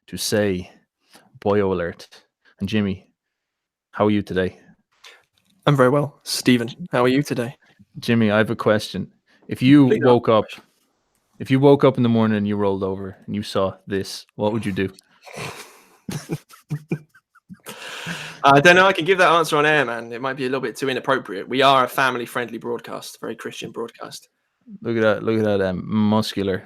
to say Boyo alert. And Jimmy, how are you today? I'm very well. Stephen, how are you today? Jimmy, I have a question. If you woke up in the morning and you rolled over and you saw this, what would you do? I don't know. I can give that answer on air, man. It might be a little bit too inappropriate. We are a family-friendly broadcast, very Christian broadcast. Look at that muscular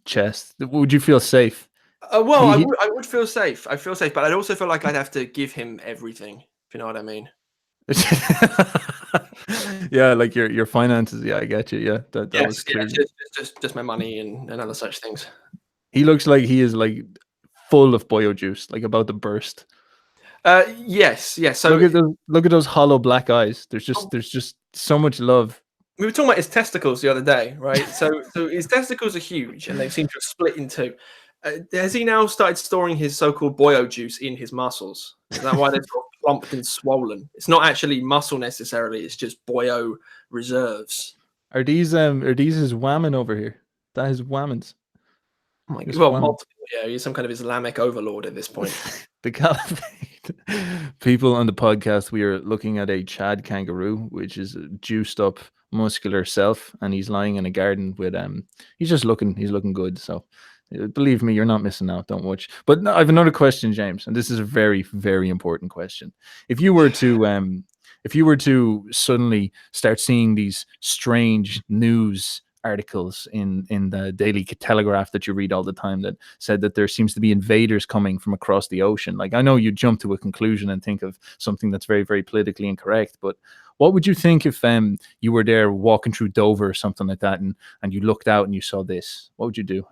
chest. Would you feel safe? Well, I would feel safe. I feel safe, but I'd also feel like I'd have to give him everything, if you know what I mean. Yeah, like your finances. Yeah, I get you. Yeah, that was clear. Just my money and other such things. He looks like he is like full of boyo juice, like about to burst. Yes. So look at those hollow black eyes. There's just so much love. We were talking about his testicles the other day, right? So his testicles are huge, and they seem to have split in two. Has he now started storing his so-called boyo juice in his muscles? Is that why they're sort of plumped and swollen? It's not actually muscle necessarily; it's just boyo reserves. Are these his whammon over here? That his whammons. Oh my God. Well, multiple. Yeah, he's some kind of Islamic overlord at this point. The caliphate. People on the podcast, we are looking at a Chad kangaroo, which is a juiced up, muscular self, and he's lying in a garden with he's looking good. So believe me, you're not missing out. Don't watch. But no, I have another question, James, and this is a very, very important question. If you were to suddenly start seeing these strange news articles in the Daily Telegraph that you read all the time that said that there seems to be invaders coming from across the ocean, like, I know you jump to a conclusion and think of something that's very, very politically incorrect, but what would you think if you were there walking through Dover or something like that, and you looked out and you saw this? What would you do?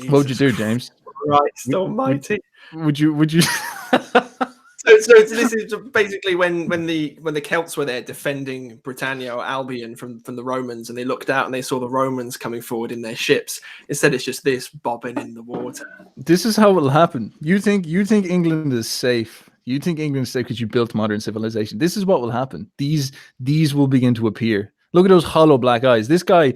What would you do, James? Christ almighty. Would you So this is basically when the Celts were there defending Britannia or Albion from the Romans, and they looked out and they saw the Romans coming forward in their ships. Instead, it's just this bobbing in the water. This is how it will happen. You think England is safe. You think England is safe because you built modern civilization. This is what will happen. These will begin to appear. Look at those hollow black eyes. This guy,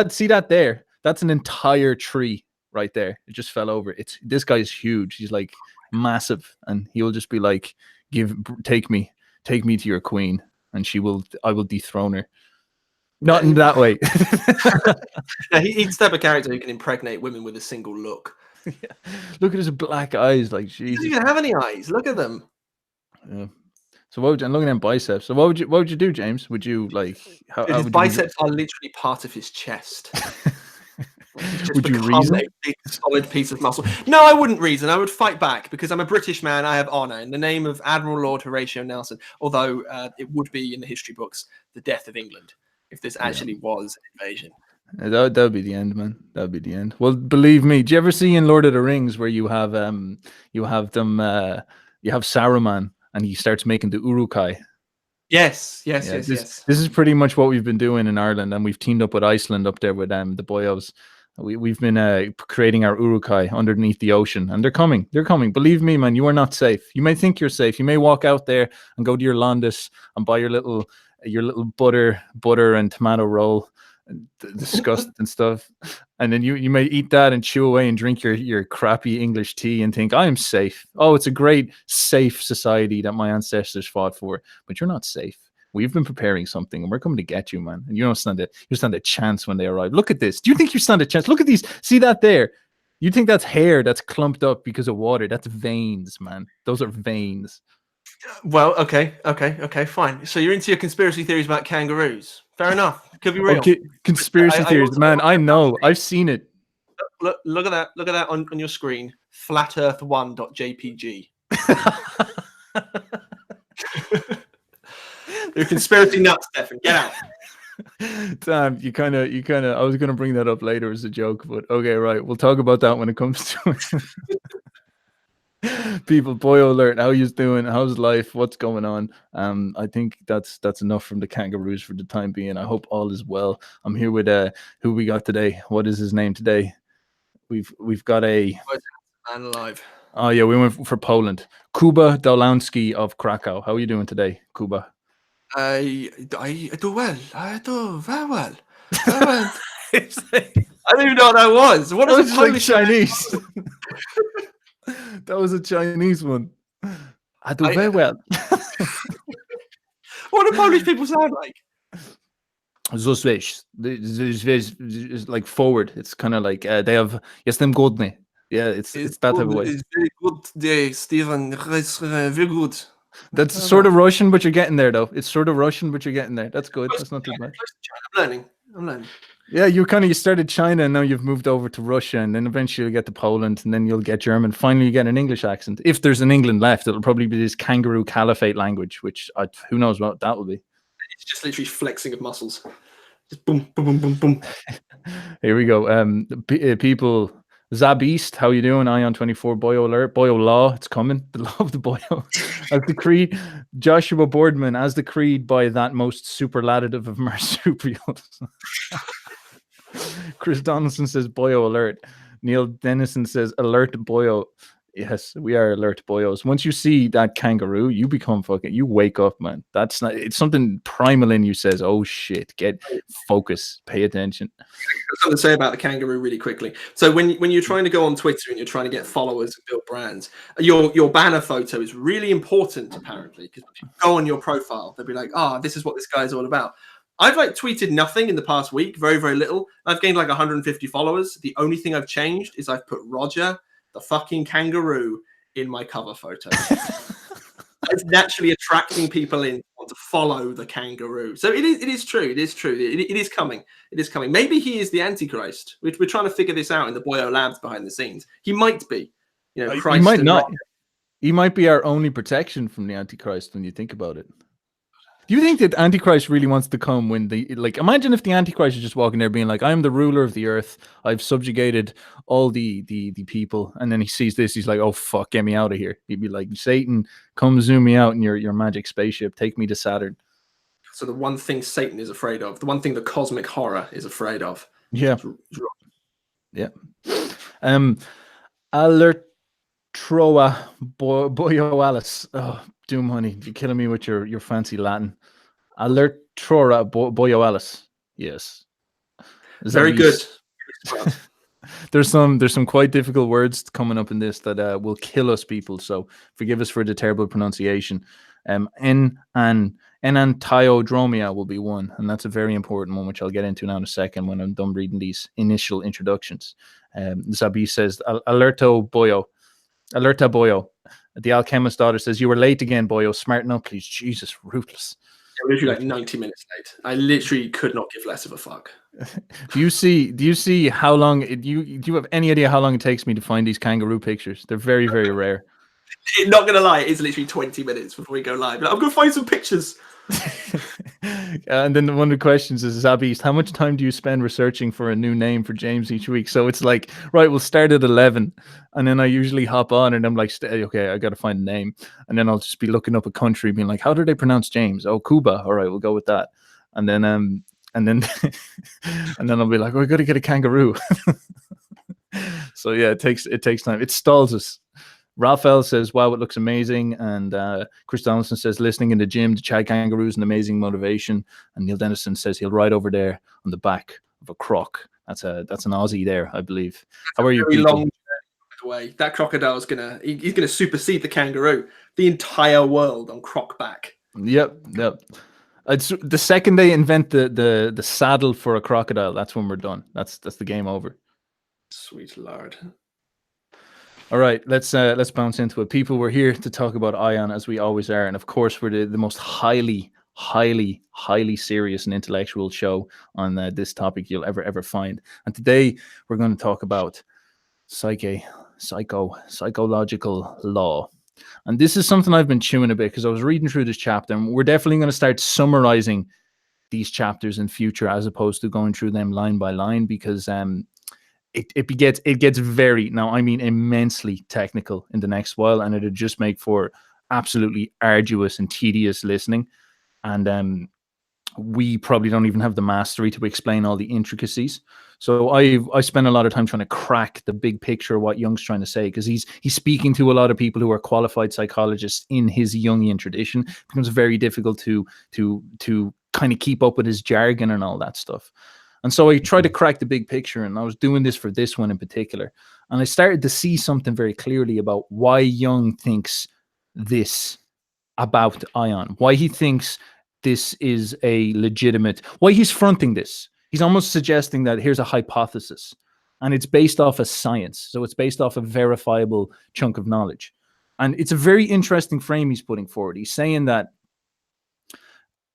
see that there? That's an entire tree right there. It just fell over. This guy is huge. He's like massive, and he'll just be like, take me to your queen, and I will dethrone her. Not in that way. Yeah, he's the type of character who can impregnate women with a single look. Yeah. Look at his black eyes, like, Jesus. He doesn't even have any eyes. Look at them. Yeah. So what would you, and look at them biceps. So what would you do, James? Would you like his biceps are literally part of his chest. Would you reason? A big, solid piece of muscle? No, I wouldn't reason. I would fight back because I'm a British man. I have honour in the name of Admiral Lord Horatio Nelson. Although it would be in the history books the death of England if this actually was an invasion. That would be the end, man. That would be the end. Well, believe me. Do you ever see in Lord of the Rings where you have Saruman and he starts making the Urukai? Yes. This is pretty much what we've been doing in Ireland, and we've teamed up with Iceland up there with the Boyos. We've been creating our Urukai underneath the ocean, and they're coming. Believe me, man, you are not safe. You may think you're safe. You may walk out there and go to your Londis and buy your little butter and tomato roll, disgusting and stuff, and then you may eat that and chew away and drink your crappy English tea and think, I am safe. Oh, it's a great safe society that my ancestors fought for, but you're not safe. We've been preparing something, and we're coming to get you, man. And you don't stand a chance when they arrive. Look at this. Do you think you stand a chance? Look at these. See that there? You think that's hair that's clumped up because of water? That's veins, man. Those are veins. Well, okay, fine. So you're into your conspiracy theories about kangaroos. Fair enough. Could be real. Okay, conspiracy theories, man. I know. I've seen it. Look at that. Look at that on your screen. Flatearth1.jpg. You're conspiracy nuts, Stefan. Get out. Damn, you kind of. I was gonna bring that up later as a joke, but okay, right. We'll talk about that when it comes to it. People, Boyo alert. How you doing? How's life? What's going on? I think that's enough from the kangaroos for the time being. I hope all is well. I'm here with who we got today. What is his name today? We've got a man alive. Oh yeah, we went for Poland. Kuba Dowlowski of Krakow. How are you doing today, Kuba? I do well. I do very well. Very well. I don't even know what that was. What That is was a like Polish Chinese. That was a Chinese one. I do very well. What do Polish people sound like? Zuswish. Like forward. It's kind of like they have jestem godny. Yeah, it's that type of way. It's very good day, Stephen. It's very good. That's sort of Russian, but you're getting there though. It's sort of Russian, but you're getting there. That's good. That's not too bad. I'm learning. Yeah, you started China and now you've moved over to Russia, and then eventually you'll get to Poland, and then you'll get German. Finally, you get an English accent. If there's an England left, it'll probably be this kangaroo caliphate language, which who knows what that will be. It's just literally flexing of muscles. Just boom, boom, boom, boom, boom. Here we go. People, Zabist, how you doing? Ion 24, Boyo alert, Boyo law, it's coming. The law of the Boyo. As decreed, Joshua Boardman, as decreed by that most superlative of marsupials. Chris Donaldson says Boyo alert. Neil Dennison says alert Boyo. Yes, we are alert Boyos. Once you see that kangaroo, you become you wake up, man. That's not, it's something primal in you says, oh shit, get focus, pay attention. I've something to say about the kangaroo really quickly. So when you're trying to go on Twitter and you're trying to get followers and build brands, your banner photo is really important apparently, because if you go on your profile, they'll be like, this is what this guy's all about. I've tweeted nothing in the past week, very, very little. I've gained 150 followers. The only thing I've changed is I've put Roger the fucking kangaroo in my cover photo. It's naturally attracting people in to follow the kangaroo. So it is true. It is true. It is coming. It is coming. Maybe he is the Antichrist. We're trying to figure this out in the Boyo labs behind the scenes. He might be. Christ he might not. He might be our only protection from the Antichrist when you think about it. Do you think that Antichrist really wants to come when imagine if the Antichrist is just walking there being like, I'm the ruler of the earth, I've subjugated all the people, and then he sees this, he's like, oh fuck, get me out of here. He'd be like, Satan, come zoom me out in your magic spaceship, take me to Saturn. So the one thing Satan is afraid of, the one thing the cosmic horror is afraid of. Yeah. Yeah. Alert Troa Boyo Alice. Oh, Doom honey, you're killing me with your fancy Latin. Alert Trora Boyo Alice. Yes. Very good. There's some quite difficult words coming up in this that will kill us people, so forgive us for the terrible pronunciation. Enantiodromia will be one, and that's a very important one, which I'll get into now in a second when I'm done reading these initial introductions. Zabi says, Alerta Boyo. The alchemist daughter says, you were late again, Boyo. Smarten up, please. Jesus, ruthless. I'm literally 90 minutes late. I literally could not give less of a fuck. Do you see how long do you have any idea how long it takes me to find these kangaroo pictures? They're very, very rare. Not gonna lie, it's literally 20 minutes before we go live. I'm gonna find some pictures. And then one of the questions is, Zabist, how much time do you spend researching for a new name for James each week? So it's like, right, we'll start at 11, and then I usually hop on and I'm like, okay, I got to find a name, and then I'll just be looking up a country, being like, how do they pronounce James? Oh, Kuba. All right, we'll go with that. And then and then I'll be like, oh, I got to get a kangaroo. So yeah, it takes time. It stalls us. Raphael says, wow, it looks amazing. And Chris Donaldson says, listening in the gym to Chad Kangaroo is an amazing motivation. And Neil Dennison says he'll ride over there on the back of a croc. That's an Aussie there, I believe. How are you? Very long journey, by the way. That crocodile is he's gonna supersede the kangaroo. The entire world on croc back. Yep. It's the second they invent the saddle for a crocodile, that's when we're done. That's the game over. Sweet Lord. All right, let's bounce into it. People, we're here to talk about Ion, as we always are, and of course, we're the most highly serious and intellectual show on this topic you'll ever find. And today, we're going to talk about psychological law. And this is something I've been chewing a bit because I was reading through this chapter, and we're definitely going to start summarizing these chapters in future as opposed to going through them line by line, because it gets very, now I mean immensely technical in the next while, and it'll just make for absolutely arduous and tedious listening. And we probably don't even have the mastery to explain all the intricacies. So I spend a lot of time trying to crack the big picture of what Jung's trying to say, because he's speaking to a lot of people who are qualified psychologists in his Jungian tradition. It becomes very difficult to kind of keep up with his jargon and all that stuff. And so I tried to crack the big picture, and I was doing this for this one in particular. And I started to see something very clearly about why Jung thinks this about Ion, why he thinks this is a legitimate, why he's fronting this. He's almost suggesting that here's a hypothesis, and it's based off of science. So it's based off a verifiable chunk of knowledge. And it's a very interesting frame he's putting forward. He's saying that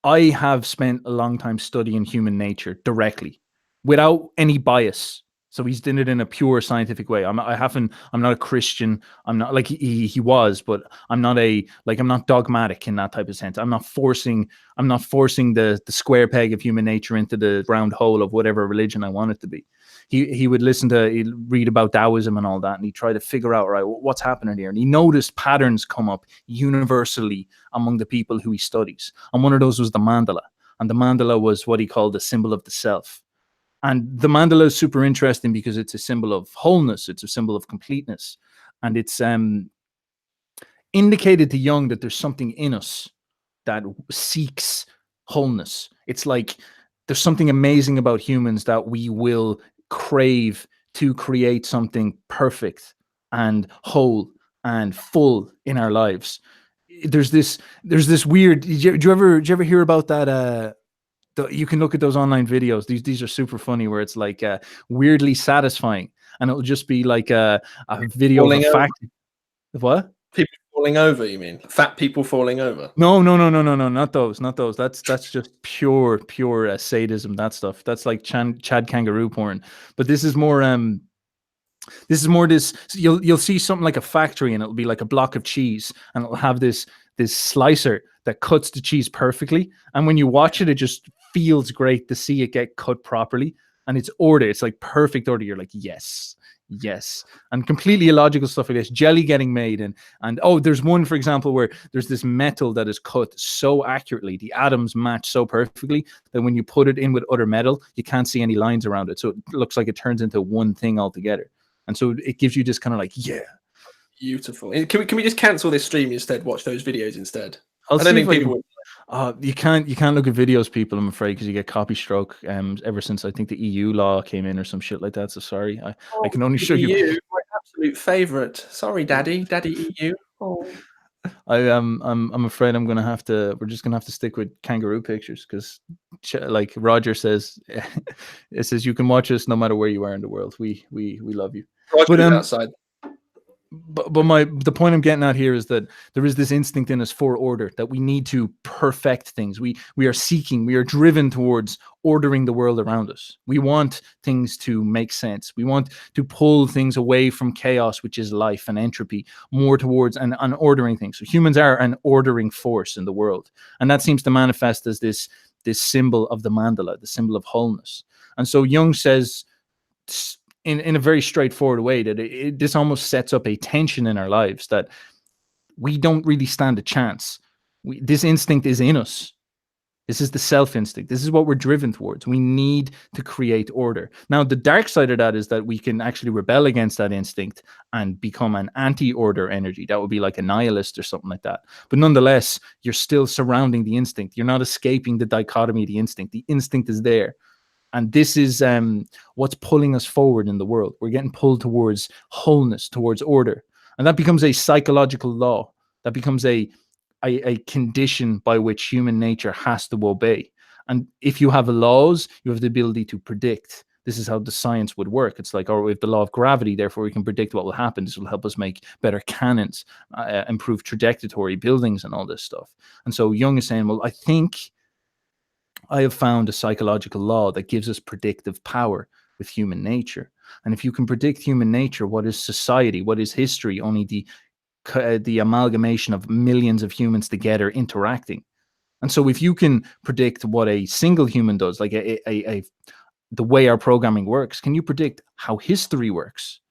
I have spent a long time studying human nature directly without any bias. So he's done it in a pure scientific way. I'm not a Christian. I'm not like he was, but I'm not dogmatic in that type of sense. I'm not forcing the square peg of human nature into the round hole of whatever religion I want it to be. He'd read about Taoism and all that, and he'd try to figure out, right, what's happening here. And he noticed patterns come up universally among the people who he studies. And one of those was the mandala. And the mandala was what he called the symbol of the self. And the mandala is super interesting because it's a symbol of wholeness. It's a symbol of completeness. And it's indicated to Jung that there's something in us that seeks wholeness. It's like there's something amazing about humans that we will crave to create something perfect and whole and full in our lives. There's this weird, did you ever hear about that you can look at those online videos. These are super funny, where it's like weirdly satisfying, and it'll just be like a video of a fact. What? People falling over? You mean fat people falling over? No, not those. That's just pure sadism. That stuff. That's like Chad kangaroo porn. But this is more this. You'll see something like a factory, and it'll be like a block of cheese, and it'll have this slicer that cuts the cheese perfectly. And when you watch it, it just feels great to see it get cut properly. And it's order. It's like perfect order. You're like, yes. And completely illogical stuff like this. Jelly getting made. And there's one, for example, where there's this metal that is cut so accurately. The atoms match so perfectly that when you put it in with other metal, you can't see any lines around it. So it looks like it turns into one thing altogether. And so it gives you this kind of like, yeah. Beautiful. Can we just cancel this stream instead? Watch those videos instead. I don't think people would. You can't look at videos, people, I'm afraid, because you get copy stroke. Ever since I think the EU law came in or some shit like that. So sorry, I can only show you. My absolute favorite. Sorry, Daddy EU. Oh. I'm afraid we're just gonna have to stick with kangaroo pictures, because like Roger says, it says you can watch us no matter where you are in the world. We love you. Roger, outside. But the point I'm getting at here is that there is this instinct in us for order, that we need to perfect things. We are driven towards ordering the world around us. We want things to make sense. We want to pull things away from chaos, which is life, and entropy, more towards an ordering things. So humans are an ordering force in the world. And that seems to manifest as this symbol of the mandala, the symbol of wholeness. And so Jung says, in a very straightforward way, that this almost sets up a tension in our lives that we don't really stand a chance. This instinct is in us. This is the self-instinct. This is what we're driven towards. We need to create order. Now, the dark side of that is that we can actually rebel against that instinct and become an anti-order energy. That would be like a nihilist or something like that. But nonetheless, you're still surrounding the instinct. You're not escaping the dichotomy of the instinct. The instinct is there. And this is what's pulling us forward in the world. We're getting pulled towards wholeness, towards order. And that becomes a psychological law. That becomes a condition by which human nature has to obey. And if you have laws, you have the ability to predict. This is how the science would work. It's like, we have the law of gravity, therefore we can predict what will happen. This will help us make better cannons, improve trajectory, buildings, and all this stuff. And so Jung is saying, well, I think I have found a psychological law that gives us predictive power with human nature. And if you can predict human nature, what is society? What is history? Only the amalgamation of millions of humans together interacting. And so if you can predict what a single human does, like the way our programming works, can you predict how history works?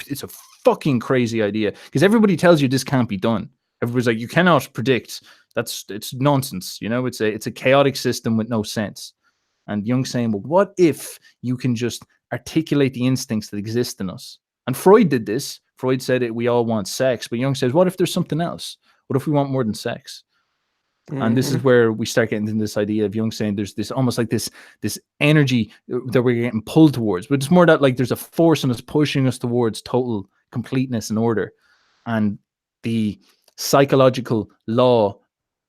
It's a fucking crazy idea, because everybody tells you this can't be done. Everybody's like, you cannot predict It's nonsense. You know, it's a chaotic system with no sense. And Jung saying, well, what if you can just articulate the instincts that exist in us? And Freud did this. Freud said we all want sex, but Jung says, what if there's something else? What if we want more than sex? And this is where we start getting into this idea of Jung saying there's this almost like this energy that we're getting pulled towards, but it's more that like there's a force in us pushing us towards total completeness and order. And the psychological law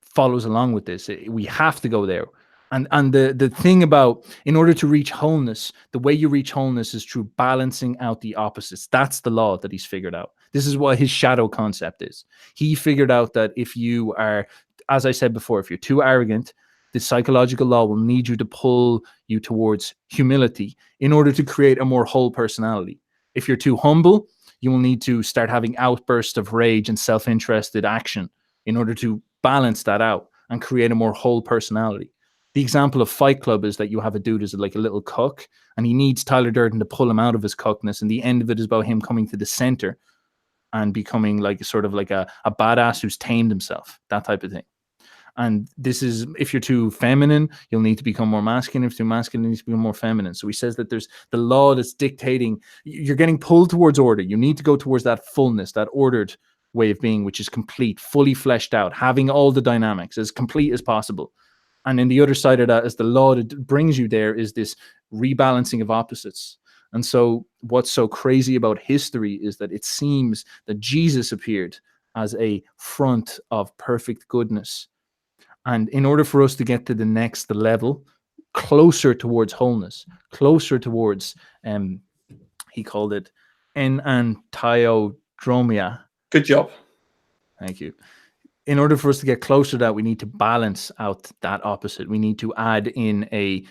follows along with this. We have to go there. And the thing about, in order to reach wholeness, the way you reach wholeness is through balancing out the opposites. That's the law that he's figured out. This is what his shadow concept is. He figured out that if you are, as I said before, if you're too arrogant, the psychological law will need you to pull you towards humility in order to create a more whole personality. If you're too humble, you will need to start having outbursts of rage and self-interested action in order to balance that out and create a more whole personality. The example of Fight Club is that you have a dude who's like a little cuck, and he needs Tyler Durden to pull him out of his cuckness, and the end of it is about him coming to the center and becoming like sort of like a badass who's tamed himself, that type of thing. And this is, if you're too feminine, you'll need to become more masculine. If you're too masculine, you need to become more feminine. So he says that there's the law that's dictating, you're getting pulled towards order. You need to go towards that fullness, that ordered way of being, which is complete, fully fleshed out, having all the dynamics as complete as possible. And then the other side of that is the law that brings you there is this rebalancing of opposites. And so what's so crazy about history is that it seems that Jesus appeared as a front of perfect goodness. And in order for us to get to the next level, closer towards wholeness, closer towards, he called it enantiodromia. Good job. Thank you. In order for us to get closer to that, we need to balance out that opposite. We need to add in a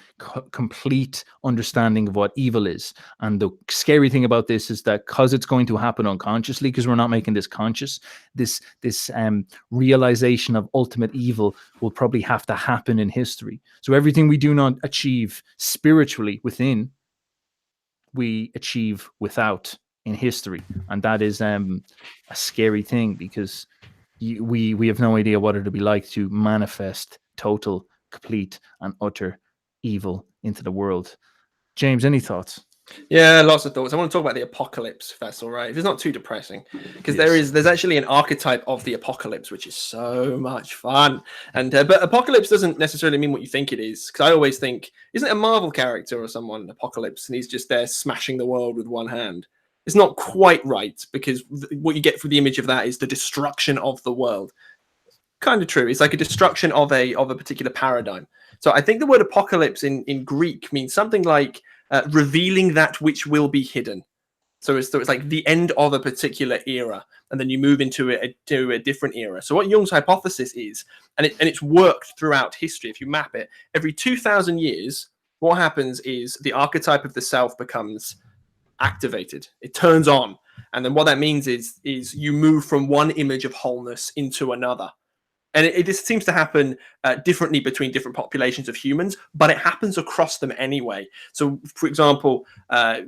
complete understanding of what evil is. And the scary thing about this is that because it's going to happen unconsciously, because we're not making this conscious, this realization of ultimate evil will probably have to happen in history. So everything we do not achieve spiritually within, we achieve without in history. And that is a scary thing, because we have no idea what it'll be like to manifest total, complete, and utter evil into the world. James, any thoughts? Yeah, lots of thoughts. I want to talk about the apocalypse, if that's all right. If it's not too depressing, because there's actually an archetype of the apocalypse, which is so much fun. And but apocalypse doesn't necessarily mean what you think it is, because I always think, isn't it a Marvel character or someone, Apocalypse, and he's just there smashing the world with one hand? It's not quite right, because what you get from the image of that is the destruction of the world. Kind of true. It's like a destruction of a particular paradigm. So I think the word apocalypse in Greek means something like revealing that which will be hidden. So it's like the end of a particular era, and then you move into a different era. So what Jung's hypothesis is, and it's worked throughout history. If you map it, every 2,000 years, what happens is the archetype of the self becomes activated. It turns on, and then what that means is you move from one image of wholeness into another. And it just seems to happen differently between different populations of humans, but it happens across them anyway. So, for example,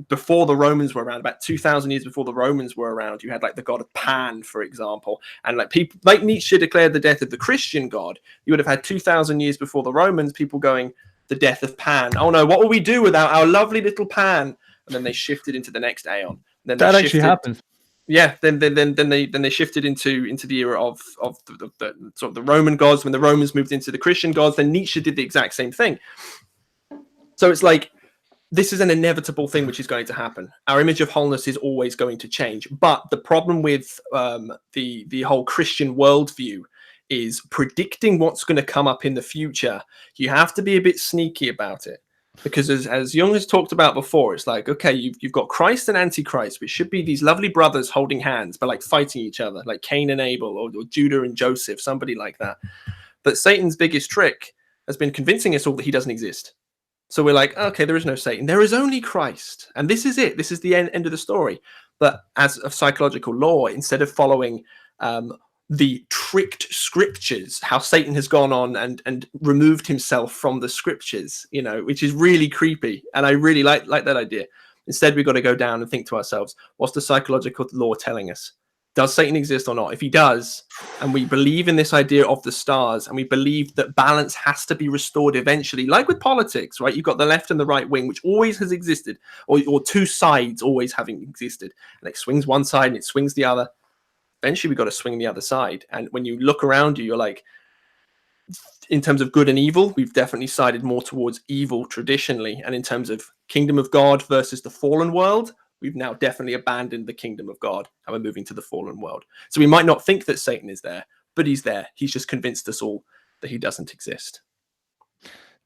before the Romans were around, about 2,000 years before the Romans were around, you had like the god of Pan, for example. And like people, like Nietzsche declared the death of the Christian god, you would have had 2,000 years before the Romans, people going, the death of Pan. Oh no, what will we do without our lovely little Pan? And then they shifted into the next aeon. Then that actually happened. Yeah, then they shifted into the era of the sort of the Roman gods. When the Romans moved into the Christian gods, then Nietzsche did the exact same thing. So it's like this is an inevitable thing which is going to happen. Our image of wholeness is always going to change. But the problem with the whole Christian worldview is predicting what's going to come up in the future. You have to be a bit sneaky about it. Because as Jung has talked about before, it's like, okay, you've got Christ and Antichrist, which should be these lovely brothers holding hands, but like fighting each other, like Cain and Abel, or Judah and Joseph, somebody like that. But Satan's biggest trick has been convincing us all that he doesn't exist. So we're like, okay, there is no Satan. There is only Christ. And this is it. This is the end of the story. But as a psychological law, instead of following the tricked scriptures, how Satan has gone on and removed himself from the scriptures, you know, which is really creepy. And I really like that idea. Instead, we've got to go down and think to ourselves, what's the psychological law telling us? does Satan exist or not? If he does, and we believe in this idea of the stars, and we believe that balance has to be restored eventually, like with politics, right? You've got the left and the right wing, which always has existed, or two sides always having existed, and it swings one side and it swings the other. Eventually, we've got to swing the other side. And when you look around you, you're like, in terms of good and evil, we've definitely sided more towards evil traditionally. And in terms of kingdom of God versus the fallen world, we've now definitely abandoned the kingdom of God and we're moving to the fallen world. So we might not think that Satan is there, but he's there. He's just convinced us all that he doesn't exist.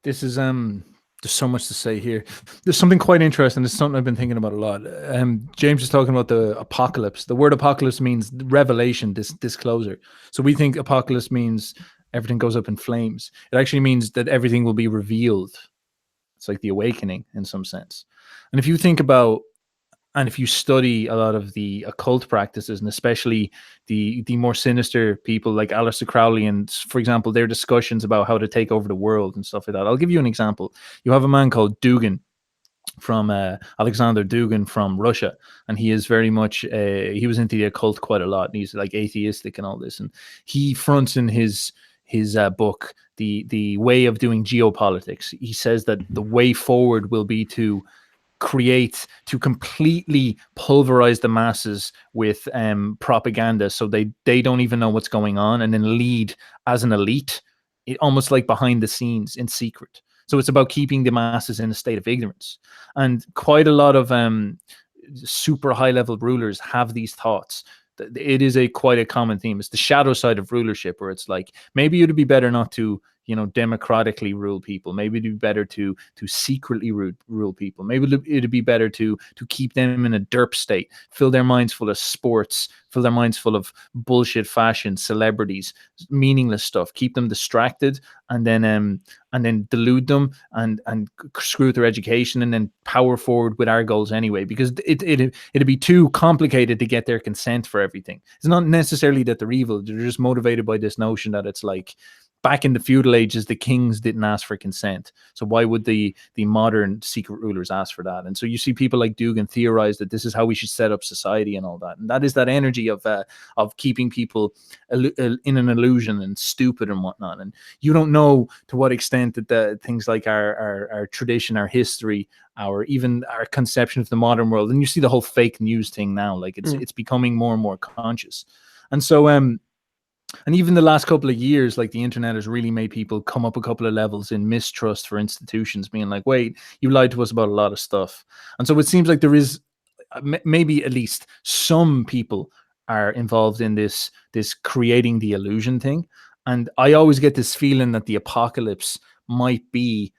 This is there's so much to say here. There's something quite interesting. It's something I've been thinking about a lot. James is talking about the apocalypse. The word apocalypse means revelation, disclosure. So we think apocalypse means everything goes up in flames. It actually means that everything will be revealed. It's like the awakening in some sense. And if you think about, and if you study a lot of the occult practices, and especially the more sinister people like Aleister Crowley, and for example, their discussions about how to take over the world and stuff like that. I'll give you an example. You have a man called Dugin, from Alexander Dugin from Russia, and he is very much he was into the occult quite a lot, and he's like atheistic and all this, and he fronts in his book the way of doing geopolitics. He says that the way forward will be to completely pulverize the masses with propaganda, so they don't even know what's going on, and then lead as an elite, almost like behind the scenes in secret. So it's about keeping the masses in a state of ignorance. And quite a lot of super high level rulers have these thoughts. It is quite a common theme. It's the shadow side of rulership, where it's like, maybe it'd be better not to, democratically rule people. Maybe it'd be better to secretly rule people. Maybe it'd be better to keep them in a derp state, fill their minds full of sports, fill their minds full of bullshit fashion, celebrities, meaningless stuff, keep them distracted, and then delude them and screw with their education, and then power forward with our goals anyway, because it'd be too complicated to get their consent for everything. It's not necessarily that they're evil. They're just motivated by this notion that it's like, back in the feudal ages, the kings didn't ask for consent. So why would the modern secret rulers ask for that? And so you see people like Dugin theorize that this is how we should set up society and all that. And that is that energy of keeping people in an illusion and stupid and whatnot. And you don't know to what extent that the things like our tradition, our history, even our conception of the modern world. And you see the whole fake news thing now, like it's becoming more and more conscious. And so and even the last couple of years, like the internet has really made people come up a couple of levels in mistrust for institutions, being like, wait, you lied to us about a lot of stuff. And so it seems like there is maybe at least some people are involved in this creating the illusion thing. And I always get this feeling that the apocalypse might be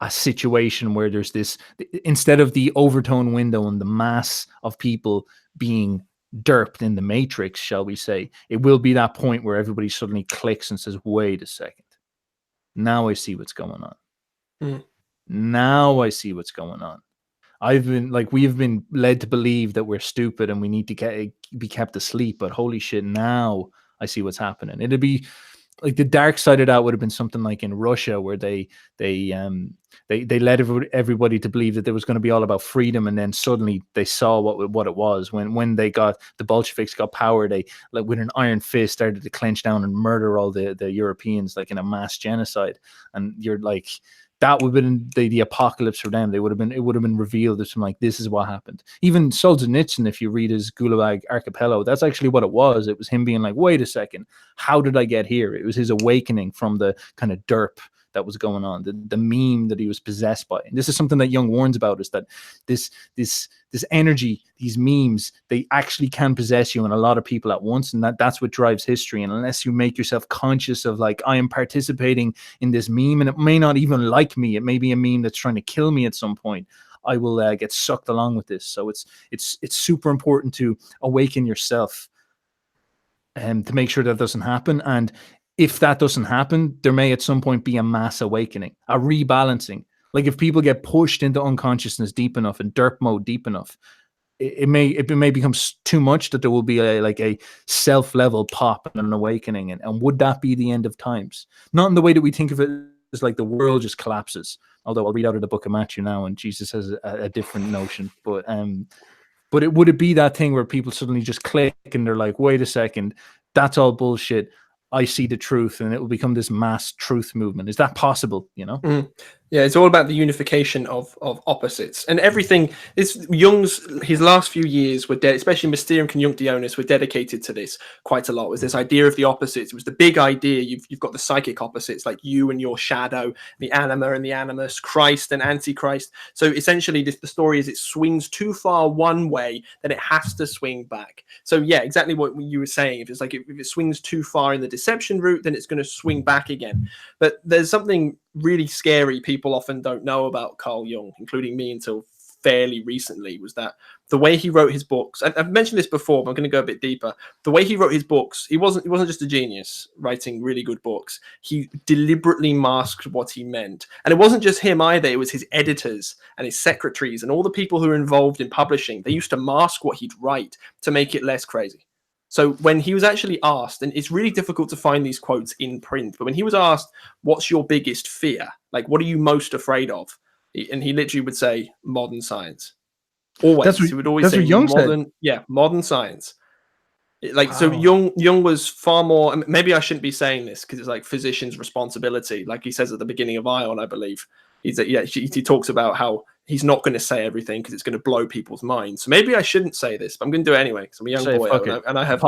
a situation where there's this, instead of the overtone window and the mass of people being derped in the matrix, shall we say, it will be that point where everybody suddenly clicks and says, wait a second, now I see what's going on. Now I see what's going on. We have been led to believe that we're stupid and we need to be kept asleep, but holy shit, now I see what's happening. It'd be like the dark side of that would have been something like in Russia, where they led everybody to believe that there was going to be all about freedom, and then suddenly they saw what it was when the Bolsheviks got power. They, like with an iron fist, started to clench down and murder all the Europeans, like in a mass genocide. And you're like, that would have been the apocalypse for them. It would have been revealed as like, this is what happened. Even Solzhenitsyn, if you read his Gulag Archipelago, that's actually what it was. It was him being like, wait a second, how did I get here? It was his awakening from the kind of derp that was going on, the meme that he was possessed by. And this is something that Jung warns about, is that this energy, these memes, they actually can possess you and a lot of people at once. And that's what drives history. And unless you make yourself conscious of like, I am participating in this meme, and it may not even like me, it may be a meme that's trying to kill me at some point, I will get sucked along with this. So it's super important to awaken yourself and to make sure that doesn't happen. And if that doesn't happen, there may at some point be a mass awakening, a rebalancing. Like if people get pushed into unconsciousness deep enough and derp mode deep enough, it may become too much, that there will be a self-level pop and an awakening. And would that be the end of times? Not in the way that we think of it as like the world just collapses. Although I'll read out of the book of Matthew now, and Jesus has a different notion. But But would it be that thing where people suddenly just click and they're like, wait a second, that's all bullshit. I see the truth, and it will become this mass truth movement. Is that possible? You know? Yeah, it's all about the unification of opposites and everything. Is Jung's his last few years were especially Mysterium Conjunctionis were dedicated to this quite a lot. Was this idea of the opposites? It was the big idea. You've got the psychic opposites like you and your shadow, the anima and the animus, Christ and Antichrist. So essentially, the story is it swings too far one way, then it has to swing back. So yeah, exactly what you were saying. If it's like if it swings too far in the deception route, then it's going to swing back again. But there's something really scary people often don't know about Carl Jung, including me until fairly recently, was that the way he wrote his books, I've mentioned this before, but I'm going to go a bit deeper. The way he wrote his books, he wasn't just a genius writing really good books. He deliberately masked what he meant. And it wasn't just him either. It was his editors and his secretaries and all the people who were involved in publishing. They used to mask what he'd write to make it less crazy. So when he was actually asked, and it's really difficult to find these quotes in print, but when he was asked, what's your biggest fear? Like, what are you most afraid of? And he literally would say, modern science. Always. He would always say modern science. Like, wow. So Jung was far more, maybe I shouldn't be saying this because it's like physician's responsibility. Like he says at the beginning of Ion, I believe. He talks about how he's not going to say everything because it's going to blow people's minds. So maybe I shouldn't say this, but I'm going to do it anyway because I'm a young boy and I have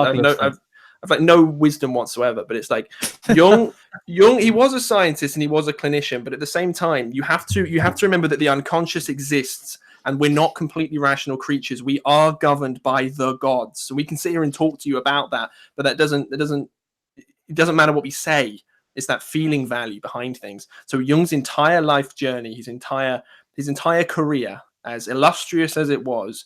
like no wisdom whatsoever. But it's like Jung, he was a scientist and he was a clinician, but at the same time, you have to remember that the unconscious exists and we're not completely rational creatures. We are governed by the gods. So we can sit here and talk to you about that, but it doesn't matter what we say. It's that feeling value behind things. So Jung's entire life journey, his entire career, as illustrious as it was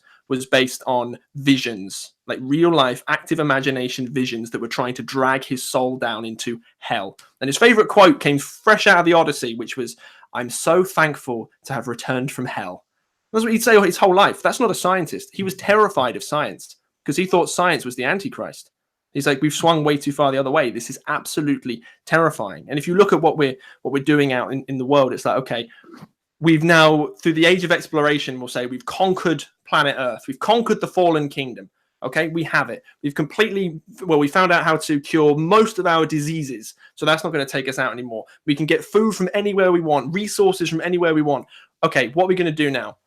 based on visions, like real life, active imagination visions that were trying to drag his soul down into hell. And his favorite quote came fresh out of the Odyssey, which was, "I'm so thankful to have returned from hell." That's what he'd say his whole life. That's not a scientist. He was terrified of science because he thought science was the Antichrist. He's like, we've swung way too far the other way. This is absolutely terrifying. And if you look at what we're doing out in the world, it's like, okay, we've now, through the age of exploration, we'll say we've conquered planet Earth. We've conquered the fallen kingdom. Okay, we have it. We found out how to cure most of our diseases. So that's not going to take us out anymore. We can get food from anywhere we want, resources from anywhere we want. Okay, what are we going to do now?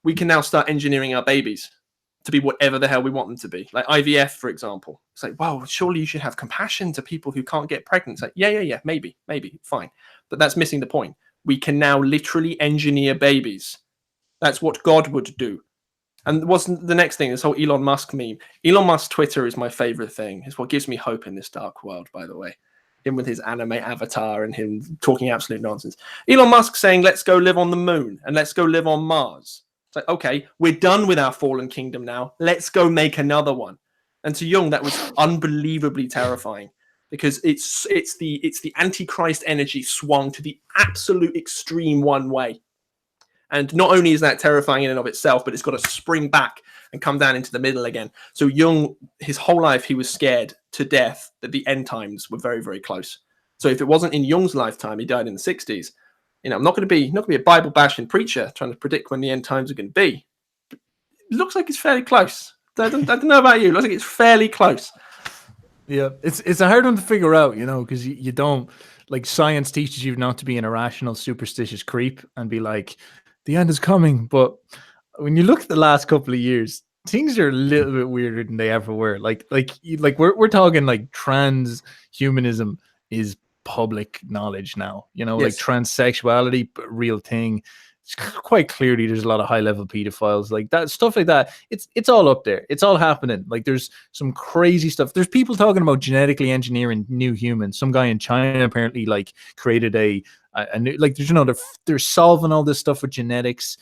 We can now start engineering our babies to be whatever the hell we want them to be. Like IVF, for example. It's like, wow, surely you should have compassion to people who can't get pregnant. It's like, yeah, maybe, fine. But that's missing the point. We can now literally engineer babies. That's what God would do. And what's the next thing? This whole Elon Musk meme. Elon Musk's Twitter is my favorite thing. It's what gives me hope in this dark world, by the way. Him with his anime avatar and him talking absolute nonsense. Elon Musk saying, let's go live on the moon and let's go live on Mars. It's like, okay, we're done with our fallen kingdom now. Let's go make another one. And to Jung, that was unbelievably terrifying because it's the Antichrist energy swung to the absolute extreme one way. And not only is that terrifying in and of itself, but it's got to spring back and come down into the middle again. So Jung, his whole life, he was scared to death that the end times were very, very close. So if it wasn't in Jung's lifetime, he died in the 60s. I'm not going to be a Bible bashing preacher trying to predict when the end times are going to be. It looks like it's fairly close. I don't know about you. It looks like it's fairly close. Yeah, it's a hard one to figure out, because you don't, like, science teaches you not to be an irrational, superstitious creep and be like, the end is coming. But when you look at the last couple of years, things are a little bit weirder than they ever were. Like we're talking like transhumanism is public knowledge now, yes. Like transsexuality, real thing. It's quite clearly there's a lot of high level pedophiles, like that stuff like that. It's all up there. It's all happening. Like there's some crazy stuff. There's people talking about genetically engineering new humans. Some guy in China apparently like created a new, like they're solving all this stuff with genetics.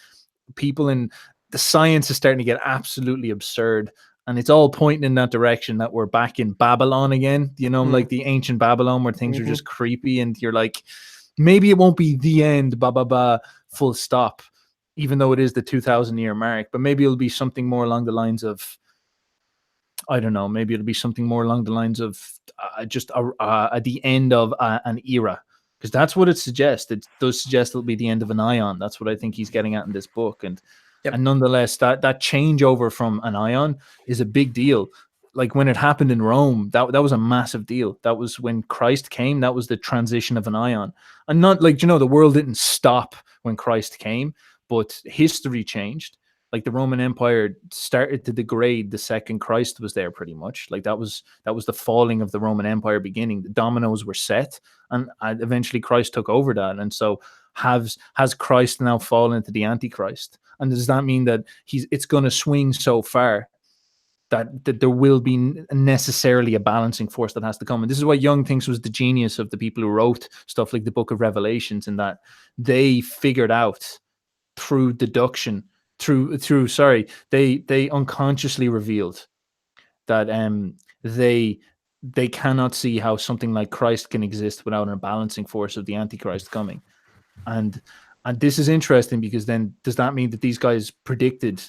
People in the science is starting to get absolutely absurd. And it's all pointing in that direction that we're back in Babylon again, like the ancient Babylon where things are just creepy and you're like, maybe it won't be the end, full stop, even though it is the 2,000-year mark, but maybe it'll be something more along the lines of, I don't know, maybe it'll be something more along the lines of just at the end of an era, because that's what it suggests. It does suggest it'll be the end of an ion. That's what I think he's getting at in this book. And Yep. And nonetheless, that changeover from an ion is a big deal. Like when it happened in Rome, that was a massive deal. That was when Christ came. That was the transition of an ion. And not like, the world didn't stop when Christ came, but history changed. Like the Roman Empire started to degrade the second Christ was there, pretty much. Like that was the falling of the Roman Empire beginning. The dominoes were set, and eventually Christ took over that. And so has Christ now fallen into the Antichrist? And does that mean that it's going to swing so far that there will be necessarily a balancing force that has to come? And this is what Jung thinks was the genius of the people who wrote stuff like the Book of Revelations, in that they figured out through deduction, they unconsciously revealed that they cannot see how something like Christ can exist without a balancing force of the Antichrist coming. And this is interesting, because then does that mean that these guys predicted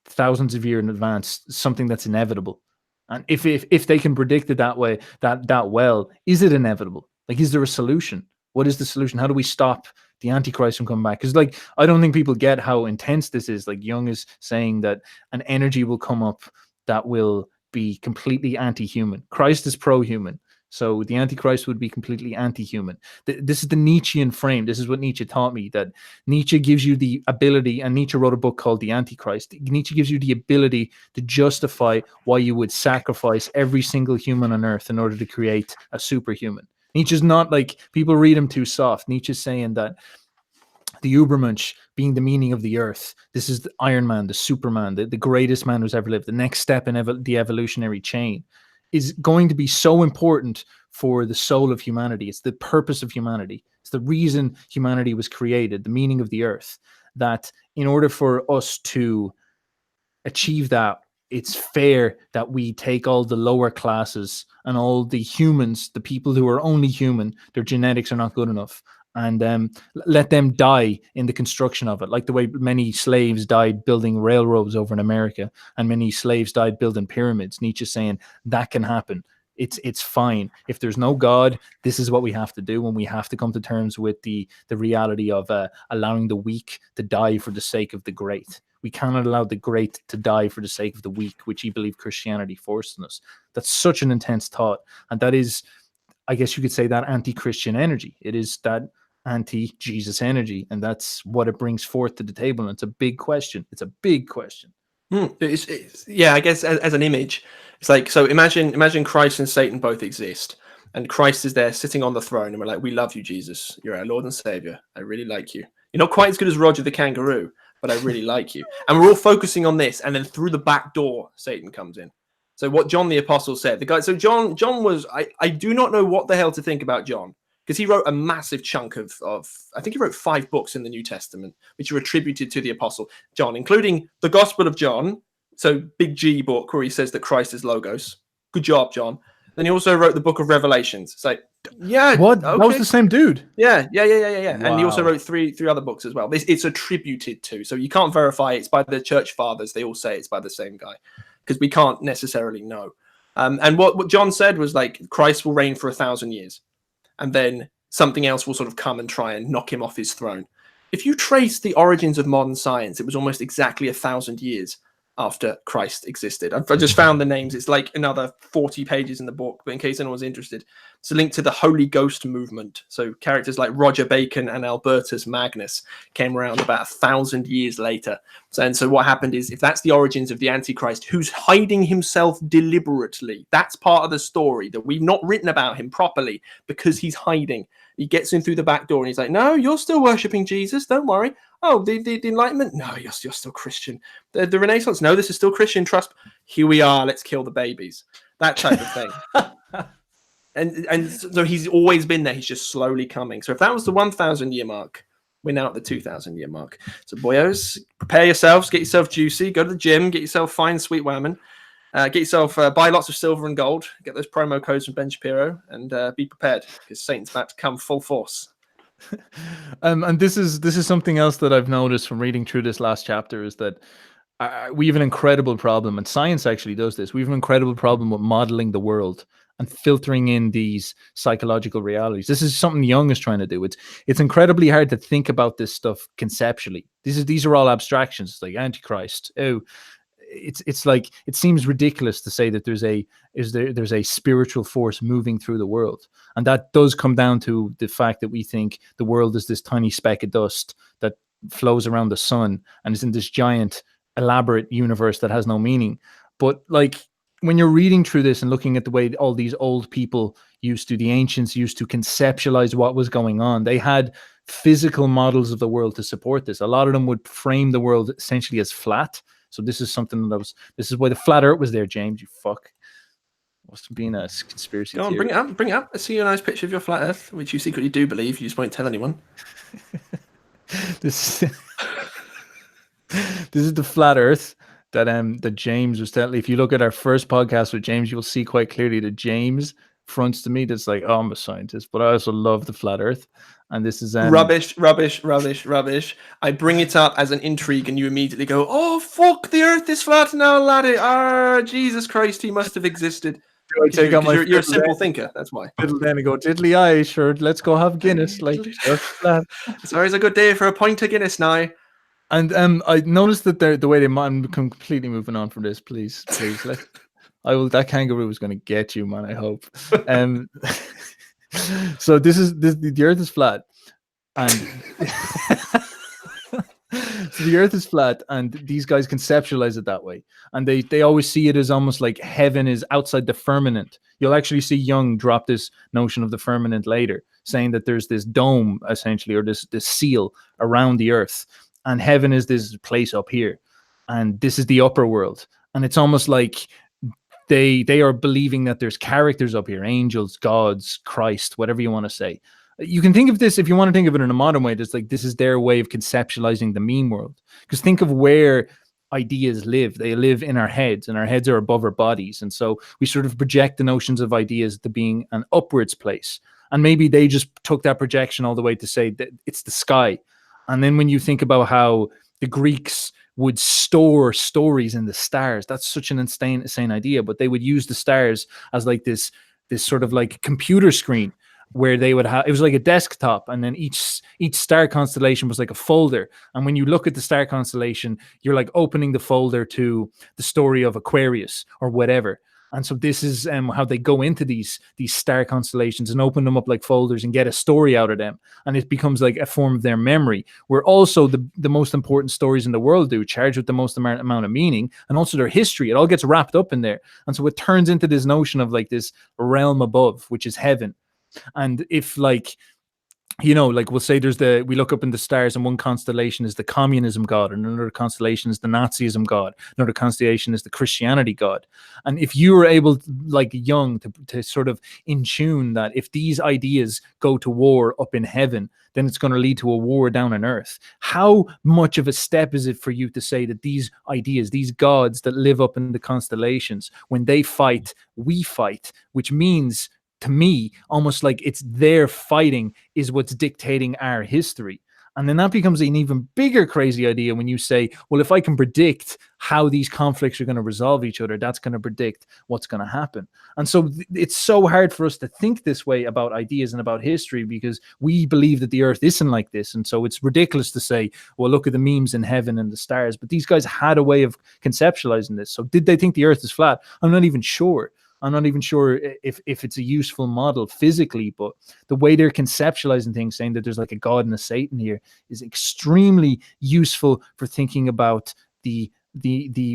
thousands of years in advance something that's inevitable? And if they can predict it that way, that well, is it inevitable? Like, is there a solution? What is the solution? How do we stop the Antichrist from coming back? Because, like, I don't think people get how intense this is. Like, Jung is saying that an energy will come up that will be completely anti-human. Christ is pro-human, so the Antichrist would be completely anti-human. This is the Nietzschean frame. This is what Nietzsche taught me, that Nietzsche gives you the ability, and Nietzsche wrote a book called The Antichrist. Nietzsche gives you the ability to justify why you would sacrifice every single human on earth in order to create a superhuman. Nietzsche's not like, people read him too soft. Nietzsche's saying that the Ubermensch being the meaning of the earth. This is the Iron Man, the Superman, the greatest man who's ever lived. The next step in the evolutionary chain is going to be so important for the soul of humanity. It's the purpose of humanity. It's the reason humanity was created, the meaning of the earth, that in order for us to achieve that, it's fair that we take all the lower classes and all the humans, the people who are only human, their genetics are not good enough, and let them die in the construction of it, like the way many slaves died building railroads over in America, and many slaves died building pyramids. Nietzsche's saying that can happen. It's fine. If there's no God, this is what we have to do, and we have to come to terms with the reality of allowing the weak to die for the sake of the great. We cannot allow the great to die for the sake of the weak, which he believed Christianity forced on us. That's such an intense thought. And that is, I guess you could say, that anti-Christian energy. It is that anti-Jesus energy. And that's what it brings forth to the table. And it's a big question. It's a big question. Yeah, I guess as an image, it's like, so imagine Christ and Satan both exist. And Christ is there sitting on the throne. And we're like, we love you, Jesus. You're our Lord and Savior. I really like you. You're not quite as good as Roger the kangaroo, but I really like you. And we're all focusing on this. And then through the back door, Satan comes in. So what John the Apostle said, John was, I do not know what the hell to think about John, because he wrote a massive chunk of, I think he wrote 5 books in the New Testament, which are attributed to the Apostle John, including the Gospel of John. So big G book where he says that Christ is Logos. Good job, John. Then he also wrote the Book of Revelations. It's like, yeah, what? Okay. That was the same dude. Yeah. Wow. And he also wrote three other books as well. It's attributed to, so you can't verify it's by the church fathers. They all say it's by the same guy, because we can't necessarily know. And what John said was, like, Christ will reign for 1,000 years, and then something else will sort of come and try and knock him off his throne. If you trace the origins of modern science, it was almost exactly 1,000 years after Christ existed. I just found the names. It's like another 40 pages in the book, but in case anyone's interested, it's a link to the Holy Ghost movement. So characters like Roger Bacon and Albertus Magnus came around about 1,000 years later. So what happened is, if that's the origins of the Antichrist, who's hiding himself deliberately, that's part of the story, that we've not written about him properly because he's hiding. He gets in through the back door and he's like, no, you're still worshipping Jesus. Don't worry. Oh, the Enlightenment? No, you're still Christian. The Renaissance? No, this is still Christian. Trust. Here we are. Let's kill the babies. That type of thing. and so he's always been there. He's just slowly coming. So if that was the 1,000 year mark, we're now at the 2,000 year mark. So boyos, prepare yourselves. Get yourself juicy. Go to the gym. Get yourself fine, sweet women. Get yourself, buy lots of silver and gold. Get those promo codes from Ben Shapiro, and be prepared, because Satan's about to come full force. And this is something else that I've noticed from reading through this last chapter, is that we have an incredible problem, and science actually does this. We have an incredible problem with modeling the world and filtering in these psychological realities. This is something Jung is trying to do. It's incredibly hard to think about this stuff conceptually. These are all abstractions, like Antichrist. Oh, it's like, it seems ridiculous to say that there's a spiritual force moving through the world, and that does come down to the fact that we think the world is this tiny speck of dust that flows around the sun and is in this giant elaborate universe that has no meaning. But like, when you're reading through this and looking at the way all these old people the ancients used to conceptualize what was going on, they had physical models of the world to support this. A lot of them would frame the world essentially as flat. So this is something this is why the flat earth was there, James, you fuck. What's being a conspiracy Go on, theory. bring it up. Let's see a nice picture of your flat earth, which you secretly do believe, you just won't tell anyone. This is the flat earth that James was telling. If you look at our first podcast with James, you'll see quite clearly that James fronts to me that's like, oh, I'm a scientist, but I also love the flat earth. And this is rubbish. I bring it up as an intrigue, and you immediately go, "Oh fuck, the Earth is flat now, laddie! Ah, Jesus Christ, he must have existed." You're a simple thinker. That's why. Little then I go, diddly eye, sure. Let's go have Guinness. Like, it's always a good day for a pint of Guinness now. And I noticed that the way I'm completely moving on from this. Please. That kangaroo is going to get you, man. I hope. So the Earth is flat, and so the Earth is flat, and these guys conceptualize it that way, and they always see it as almost like heaven is outside the firmament. You'll actually see Jung drop this notion of the firmament later, saying that there's this dome essentially, or this seal around the Earth, and heaven is this place up here, and this is the upper world, and it's almost like they are believing that there's characters up here, angels, gods, Christ, whatever you want to say. You can think of this, if you want to think of it in a modern way, it's like this is their way of conceptualizing the meme world. Because think of where ideas live. They live in our heads, and our heads are above our bodies. And so we sort of project the notions of ideas to being an upwards place. And maybe they just took that projection all the way to say that it's the sky. And then when you think about how the Greeks would store stories in the stars, that's such an insane idea, but they would use the stars as like this sort of like computer screen, where they would have, it was like a desktop, and then each star constellation was like a folder, and when you look at the star constellation, you're like opening the folder to the story of Aquarius or whatever. And so this is how they go into these star constellations and open them up like folders and get a story out of them. And it becomes like a form of their memory, where also the most important stories in the world charged with the most amount of meaning, and also their history. It all gets wrapped up in there. And so it turns into this notion of like this realm above, which is heaven. And if like, you know, like we'll say we look up in the stars, and one constellation is the communism god, and another constellation is the Nazism god, another constellation is the Christianity god. And if you were able, like Jung, to sort of in tune that if these ideas go to war up in heaven, then it's going to lead to a war down on earth. How much of a step is it for you to say that these ideas, these gods that live up in the constellations, when they fight, we fight, which means, to me, almost like it's their fighting is what's dictating our history. And then that becomes an even bigger crazy idea when you say, well, if I can predict how these conflicts are going to resolve each other, that's going to predict what's going to happen. And so it's so hard for us to think this way about ideas and about history, because we believe that the earth isn't like this. And so it's ridiculous to say, well, look at the memes in heaven and the stars. But these guys had a way of conceptualizing this. So did they think the earth is flat? I'm not even sure. I'm not even sure if it's a useful model physically, but the way they're conceptualizing things, saying that there's like a God and a Satan here, is extremely useful for thinking about the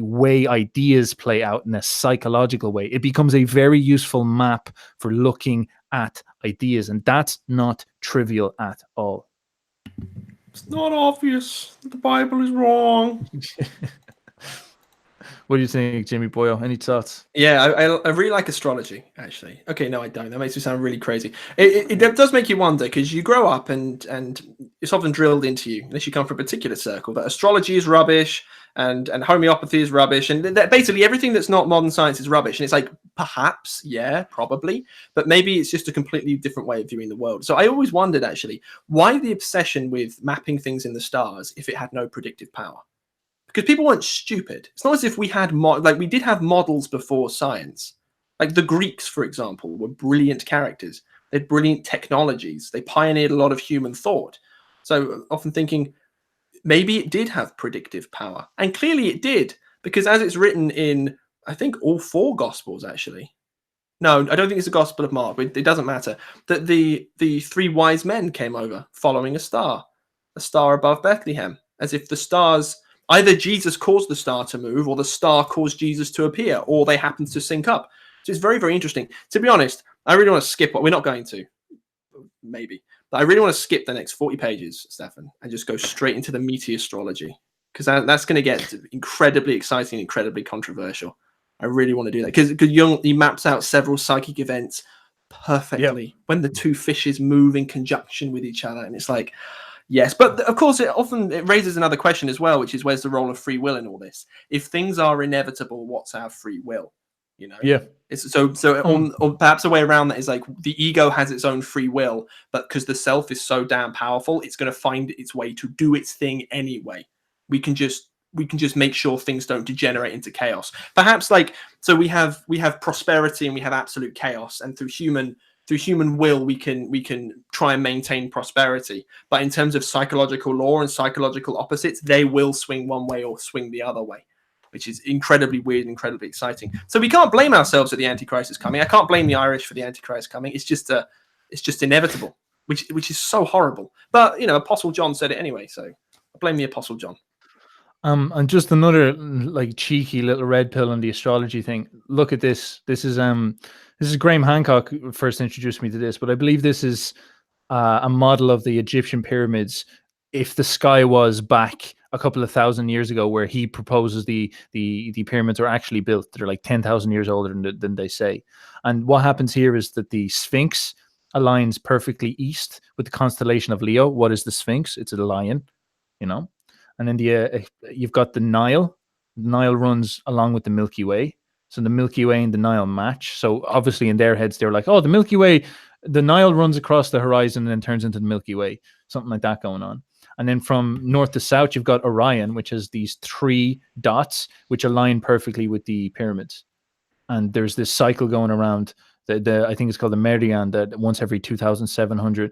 way ideas play out in a psychological way. It becomes a very useful map for looking at ideas, and that's not trivial at all. It's not obvious. The Bible is wrong. What do you think, Jimmy Boyo? Any thoughts? Yeah, I really like astrology, actually. Okay, no, I don't. That makes me sound really crazy. It does make you wonder, because you grow up and it's often drilled into you, unless you come from a particular circle, that astrology is rubbish and homeopathy is rubbish, and that basically everything that's not modern science is rubbish. And it's like, perhaps, yeah, probably, but maybe it's just a completely different way of viewing the world. So I always wondered, actually, why the obsession with mapping things in the stars if it had no predictive power? Because people weren't stupid. It's not as if we had we did have models before science, Like the Greeks, for example, were brilliant characters. They had brilliant technologies. They pioneered a lot of human thought. So often thinking maybe it did have predictive power. And clearly it did, because as it's written in, I think, all 4 Gospels, actually. No, I don't think it's the Gospel of Mark, but it doesn't matter. That the 3 wise men came over following a star above Bethlehem, as if the stars, either Jesus caused the star to move, or the star caused Jesus to appear, or they happened to sync up. So it's very, very interesting. To be honest, I really want to skip what we're not going to, maybe. But I really want to skip the next 40 pages, Stefan, and just go straight into the meaty astrology, because that's going to get incredibly exciting, incredibly controversial. I really want to do that because Jung, he maps out several psychic events perfectly when the 2 fishes move in conjunction with each other, and it's like, yes. But of course, it raises another question as well, which is, where's the role of free will in all this? If things are inevitable, what's our free will? You know, it's or perhaps a way around that is like the ego has its own free will, but because the self is so damn powerful, it's going to find its way to do its thing anyway. We can just make sure things don't degenerate into chaos. Perhaps so we have prosperity and we have absolute chaos, and through human will we can try and maintain prosperity. But in terms of psychological law and psychological opposites, they will swing one way or swing the other way, which is incredibly weird and incredibly exciting. So we can't blame ourselves that the Antichrist is coming. I can't blame the Irish for the Antichrist coming. It's just inevitable, which is so horrible. But Apostle John said it anyway, so I blame the Apostle John. And just another cheeky little red pill on the astrology thing. Look at this. This is Graham Hancock first introduced me to this, but I believe this is a model of the Egyptian pyramids if the sky was back a couple of thousand years ago, where he proposes the pyramids are actually built. They're like 10,000 years older than they say. And what happens here is that the Sphinx aligns perfectly east with the constellation of Leo. What is the Sphinx? It's a lion, And then you've got the Nile. The Nile runs along with the Milky Way. So the Milky Way and the Nile match. So obviously in their heads, they're like, oh, the Milky Way, the Nile runs across the horizon and then turns into the Milky Way. Something like that going on. And then from north to south, you've got Orion, which has these 3 dots, which align perfectly with the pyramids. And there's this cycle going around. I think it's called the Meridian, that once every 2,700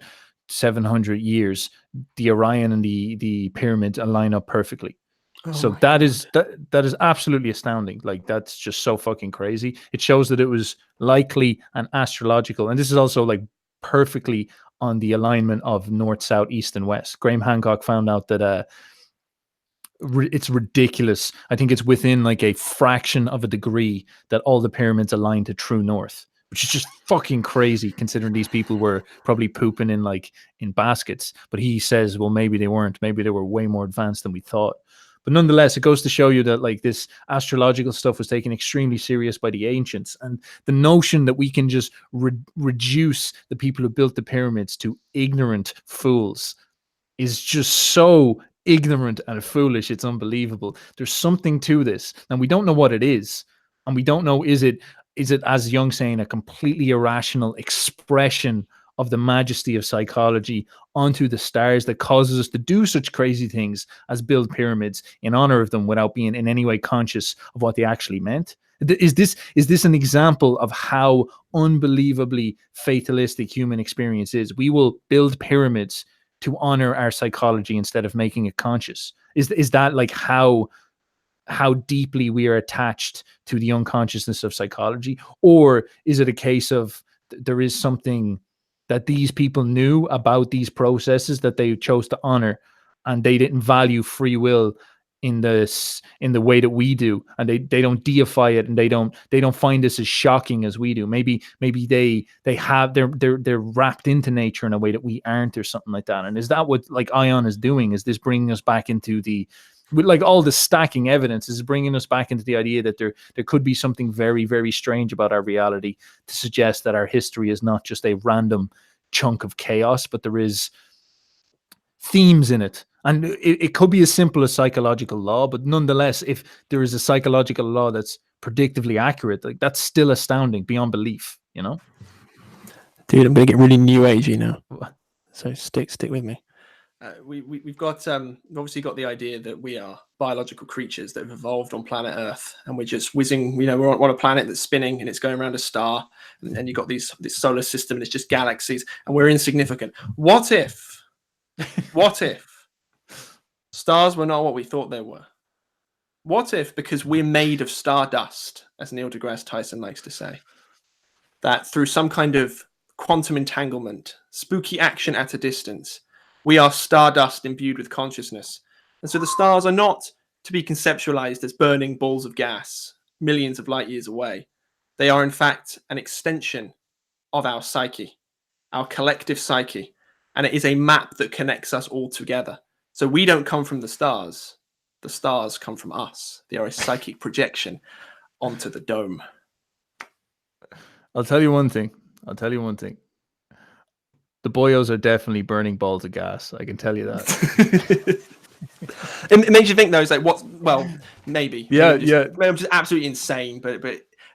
years, the Orion and the pyramids align up perfectly. So that is absolutely astounding. Like, that's just so fucking crazy. It shows that it was likely and astrological, and this is also like perfectly on the alignment of north, south, east, and west. Graham Hancock found out that it's ridiculous. I think it's within like a fraction of a degree that all the pyramids align to true north, which is just fucking crazy considering these people were probably pooping in baskets. But he says, well, maybe they weren't. Maybe they were way more advanced than we thought. But nonetheless, it goes to show you that like this astrological stuff was taken extremely serious by the ancients. And the notion that we can just reduce the people who built the pyramids to ignorant fools is just so ignorant and foolish. It's unbelievable. There's something to this, and we don't know what it is. And we don't know, is it, as Jung saying, a completely irrational expression of the majesty of psychology onto the stars that causes us to do such crazy things as build pyramids in honor of them without being in any way conscious of what they actually meant? Is this an example of how unbelievably fatalistic human experience is? We will build pyramids to honor our psychology instead of making it conscious. Is that like how deeply we are attached to the unconsciousness of psychology? Or is it a case of there is something that these people knew about these processes that they chose to honor, and they didn't value free will in the way that we do, and they don't deify it, and they don't find this as shocking as we do? Maybe they're wrapped into nature in a way that we aren't, or something like that. And is that what like Ion is doing? Is this bringing us back into with like all the stacking evidence, is bringing us back into the idea that there could be something very, very strange about our reality to suggest that our history is not just a random chunk of chaos, but there is themes in it. And it could be as simple as psychological law, but nonetheless, if there is a psychological law that's predictively accurate, like that's still astounding beyond belief, Dude, I'm going to get really new agey now. So stick with me. we've got we've obviously got the idea that we are biological creatures that have evolved on planet Earth, and we're just whizzing. You know, we're on a planet that's spinning and it's going around a star, and you've got this solar system and it's just galaxies, and we're insignificant. What if stars were not what we thought they were? What if, because we're made of stardust, as Neil deGrasse Tyson likes to say, that through some kind of quantum entanglement, spooky action at a distance, we are stardust imbued with consciousness. And so the stars are not to be conceptualized as burning balls of gas millions of light years away. They are, in fact, an extension of our psyche, our collective psyche. And it is a map that connects us all together. So we don't come from the stars. The stars come from us. They are a psychic projection onto the dome. I'll tell you one thing. The Boyos are definitely burning balls of gas. I can tell you that. It makes you think, though, it's like, what? Well, maybe. Yeah, maybe I'm just absolutely insane, but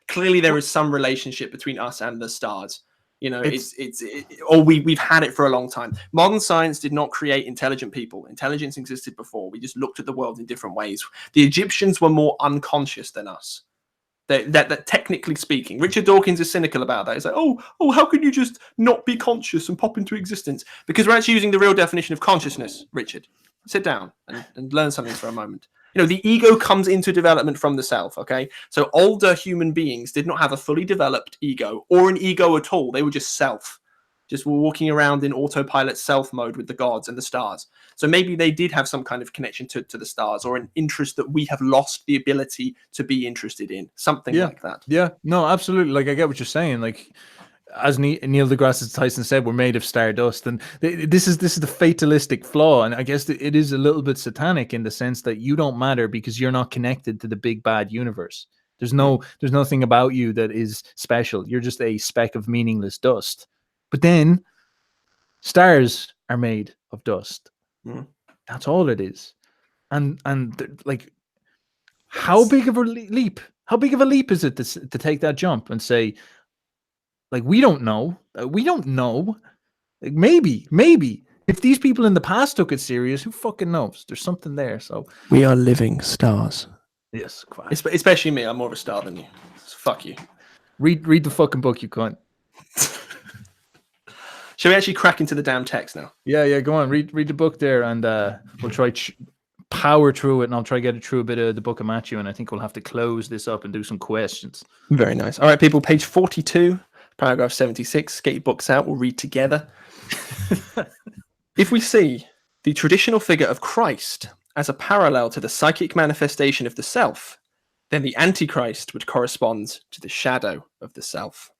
clearly there is some relationship between us and the stars. You know, we've had it for a long time. Modern science did not create intelligent people. Intelligence existed before. We just looked at the world in different ways. The Egyptians were more unconscious than us. That technically speaking, Richard Dawkins is cynical about that. He's like, oh, how can you just not be conscious and pop into existence? Because we're actually using the real definition of consciousness, Richard. Sit down and learn something for a moment. You know, the ego comes into development from the self, okay? So older human beings did not have a fully developed ego or an ego at all. They were just self. Just were walking around in autopilot self mode with the gods and the stars. So maybe they did have some kind of connection to the stars, or an interest that we have lost the ability to be interested in. Something like that. Yeah, no, absolutely. Like, I get what you're saying. Like, as Neil deGrasse Tyson said, we're made of stardust, and this is the fatalistic flaw. And I guess it is a little bit satanic in the sense that you don't matter because you're not connected to the big bad universe. There's nothing about you that is special. You're just a speck of meaningless dust. But then stars are made of dust. That's all it is. And like, how big of a leap? How big of a leap is it to take that jump and say, like, we don't know. We don't know. Like, maybe if these people in the past took it serious, who fucking knows? There's something there. So we are living stars. Yes, quite. Especially me. I'm more of a star than you. So fuck you. Read the fucking book, you cunt. Shall we actually crack into the damn text now? Yeah. Go on. Read the book there, and we'll try power through it, and I'll try to get it through a bit of the Book of Matthew, and I think we'll have to close this up and do some questions. Very nice. All right, people. Page 42, paragraph 76. Get your books out. We'll read together. If we see the traditional figure of Christ as a parallel to the psychic manifestation of the self, then the Antichrist would correspond to the shadow of the self,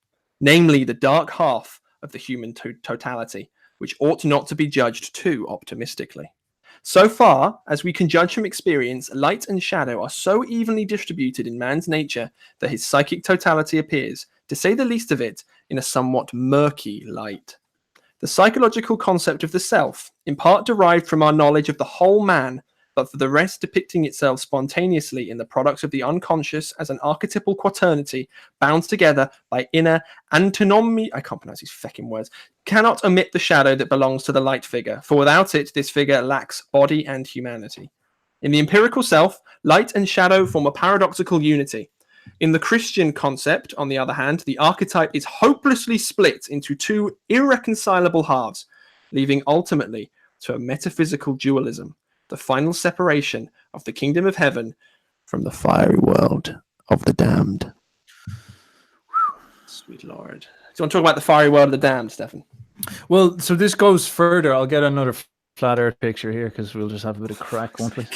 namely the dark half of the human totality, which ought not to be judged too optimistically. So far as we can judge from experience, light and shadow are so evenly distributed in man's nature that his psychic totality appears, to say the least of it, in a somewhat murky light. The psychological concept of the self, in part derived from our knowledge of the whole man, but for the rest depicting itself spontaneously in the products of the unconscious as an archetypal quaternity bound together by inner antinomy, I can't pronounce these fucking words, cannot omit the shadow that belongs to the light figure, for without it, this figure lacks body and humanity. In the empirical self, light and shadow form a paradoxical unity. In the Christian concept, on the other hand, the archetype is hopelessly split into two irreconcilable halves, leaving ultimately to a metaphysical dualism, the final separation of the kingdom of heaven from the fiery world of the damned. Sweet Lord. Do you want to talk about the fiery world of the damned, Stefan? Well, so this goes further. I'll get another flat earth picture here because we'll just have a bit of crack, won't we?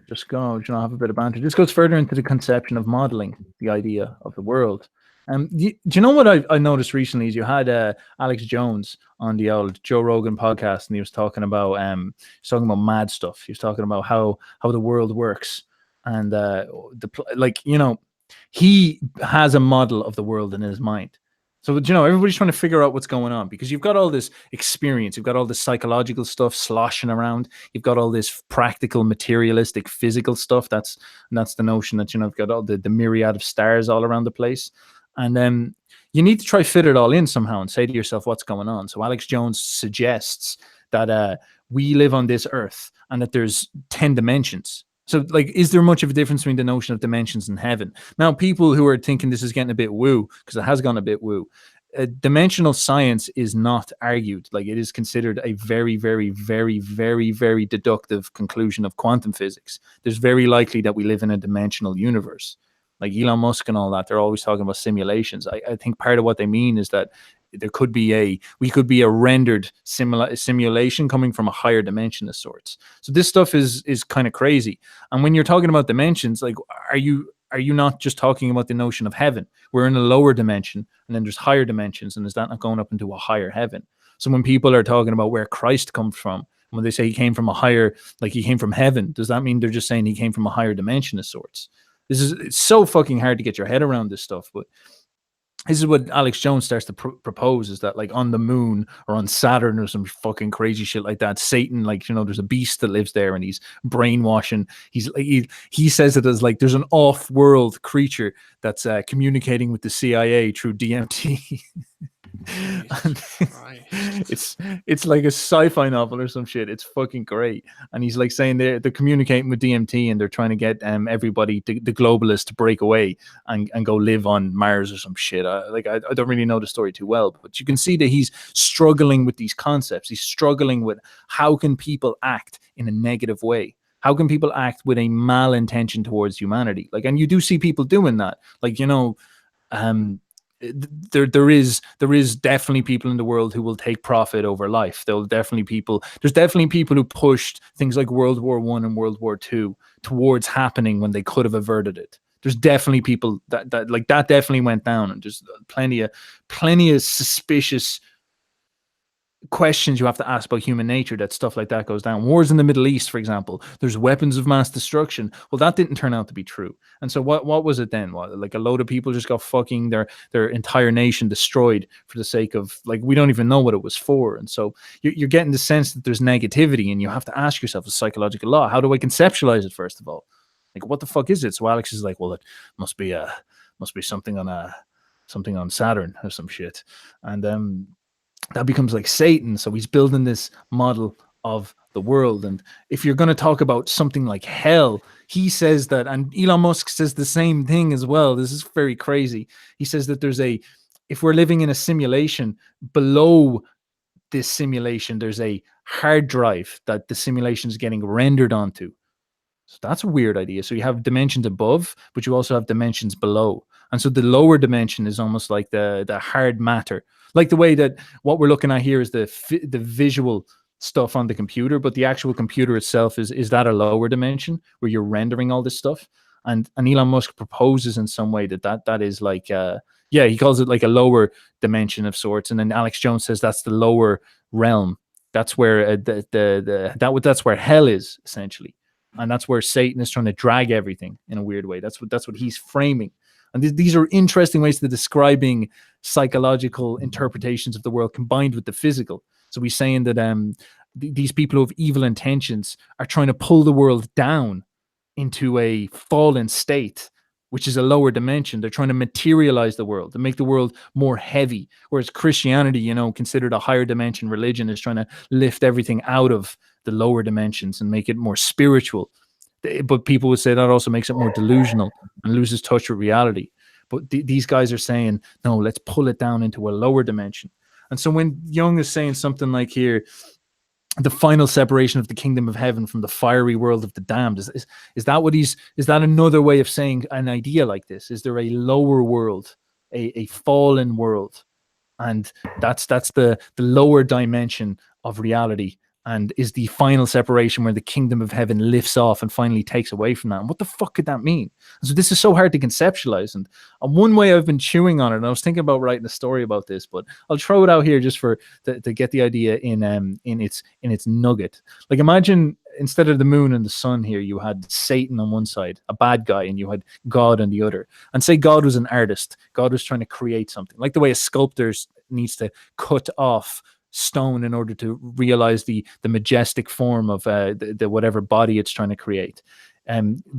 Just go, have a bit of banter. This goes further into the conception of modeling the idea of the world. Do you know what I noticed recently is you had Alex Jones on the old Joe Rogan podcast, and he was talking about mad stuff. He was talking about how the world works, and he has a model of the world in his mind. So, everybody's trying to figure out what's going on because you've got all this experience, you've got all this psychological stuff sloshing around, you've got all this practical, materialistic, physical stuff. That's the notion that, you've got all the myriad of stars all around the place. And then you need to try fit it all in somehow and say to yourself, what's going on? So Alex Jones suggests that we live on this earth and that there's 10 dimensions. So, like, is there much of a difference between the notion of dimensions and heaven? Now, people who are thinking this is getting a bit woo, because it has gone a bit woo, dimensional science is not argued. Like, it is considered a very, very, very, very, very deductive conclusion of quantum physics. There's very likely that we live in a dimensional universe. Like Elon Musk and all that, they're always talking about simulations. I think part of what they mean is that we could be a rendered simulation coming from a higher dimension of sorts. So this stuff is kind of crazy. And when you're talking about dimensions, like, are you not just talking about the notion of heaven? We're in a lower dimension, and then there's higher dimensions, and is that not going up into a higher heaven? So when people are talking about where Christ comes from, when they say he came from a higher, like he came from heaven, does that mean they're just saying he came from a higher dimension of sorts? It's so fucking hard to get your head around this stuff, but this is what Alex Jones starts to propose, is that, like, on the moon or on Saturn or some fucking crazy shit like that, Satan, like, you know, there's a beast that lives there and he's brainwashing. He says it as like there's an off-world creature that's communicating with the CIA through DMT. It's like a sci-fi novel or some shit. It's fucking great. And he's like saying they're communicating with DMT and they're trying to get everybody, the globalists, to break away and go live on Mars or some shit. I don't really know the story too well, but you can see that he's struggling with these concepts. He's struggling with how can people act in a negative way. How can people act with a malintention towards humanity? Like, and you do see people doing that. Like, you know, there is definitely people in the world who will take profit over life. There's definitely people who pushed things like World War I and World War II towards happening when they could have averted it. There's definitely people that definitely went down, and there's plenty of suspicious questions you have to ask about human nature that stuff like that goes down. Wars in the Middle East, for example, there's weapons of mass destruction. Well, that didn't turn out to be true. And so what was it then? What, like, a load of people just got fucking their entire nation destroyed for the sake of, like, we don't even know what it was for. And so you're getting the sense that there's negativity, and you have to ask yourself, a psychological law, how do I conceptualize it first of all? Like, what the fuck is it? So Alex is like, well, it must be something on Saturn or some shit. And that becomes like Satan. So he's building this model of the world. And if you're going to talk about something like hell, he says that, and Elon Musk says the same thing as well. This is very crazy. He says that if we're living in a simulation, below this simulation, there's a hard drive that the simulation is getting rendered onto. So that's a weird idea. So you have dimensions above, but you also have dimensions below. And so the lower dimension is almost like the hard matter. Like the way that what we're looking at here is the visual stuff on the computer, but the actual computer itself is that a lower dimension where you're rendering all this stuff. And Elon Musk proposes in some way that is like, he calls it like a lower dimension of sorts. And then Alex Jones says that's the lower realm. That's where that's where hell is, essentially. And that's where Satan is trying to drag everything in a weird way. That's what he's framing. And these are interesting ways to describing psychological interpretations of the world combined with the physical. So he's saying that these people who have evil intentions are trying to pull the world down into a fallen state, which is a lower dimension. They're trying to materialize the world and make the world more heavy. Whereas Christianity, you know, considered a higher dimension religion, is trying to lift everything out of the lower dimensions and make it more spiritual. But people would say that also makes it more delusional and loses touch with reality. But these guys are saying, no, let's pull it down into a lower dimension. And so when Jung is saying something like here, the final separation of the kingdom of heaven from the fiery world of the damned, is that another way of saying an idea like this? Is there a lower world, a fallen world? And that's the lower dimension of reality, and is the final separation where the kingdom of heaven lifts off and finally takes away from that. And what the fuck could that mean? And so this is so hard to conceptualize. And one way I've been chewing on it, and I was thinking about writing a story about this, but I'll throw it out here just to get the idea in its nugget. Like, imagine instead of the moon and the sun here, you had Satan on one side, a bad guy, and you had God on the other. And say God was an artist. God was trying to create something, like the way a sculptor needs to cut off stone in order to realize the majestic form of the whatever body it's trying to create.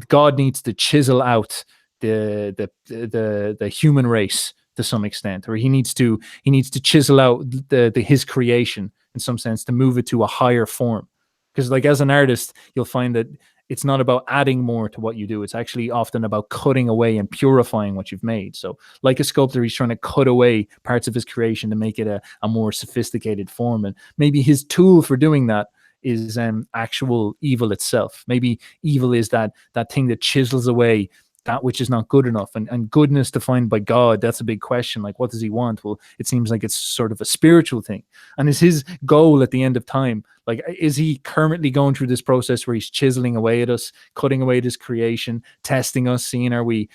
God needs to chisel out the human race to some extent, or he needs to chisel out his creation in some sense, to move it to a higher form. Because like as an artist, you'll find that it's not about adding more to what you do. It's actually often about cutting away and purifying what you've made. So like a sculptor, he's trying to cut away parts of his creation to make it a more sophisticated form. And maybe his tool for doing that is actual evil itself. Maybe evil is that thing that chisels away that which is not good enough. And goodness defined by God, that's a big question. Like, what does he want? Well, it seems like it's sort of a spiritual thing. And is his goal at the end of time, like, is he currently going through this process where he's chiseling away at us, cutting away at his creation, testing us, seeing are we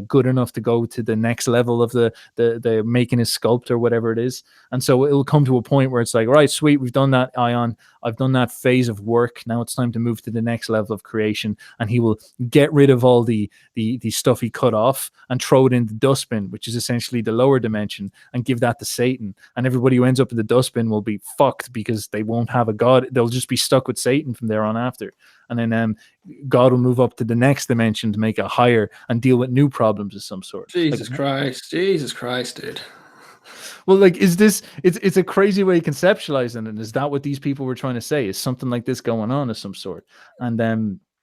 good enough to go to the next level of the making his sculpt or whatever it is? And so it'll come to a point where it's like, all right, sweet, we've done that, Ion. I've done that phase of work. Now it's time to move to the next level of creation. And he will get rid of all the stuff he cut off and throw it in the dustbin, which is essentially the lower dimension, and give that to Satan. And everybody who ends up in the dustbin will be fucked because they won't have a God. They'll just be stuck with Satan from there on after. And then God will move up to the next dimension to make it higher and deal with new problems of some sort. Jesus Christ, dude. Well, like, it's a crazy way of conceptualizing it. Is that what these people were trying to say? Is something like this going on of some sort? And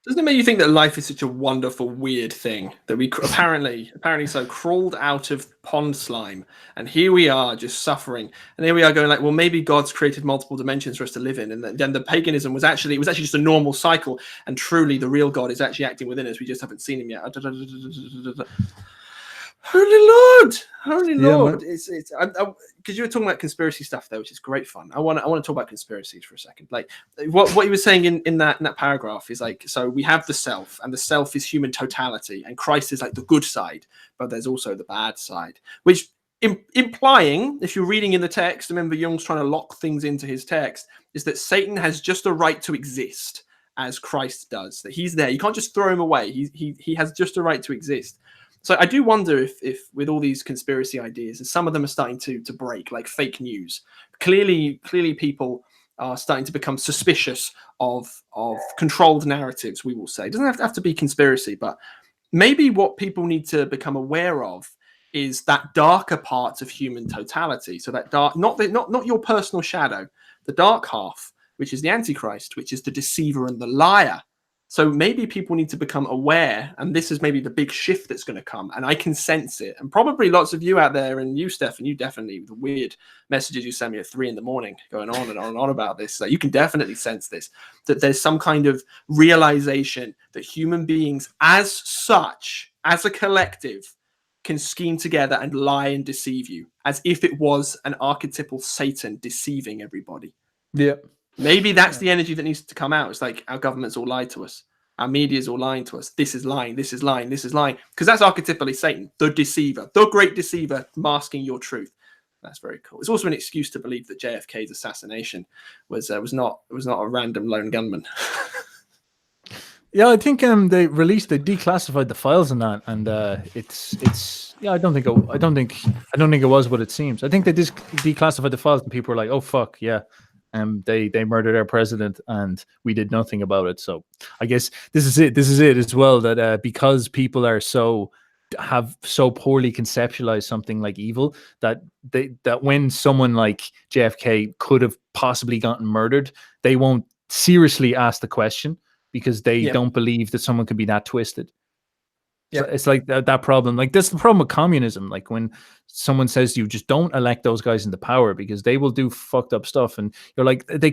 doesn't it make you think that life is such a wonderful, weird thing that we apparently so crawled out of pond slime, and here we are just suffering, and here we are going like, well, maybe God's created multiple dimensions for us to live in, and then the paganism was actually just a normal cycle, and truly the real God is actually acting within us. We just haven't seen him yet. Holy Lord! It's because you were talking about conspiracy stuff there, which is great fun. I want to talk about conspiracies for a second. Like what you were saying in that paragraph is like, so we have the self, and the self is human totality, and Christ is like the good side, but there's also the bad side, which implying, if you're reading in the text, remember Jung's trying to lock things into his text, is that Satan has just a right to exist as Christ does. That he's there. You can't just throw him away. He has just a right to exist. So I do wonder if with all these conspiracy ideas, and some of them are starting to break, like fake news. Clearly people are starting to become suspicious of controlled narratives, we will say. It doesn't have to be conspiracy, but maybe what people need to become aware of is that darker part of human totality. So that dark, not your personal shadow, the dark half, which is the Antichrist, which is the deceiver and the liar. So maybe people need to become aware, and this is maybe the big shift that's going to come, and I can sense it. And probably lots of you out there, and you, Stefan, you definitely, the weird messages you send me at 3 a.m, going on and on and on about this, so you can definitely sense this, that there's some kind of realization that human beings as such, as a collective, can scheme together and lie and deceive you, as if it was an archetypal Satan deceiving everybody. Yeah. Maybe that's the energy that needs to come out. It's like our government's all lied to us. Our media's all lying to us. This is lying. This is lying. This is lying. Because that's archetypally Satan, the deceiver, the great deceiver, masking your truth. That's very cool. It's also an excuse to believe that JFK's assassination was not a random lone gunman. Yeah, I think they declassified the files on that, and it's yeah. I don't think it was what it seems. I think they just declassified the files, and people were like, "Oh fuck, yeah." They murdered our president and we did nothing about it. So I guess this is it as well, that because people are have so poorly conceptualized something like evil, that when someone like JFK could have possibly gotten murdered, they won't seriously ask the question because they don't believe that someone could be that twisted. Yeah, so it's like that problem. Like, that's the problem with communism. Like, when someone says you just don't elect those guys into power because they will do fucked up stuff, and you're like, they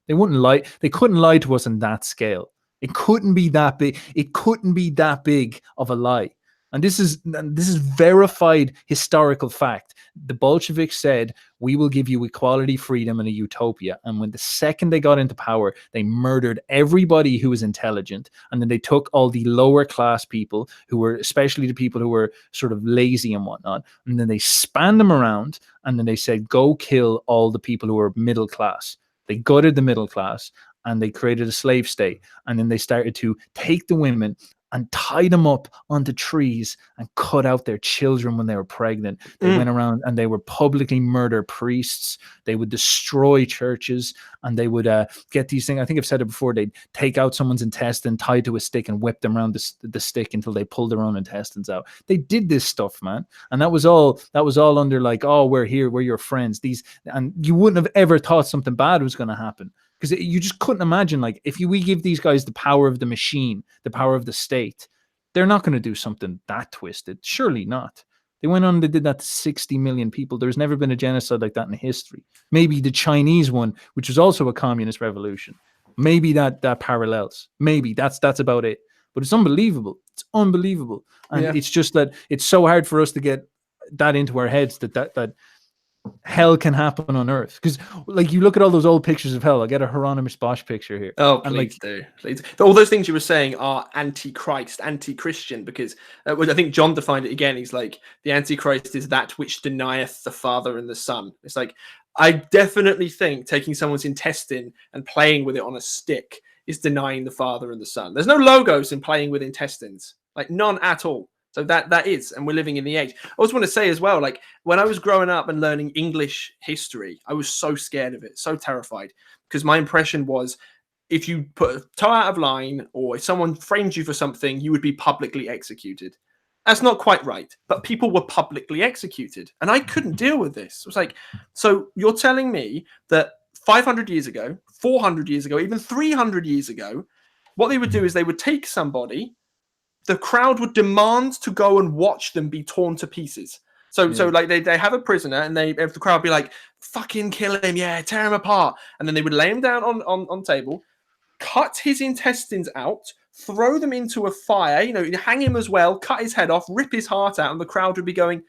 wouldn't lie. They couldn't lie to us on that scale. It couldn't be that big. It couldn't be that big of a lie. And this is verified historical fact. The Bolsheviks said, we will give you equality, freedom, and a utopia. And when the second they got into power, they murdered everybody who was intelligent. And then they took all the lower class people, who were especially the people who were sort of lazy and whatnot, and then they spanned them around, and then they said, go kill all the people who are middle class. They gutted the middle class, and they created a slave state. And then they started to take the women and tied them up onto trees and cut out their children when they were pregnant. They went around and they would publicly murder priests. They would destroy churches, and they would get these things. I think I've said it before. They'd take out someone's intestine, tied to a stick, and whip them around the stick until they pulled their own intestines out. They did this stuff, man, and that was all under like, oh, we're here, we're your friends. And you wouldn't have ever thought something bad was going to happen. Because you just couldn't imagine, like, if we give these guys the power of the machine, the power of the state, they're not going to do something that twisted. Surely not. They went on, they did that to 60 million people. There's never been a genocide like that in history. Maybe the Chinese one, which was also a communist revolution. Maybe that parallels. Maybe that's about it. But it's unbelievable. It's unbelievable. And it's just that it's so hard for us to get that into our heads that hell can happen on earth. Because like, you look at all those old pictures of hell. I'll get a Hieronymus Bosch picture here. Oh, please do. Please. All those things you were saying are anti-Christ, anti-Christian, because I think John defined it again. He's like, the antichrist is that which denieth the Father and the Son. It's like, I definitely think taking someone's intestine and playing with it on a stick is denying the Father and the Son. There's no logos in playing with intestines, like none at all. So that is, and we're living in the age. I also want to say as well, like, when I was growing up and learning English history, I was so scared of it, so terrified, because my impression was, if you put a toe out of line or if someone framed you for something, you would be publicly executed. That's not quite right, but people were publicly executed, and I couldn't deal with this. It was like, so you're telling me that 500 years ago, 400 years ago, even 300 years ago, what they would do is they would take somebody, the crowd would demand to go and watch them be torn to pieces. So like they have a prisoner, and if the crowd be like, fucking kill him, yeah, tear him apart. And then they would lay him down on table, cut his intestines out, throw them into a fire, hang him as well, cut his head off, rip his heart out, and the crowd would be going,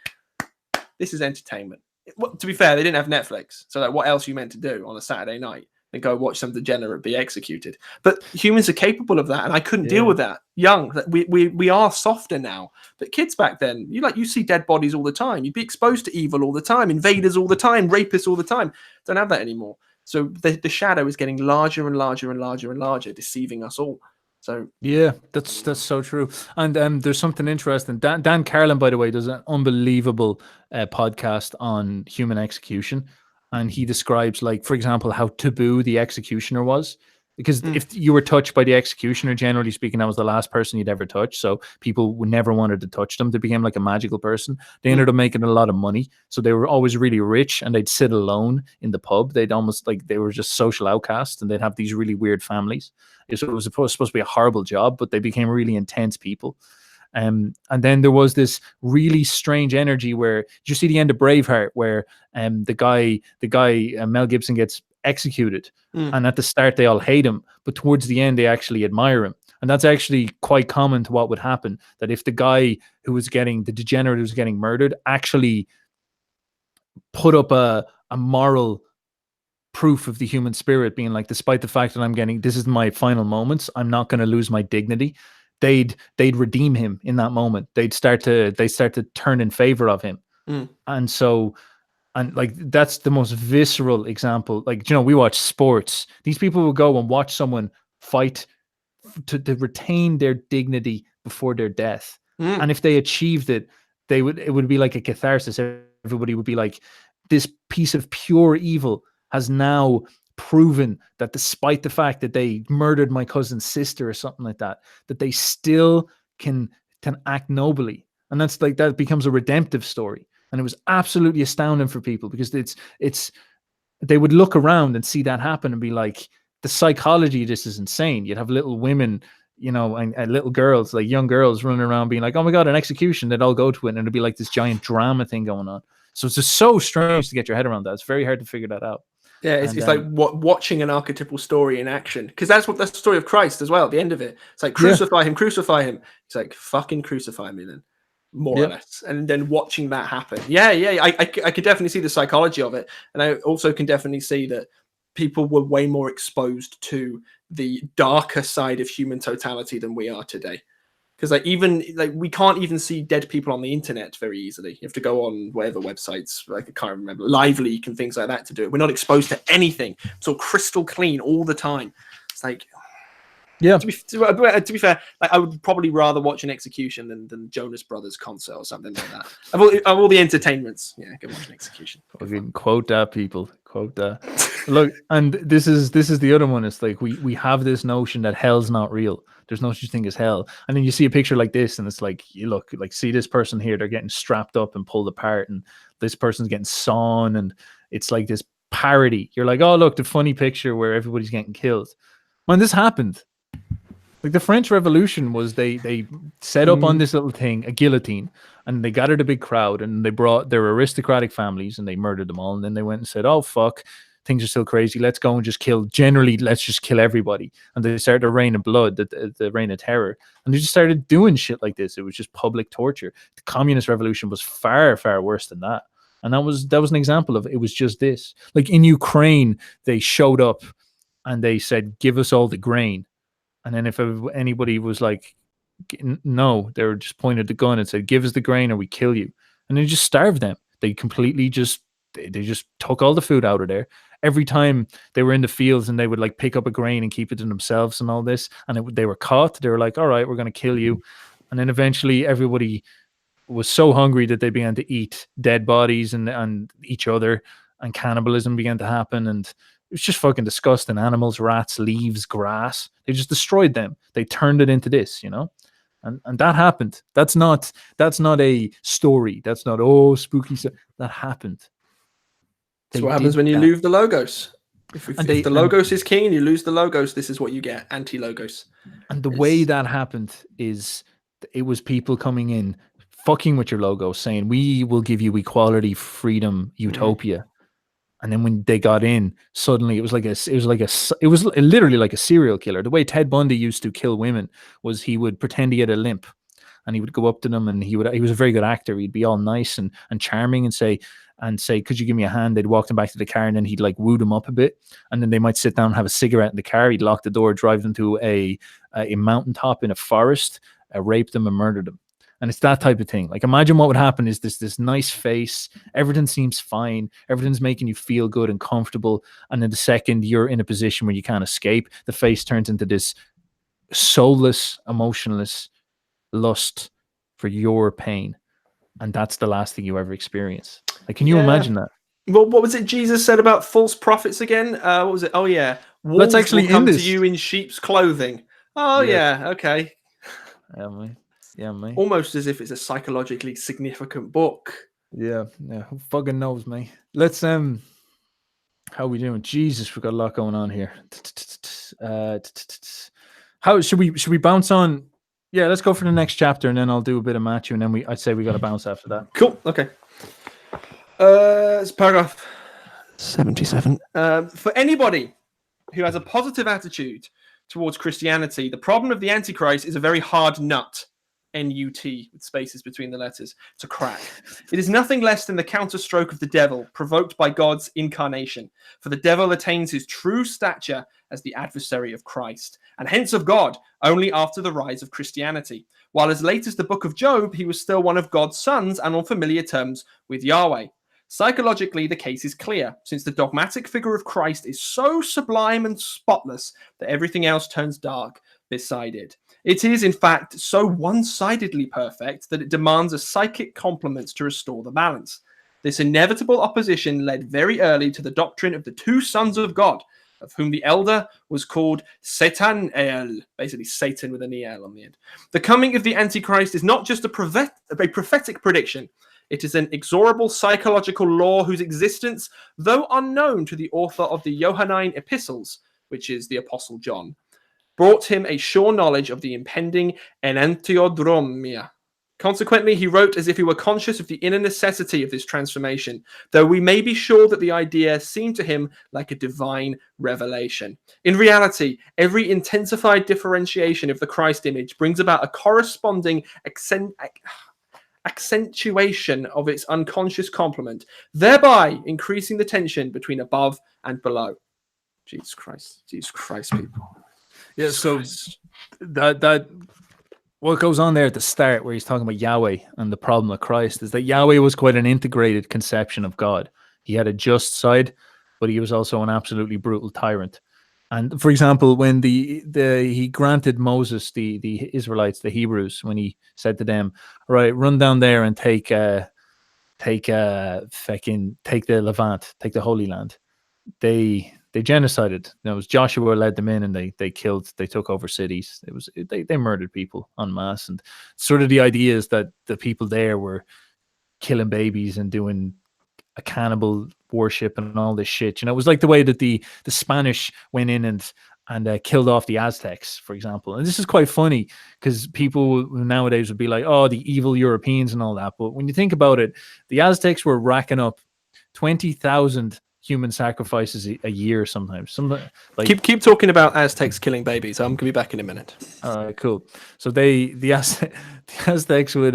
this is entertainment. Well, to be fair, they didn't have Netflix. So like, what else are you meant to do on a Saturday night? And go watch some degenerate be executed. But humans are capable of that, and I couldn't deal with that. Young, we are softer now. But kids back then, you see dead bodies all the time. You'd be exposed to evil all the time, invaders all the time, rapists all the time. Don't have that anymore. So the shadow is getting larger and larger and larger and larger, deceiving us all. So yeah, that's so true. And there's something interesting. Dan Carlin, by the way, does an unbelievable podcast on human execution. And he describes, like, for example, how taboo the executioner was. Because if you were touched by the executioner, generally speaking, that was the last person you'd ever touch. So people never wanted to touch them. They became like a magical person. They ended up making a lot of money. So they were always really rich, and they'd sit alone in the pub. They'd almost, like, they were just social outcasts, and they'd have these really weird families. So it was supposed to be a horrible job, but they became really intense people. And then there was this really strange energy where, did you see the end of Braveheart, where the guy Mel Gibson gets executed, and at the start they all hate him, but towards the end they actually admire him. And that's actually quite common to what would happen, that if the guy who was getting, the degenerate who was getting murdered, actually put up a moral proof of the human spirit, being like, despite the fact that this is my final moments, I'm not going to lose my dignity. They'd redeem him in that moment. They start to turn in favor of him. And so, and like, that's the most visceral example. Like, we watch sports. These people will go and watch someone fight to retain their dignity before their death. And if they achieved it, it would be like a catharsis. Everybody would be like, this piece of pure evil has now proven that, despite the fact that they murdered my cousin's sister or something like that, that they still can act nobly. And that's like, that becomes a redemptive story. And it was absolutely astounding for people, because they would look around and see that happen and be like, the psychology of this is insane. You'd have little women, and little girls, like young girls, running around being like, oh my God, an execution. They'd all go to it, and it'd be like this giant drama thing going on. So it's just so strange to get your head around that. It's very hard to figure that out. Yeah, it's like watching an archetypal story in action, because that's the story of Christ as well. At the end of it, it's like, crucify him, crucify him. It's like, fucking crucify me then, more or less. And then watching that happen. I could definitely see the psychology of it, and I also can definitely see that people were way more exposed to the darker side of human totality than we are today. Because we can't even see dead people on the internet very easily. You have to go on whatever websites, like, I can't remember, Live Leak and things like that to do it. We're not exposed to anything. It's all crystal clean all the time. It's like, Yeah. To be fair, like, I would probably rather watch an execution than Jonas Brothers concert or something like that. Of all the entertainments, yeah, go watch an execution. Fucking quote that, people. Quote that. Look, and this is the other one. It's like we have this notion that hell's not real. There's no such thing as hell. And then you see a picture like this, and it's like, you look, like, see this person here, they're getting strapped up and pulled apart, and this person's getting sawn, and it's like this parody. You're like, oh, look, the funny picture where everybody's getting killed. Man, this happened. Like, the French Revolution was, they set up on this little thing, a guillotine, and they gathered a big crowd, and they brought their aristocratic families, and they murdered them all. And then they went and said, oh, fuck, things are still crazy. Let's go and just let's just kill everybody. And they started a reign of blood, the reign of terror. And they just started doing shit like this. It was just public torture. The communist revolution was far, far worse than that. And that was an example of it. It was just this. Like, in Ukraine, they showed up and they said, give us all the grain. And then if anybody was like, no, they were just pointed the gun and said, give us the grain or we kill you. And they just starved them. They completely just, they just took all the food out of there. Every time they were in the fields and they would like pick up a grain and keep it to themselves and all this. And they were caught. They were like, all right, we're going to kill you. And then eventually everybody was so hungry that they began to eat dead bodies and each other, and cannibalism began to happen. And it was just fucking disgusting. Animals, rats, leaves, grass. They just destroyed them. They turned it into this, you know? And that happened. That's not a story. That's not, oh, spooky stuff. That happened. That's what happens when you lose the logos. If the logos is king and you lose the logos, this is what you get, anti-logos. And the way that happened is, it was people coming in, fucking with your logo, saying, we will give you equality, freedom, utopia. And then when they got in, suddenly it was literally like a serial killer. The way Ted Bundy used to kill women was he would pretend he had a limp, and he would go up to them, and he was a very good actor. He'd be all nice and charming and say, could you give me a hand? They'd walk them back to the car, and then he'd like woo them up a bit. And then they might sit down and have a cigarette in the car. He'd lock the door, drive them to a mountaintop in a forest, rape them and murder them. And it's that type of thing. Like, imagine what would happen is this nice face, everything seems fine, everything's making you feel good and comfortable. And then the second you're in a position where you can't escape, the face turns into this soulless, emotionless lust for your pain. And that's the last thing you ever experience. Like, can you imagine that? Well, what was it Jesus said about false prophets again? What was it? Oh, yeah. Wolves That's actually will come in this. to you in sheep's clothing. Oh, yeah. Okay. Yeah, mate. Yeah, mate. Almost as if it's a psychologically significant book. Yeah. Who fucking knows, mate? Let's how are we doing? Jesus, we've got a lot going on here. How should we bounce on? Yeah, let's go for the next chapter, and then I'll do a bit of Matthew, and then I'd say we got to bounce after that. Cool. Okay. It's paragraph 77. For anybody who has a positive attitude towards Christianity, the problem of the Antichrist is a very hard nut. N-U-T with spaces between the letters to crack. It is nothing less than the counterstroke of the devil, provoked by God's incarnation. For the devil attains his true stature as the adversary of Christ, and hence of God, only after the rise of Christianity. While as late as the book of Job, he was still one of God's sons and on familiar terms with Yahweh. Psychologically, the case is clear, since the dogmatic figure of Christ is so sublime and spotless that everything else turns dark beside it. It is, in fact, so one-sidedly perfect that it demands a psychic complement to restore the balance. This inevitable opposition led very early to the doctrine of the two sons of God, of whom the elder was called Satan-el, basically Satan with an E-L on the end. The coming of the Antichrist is not just a prophetic prediction. It is an inexorable psychological law whose existence, though unknown to the author of the Johannine epistles, which is the Apostle John, brought him a sure knowledge of the impending enantiodromia. Consequently, he wrote as if he were conscious of the inner necessity of this transformation, though we may be sure that the idea seemed to him like a divine revelation. In reality, every intensified differentiation of the Christ image brings about a corresponding accentuation of its unconscious complement, thereby increasing the tension between above and below. Jesus Christ, people. Yeah, so that what goes on there at the start where he's talking about Yahweh and the problem of Christ is that Yahweh was quite an integrated conception of God. He had a just side, but he was also an absolutely brutal tyrant. And for example, when he granted Moses, the Israelites, the Hebrews, when he said to them, right, run down there and take the Levant, take the Holy Land. They genocided. It was Joshua led them in, and they took over cities. They murdered people en masse. And sort of the idea is that the people there were killing babies and doing a cannibal worship and all this shit. It was like the way that the Spanish went in and killed off the Aztecs, for example. And this is quite funny because people nowadays would be like, oh, the evil Europeans and all that. But when you think about it, the Aztecs were racking up 20,000 human sacrifices a year sometimes. Like, keep talking about Aztecs killing babies. I'm gonna be back in a minute. All right, cool. So the Aztecs would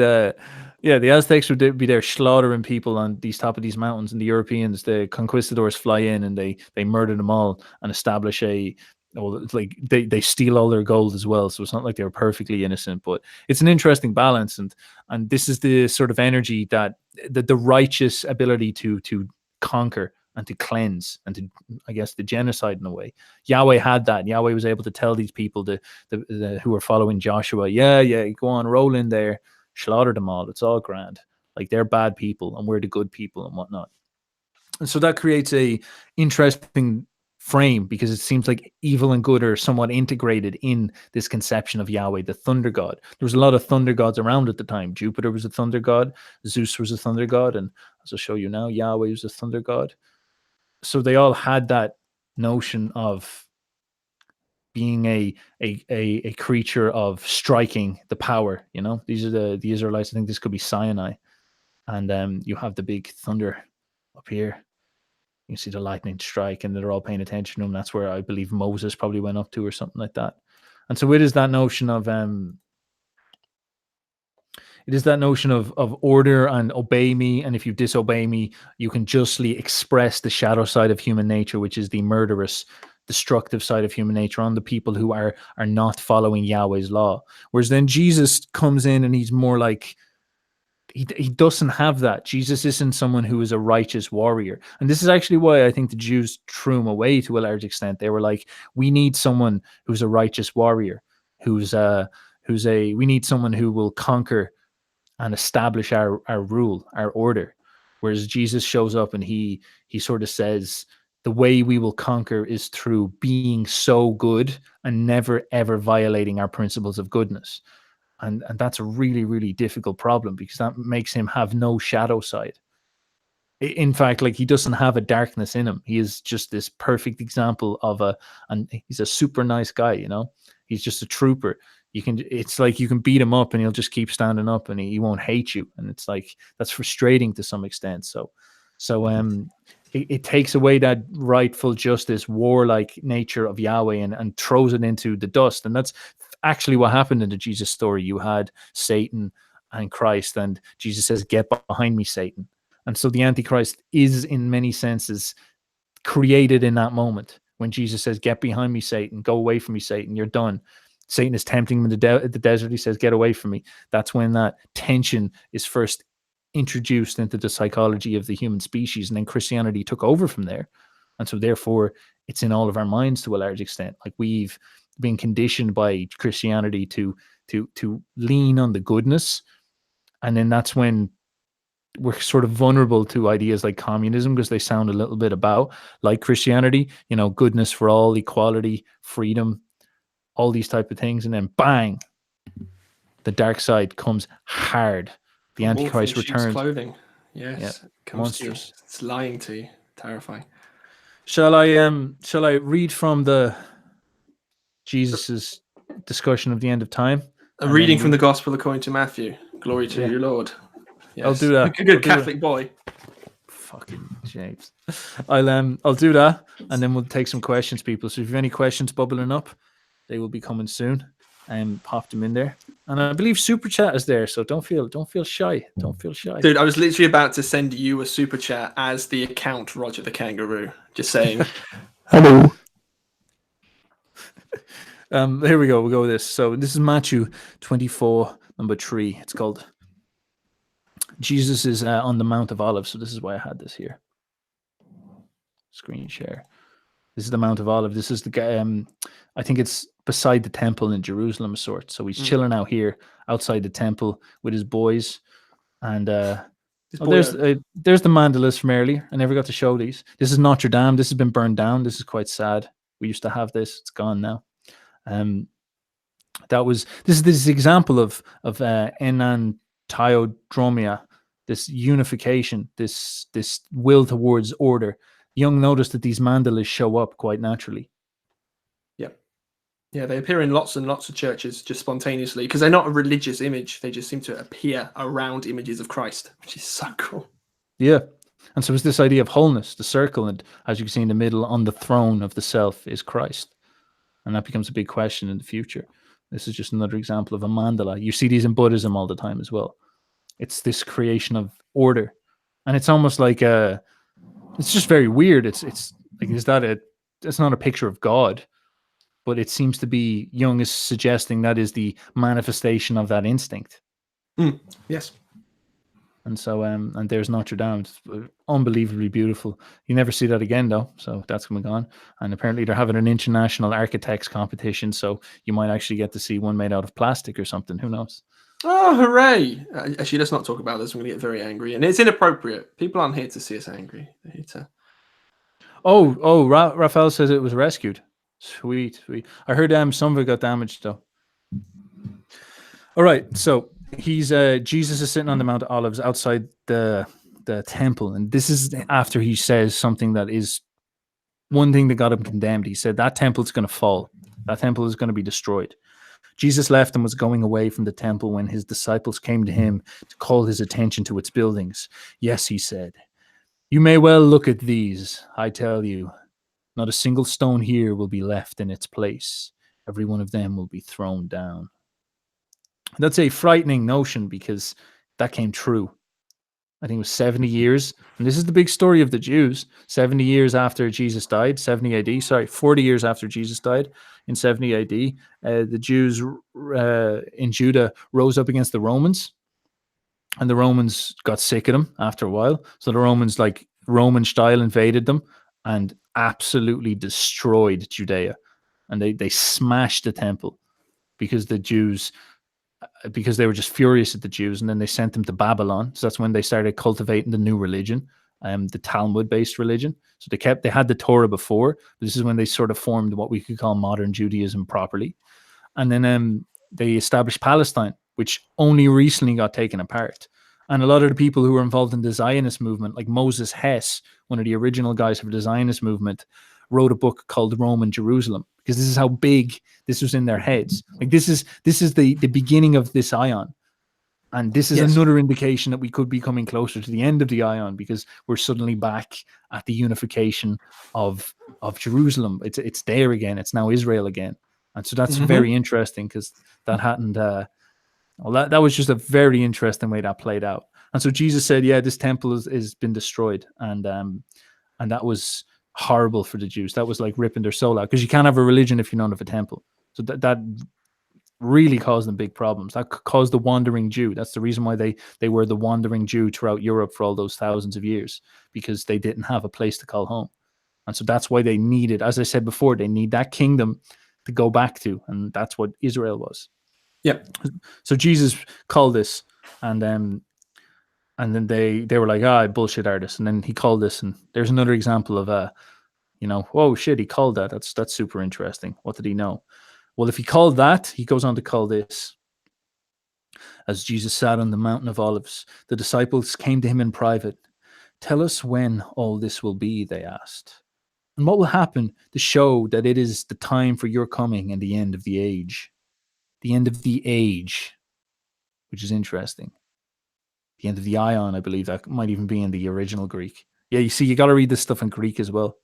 the Aztecs would be there slaughtering people on top of these mountains, and the Europeans, the conquistadors, fly in and they murder them all and establish like they steal all their gold as well. So it's not like they were perfectly innocent, but it's an interesting balance, and this is the sort of energy that the righteous ability to conquer and to cleanse and to, I guess, the genocide in a way. Yahweh had that. Yahweh was able to tell these people who were following Joshua, go on, roll in there, slaughter them all. It's all grand. Like, they're bad people and we're the good people and whatnot. And so that creates a interesting frame, because it seems like evil and good are somewhat integrated in this conception of Yahweh, the thunder god. There was a lot of thunder gods around at the time. Jupiter was a thunder god, Zeus was a thunder god, and as I'll show you now, Yahweh was a thunder god. So they all had that notion of being a creature of striking the power. These are the Israelites. I think this could be Sinai, and you have the big thunder up here. You see the lightning strike, and they're all paying attention to him. That's where I believe Moses probably went up to, or something like that. And so it is that notion of order and obey me, and if you disobey me, you can justly express the shadow side of human nature, which is the murderous, destructive side of human nature on the people who are not following Yahweh's law. Whereas then Jesus comes in and he's more like, he doesn't have that. Jesus isn't someone who is a righteous warrior. And this is actually why I think the Jews threw him away to a large extent. They were like, we need someone who's a righteous warrior, we need someone who will conquer and establish our rule, our order. Whereas Jesus shows up and he sort of says, the way we will conquer is through being so good and never, ever violating our principles of goodness. And that's a really, really difficult problem, because that makes him have no shadow side. In fact, like, he doesn't have a darkness in him. He is just this perfect example and he's a super nice guy, He's just a trooper. It's like you can beat him up and he'll just keep standing up and he won't hate you. And it's like, that's frustrating to some extent. So it takes away that rightful justice, warlike nature of Yahweh and throws it into the dust. And that's actually what happened in the Jesus story. You had Satan and Christ, and Jesus says, get behind me, Satan. And so the Antichrist is, in many senses, created in that moment when Jesus says, get behind me, Satan, go away from me, Satan, you're done. Satan is tempting him in the desert. He says, get away from me. That's when that tension is first introduced into the psychology of the human species, and then Christianity took over from there. And so therefore it's in all of our minds to a large extent. Like, we've been conditioned by Christianity to lean on the goodness, and then that's when we're sort of vulnerable to ideas like communism, because they sound a little bit like Christianity, goodness for all, equality, freedom, all these type of things. And then bang, the dark side comes hard. The Antichrist returns. Clothing. Yes, comes to you. It's lying to you. Terrifying. Shall I read from the Jesus's discussion of the end of time? A reading from the Gospel according to Matthew. Glory to you, Lord. Yes. I'll do that. A good Catholic boy. Fucking James. I'll do that, and then we'll take some questions, people. So if you have any questions bubbling up, they will be coming soon. Pop them in there. And I believe Super Chat is there, so don't feel shy. Don't feel shy. Dude, I was literally about to send you a Super Chat as the account Roger the Kangaroo. Just saying. Hello. Here we go. We'll go with this. So this is Matthew 24, number 3. It's called Jesus is on the Mount of Olives. So this is why I had this here. Screen share. This is the Mount of Olives. This is I think it's beside the temple in Jerusalem of sorts. So he's chilling out here outside the temple with his boys. And there's the mandalas from earlier. I never got to show these. This is Notre Dame. This has been burned down. This is quite sad. We used to have this. It's gone now. This is the example of enantiodromia, this unification, this will towards order. Jung noticed that these mandalas show up quite naturally. Yeah, they appear in lots and lots of churches just spontaneously because they're not a religious image. They just seem to appear around images of Christ, which is so cool. Yeah. And so it's this idea of wholeness, the circle, and as you can see in the middle, on the throne of the self is Christ. And that becomes a big question in the future. This is just another example of a mandala. You see these in Buddhism all the time as well. It's this creation of order. And it's almost like it's just very weird. It's like, it's not a picture of God, but it seems to be, Jung is suggesting that is the manifestation of that instinct. Yes. And so, and there's Notre Dame. It's unbelievably beautiful. You never see that again, though. So that's coming on. And apparently they're having an international architects competition. So you might actually get to see one made out of plastic or something. Who knows? Oh, hooray. Actually, let's not talk about this. I'm going to get very angry. And it's inappropriate. People aren't here to see us angry. They're here to... Raphael says it was rescued. Sweet. I heard some of it got damaged, though. All right. So he's Jesus is sitting on the Mount of Olives outside the temple, and this is after he says something that is one thing that got him condemned. He said that temple is going to fall. That temple is going to be destroyed. Jesus left and was going away from the temple when his disciples came to him to call his attention to its buildings. Yes, he said, you may well look at these. I tell you, not a single stone here will be left in its place. Every one of them will be thrown down. That's a frightening notion because that came true. I think it was 70 years. And this is the big story of the Jews. 70 years after Jesus died, 40 years after Jesus died in 70 AD, the Jews in Judah rose up against the Romans. And the Romans got sick of them after a while. So the Romans, like Roman style, invaded them and absolutely destroyed Judea. And they smashed the temple because the Jews... because they were just furious at the Jews, and then they sent them to Babylon. So that's when they started cultivating the new religion, the Talmud-based religion. So they had the Torah before. But this is when they sort of formed what we could call modern Judaism properly. And then they established Palestine, which only recently got taken apart. And a lot of the people who were involved in the Zionist movement, like Moses Hess, one of the original guys of the Zionist movement, wrote a book called Rome and Jerusalem, because this is how big this was in their heads. Like this is the beginning of this ion. And this is another indication that we could be coming closer to the end of the ion, because we're suddenly back at the unification of Jerusalem. It's there again. It's now Israel again. And so that's very interesting, because that hadn't that was just a very interesting way that played out. And so Jesus said, yeah, this temple has been destroyed. And that was horrible for the Jews. That was like ripping their soul out, because you can't have a religion if you don't have a temple. So that really caused them big problems. That caused the wandering Jew. That's the reason why they were the wandering Jew throughout Europe for all those thousands of years, because they didn't have a place to call home. And so that's why they needed, as I said before, they need that kingdom to go back to. And that's what Israel was. Yeah. So Jesus called this, and then they were like, bullshit artist. And then he called this, and there's another example of oh shit, he called that. That's super interesting. What did he know? Well, if he called that, he goes on to call this. As Jesus sat on the mountain of Olives, the disciples came to him in private. Tell us when all this will be, they asked. And what will happen to show that it is the time for your coming and the end of the age? The end of the age, which is interesting. The end of the ion, I believe that might even be in the original Greek. Yeah, you see, you got to read this stuff in Greek as well.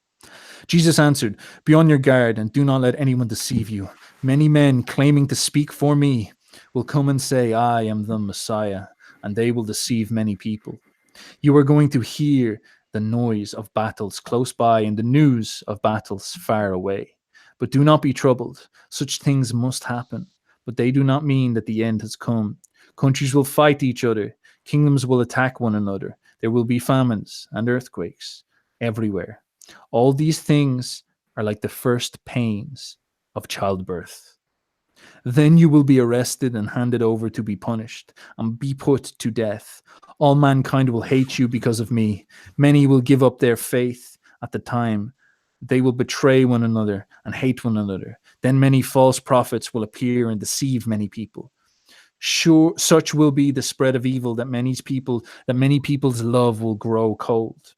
Jesus answered, be on your guard and do not let anyone deceive you. Many men claiming to speak for me will come and say, I am the Messiah, and they will deceive many people. You are going to hear the noise of battles close by and the news of battles far away. But do not be troubled. Such things must happen, but they do not mean that the end has come. Countries will fight each other. Kingdoms will attack one another. There will be famines and earthquakes everywhere. All these things are like the first pains of childbirth. Then you will be arrested and handed over to be punished and be put to death. All mankind will hate you because of me. Many will give up their faith at the time. They will betray one another and hate one another. Then many false prophets will appear and deceive many people. Sure, such will be the spread of evil that many people's love will grow cold.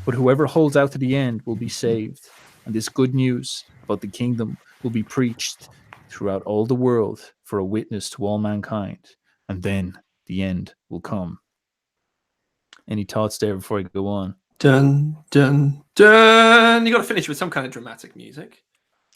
But whoever holds out to the end will be saved. And this good news about the kingdom will be preached throughout all the world for a witness to all mankind. And then the end will come. Any thoughts there before I go on? Dun, dun, dun. You got to finish with some kind of dramatic music.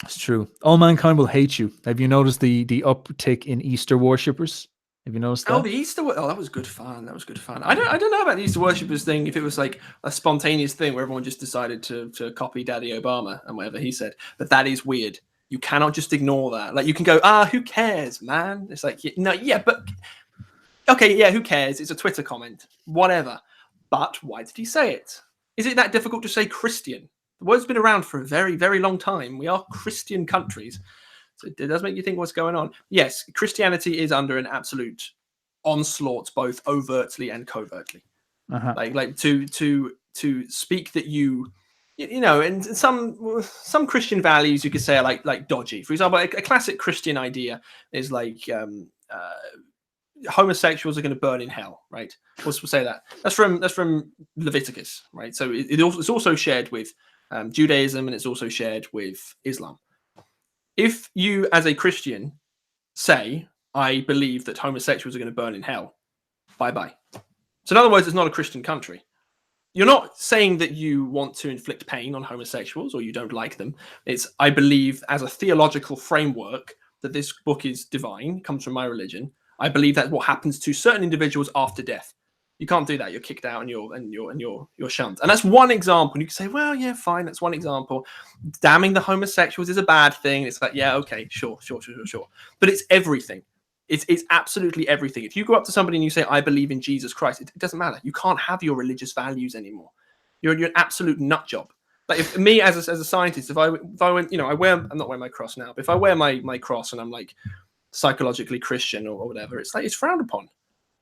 It's true. All mankind will hate you. Have you noticed the uptick in Easter worshippers? Have you noticed that? Oh, the Easter. Oh, that was good fun. That was good fun. I don't know about the Easter worshippers thing. If it was like a spontaneous thing where everyone just decided to copy Daddy Obama and whatever he said, but that is weird. You cannot just ignore that. Like you can go, who cares, man? It's like, no, yeah, but okay, yeah, who cares? It's a Twitter comment, whatever. But why did he say it? Is it that difficult to say Christian? The word's been around for a very, very long time. We are Christian countries. So it does make you think what's going on. Yes, Christianity is under an absolute onslaught, both overtly and covertly. Like to speak that you know, and some Christian values you could say are like dodgy. For example, a classic Christian idea is like homosexuals are going to burn in hell, right? We'll say that. That's from Leviticus, right? So it's also shared with Judaism, and it's also shared with Islam. If you, as a Christian, say, I believe that homosexuals are going to burn in hell, bye-bye. So in other words, it's not a Christian country. You're not saying that you want to inflict pain on homosexuals or you don't like them. It's, I believe, as a theological framework, that this book is divine, comes from my religion. I believe that's what happens to certain individuals after death. You can't do that. You're kicked out and you're shunned. And that's one example. You can say, well, yeah, fine. That's one example. Damning the homosexuals is a bad thing. It's like, yeah, okay, sure. But it's everything. It's absolutely everything. If you go up to somebody and you say, I believe in Jesus Christ, it doesn't matter. You can't have your religious values anymore. You're an absolute nut job. Like if me as a scientist, if I went, I'm not wearing my cross now, but if I wear my cross and I'm like psychologically Christian or whatever, it's like it's frowned upon.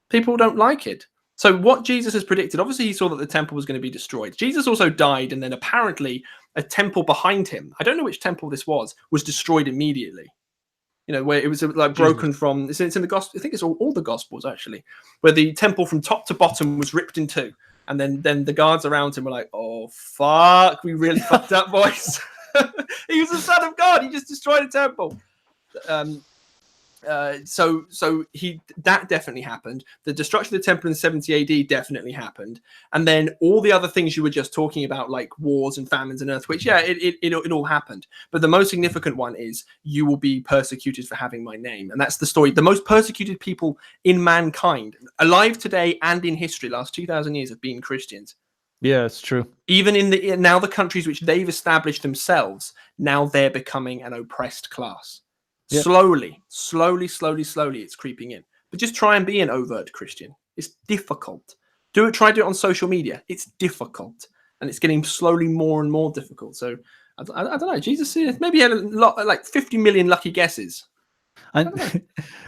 People don't like it. So what Jesus has predicted, obviously he saw that the temple was going to be destroyed. Jesus also died, and then apparently a temple behind him, I don't know which temple this was destroyed immediately. You know, where it was like broken from, it's in the gospel, I think it's all the gospels actually, where the temple from top to bottom was ripped in two. And then the guards around him were like, oh, fuck, we really fucked up, boys. He was the son of God. He just destroyed a temple. So that definitely happened. The destruction of the temple in 70 AD definitely happened, and then all the other things you were just talking about, like wars and famines and earthquakes, yeah, it all happened. But the most significant one is you will be persecuted for having my name, and that's the story. The most persecuted people in mankind, alive today and in history, last 2,000 years, have been Christians. Yeah, it's true. Even in the countries which they've established themselves, now they're becoming an oppressed class. Yep. Slowly, it's creeping in. But just try and be an overt Christian. It's difficult. Try to do it on social media. It's difficult. And it's getting slowly more and more difficult. So, I don't know. Jesus maybe had a lot, like 50 million lucky guesses. And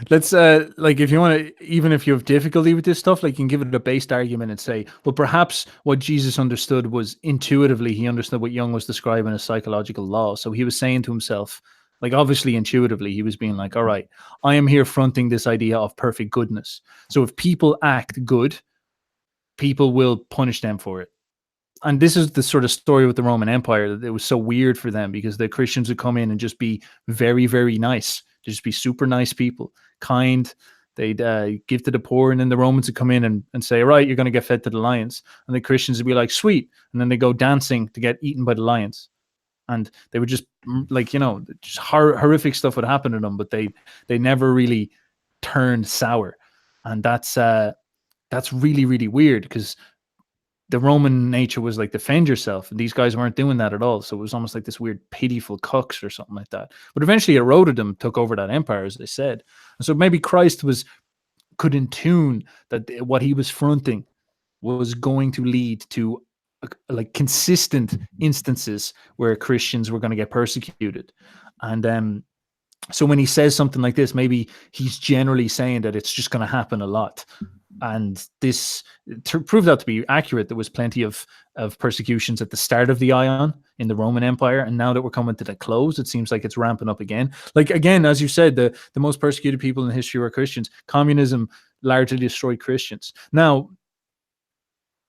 let's, like, if you want to, even if you have difficulty with this stuff, like, you can give it a based argument and say, well, perhaps what Jesus understood was intuitively, he understood what Jung was describing as psychological law. So he was saying to himself, like, obviously, intuitively, he was being like, all right, I am here fronting this idea of perfect goodness. So if people act good, people will punish them for it. And this is the sort of story with the Roman Empire, that it was so weird for them because the Christians would come in and just be very, very nice. Just be super nice people, kind. They'd give to the poor, and then the Romans would come in and say, all right, you're going to get fed to the lions. And the Christians would be like, sweet. And then they go dancing to get eaten by the lions. And they would just, like, just horrific stuff would happen to them, but they never really turned sour. And that's really, really weird, because the Roman nature was like, defend yourself. And these guys weren't doing that at all. So it was almost like this weird, pitiful cucks or something like that. But eventually eroded them, took over that empire, as they said. And so maybe Christ could intune that what he was fronting was going to lead to like consistent instances where Christians were going to get persecuted. And so when he says something like this, maybe he's generally saying that it's just going to happen a lot. And this proved out to be accurate. There was plenty of persecutions at the start of the Ion in the Roman Empire, and now that we're coming to the close, it seems like it's ramping up again. Like, again, as you said, the most persecuted people in history were Christians. Communism largely destroyed Christians. Now,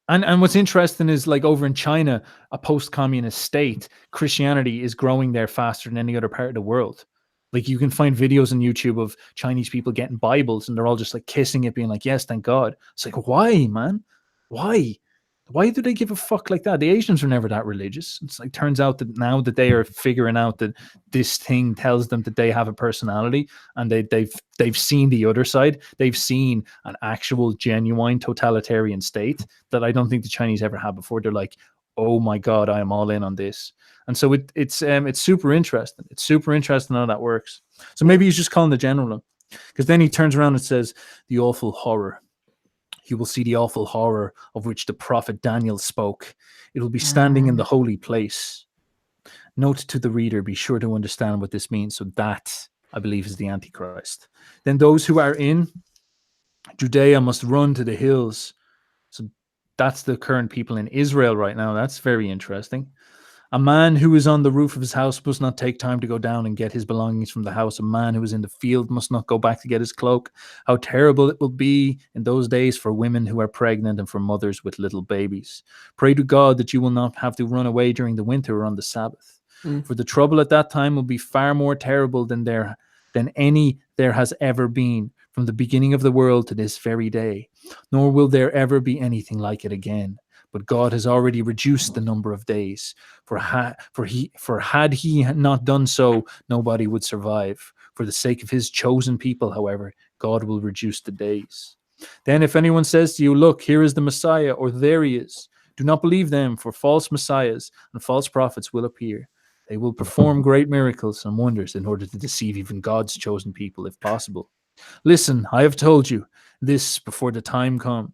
and what's interesting is, like, over in China, a post-communist state, Christianity is growing there faster than any other part of the world. Like, you can find videos on YouTube of Chinese people getting Bibles and they're all just like kissing it, being like, yes, thank God. It's like, why, man? Why? Why do they give a fuck like that? The Asians were never that religious. It's like, turns out that now that they are figuring out that this thing tells them that they have a personality, and they've seen the other side. They've seen an actual genuine totalitarian state that I don't think the Chinese ever had before. They're like, oh my God, I am all in on this. And so it's super interesting. It's super interesting how that works. So maybe he's just calling the general, because then he turns around and says, the awful horror. You will see the awful horror of which the prophet Daniel spoke. It will be standing in the holy place. Note to the reader, be sure to understand what this means. So that, I believe, is the Antichrist. Then those who are in Judea must run to the hills. So that's the current people in Israel right now. That's very interesting. A man who is on the roof of his house must not take time to go down and get his belongings from the house. A man who is in the field must not go back to get his cloak. How terrible it will be in those days for women who are pregnant and for mothers with little babies. Pray to God that you will not have to run away during the winter or on the Sabbath. For the trouble at that time will be far more terrible than any there has ever been from the beginning of the world to this very day. Nor will there ever be anything like it again. But God has already reduced the number of days. For had he not done so, nobody would survive. For the sake of his chosen people, however, God will reduce the days. Then if anyone says to you, look, here is the Messiah, or there he is, do not believe them, for false messiahs and false prophets will appear. They will perform great miracles and wonders in order to deceive even God's chosen people, if possible. Listen, I have told you this before the time comes.